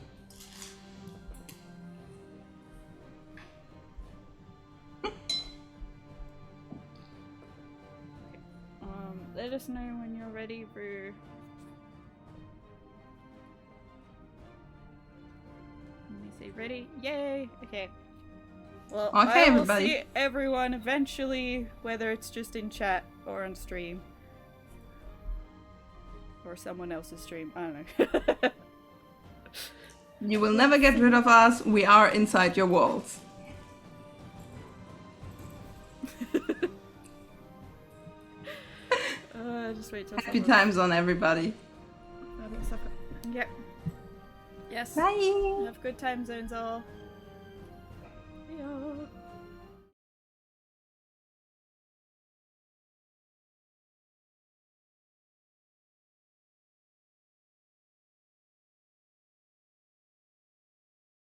Let us know when you're ready for... Let me say ready. Yay! Okay. Well, Okay, I will everybody. see everyone eventually, whether it's just in chat or on stream. or someone else's stream. I don't know. You will never get rid of us. We are inside your walls. Just wait till Happy someone... times on everybody. Yep. Yes. Bye. Have good time zones all. Yeah.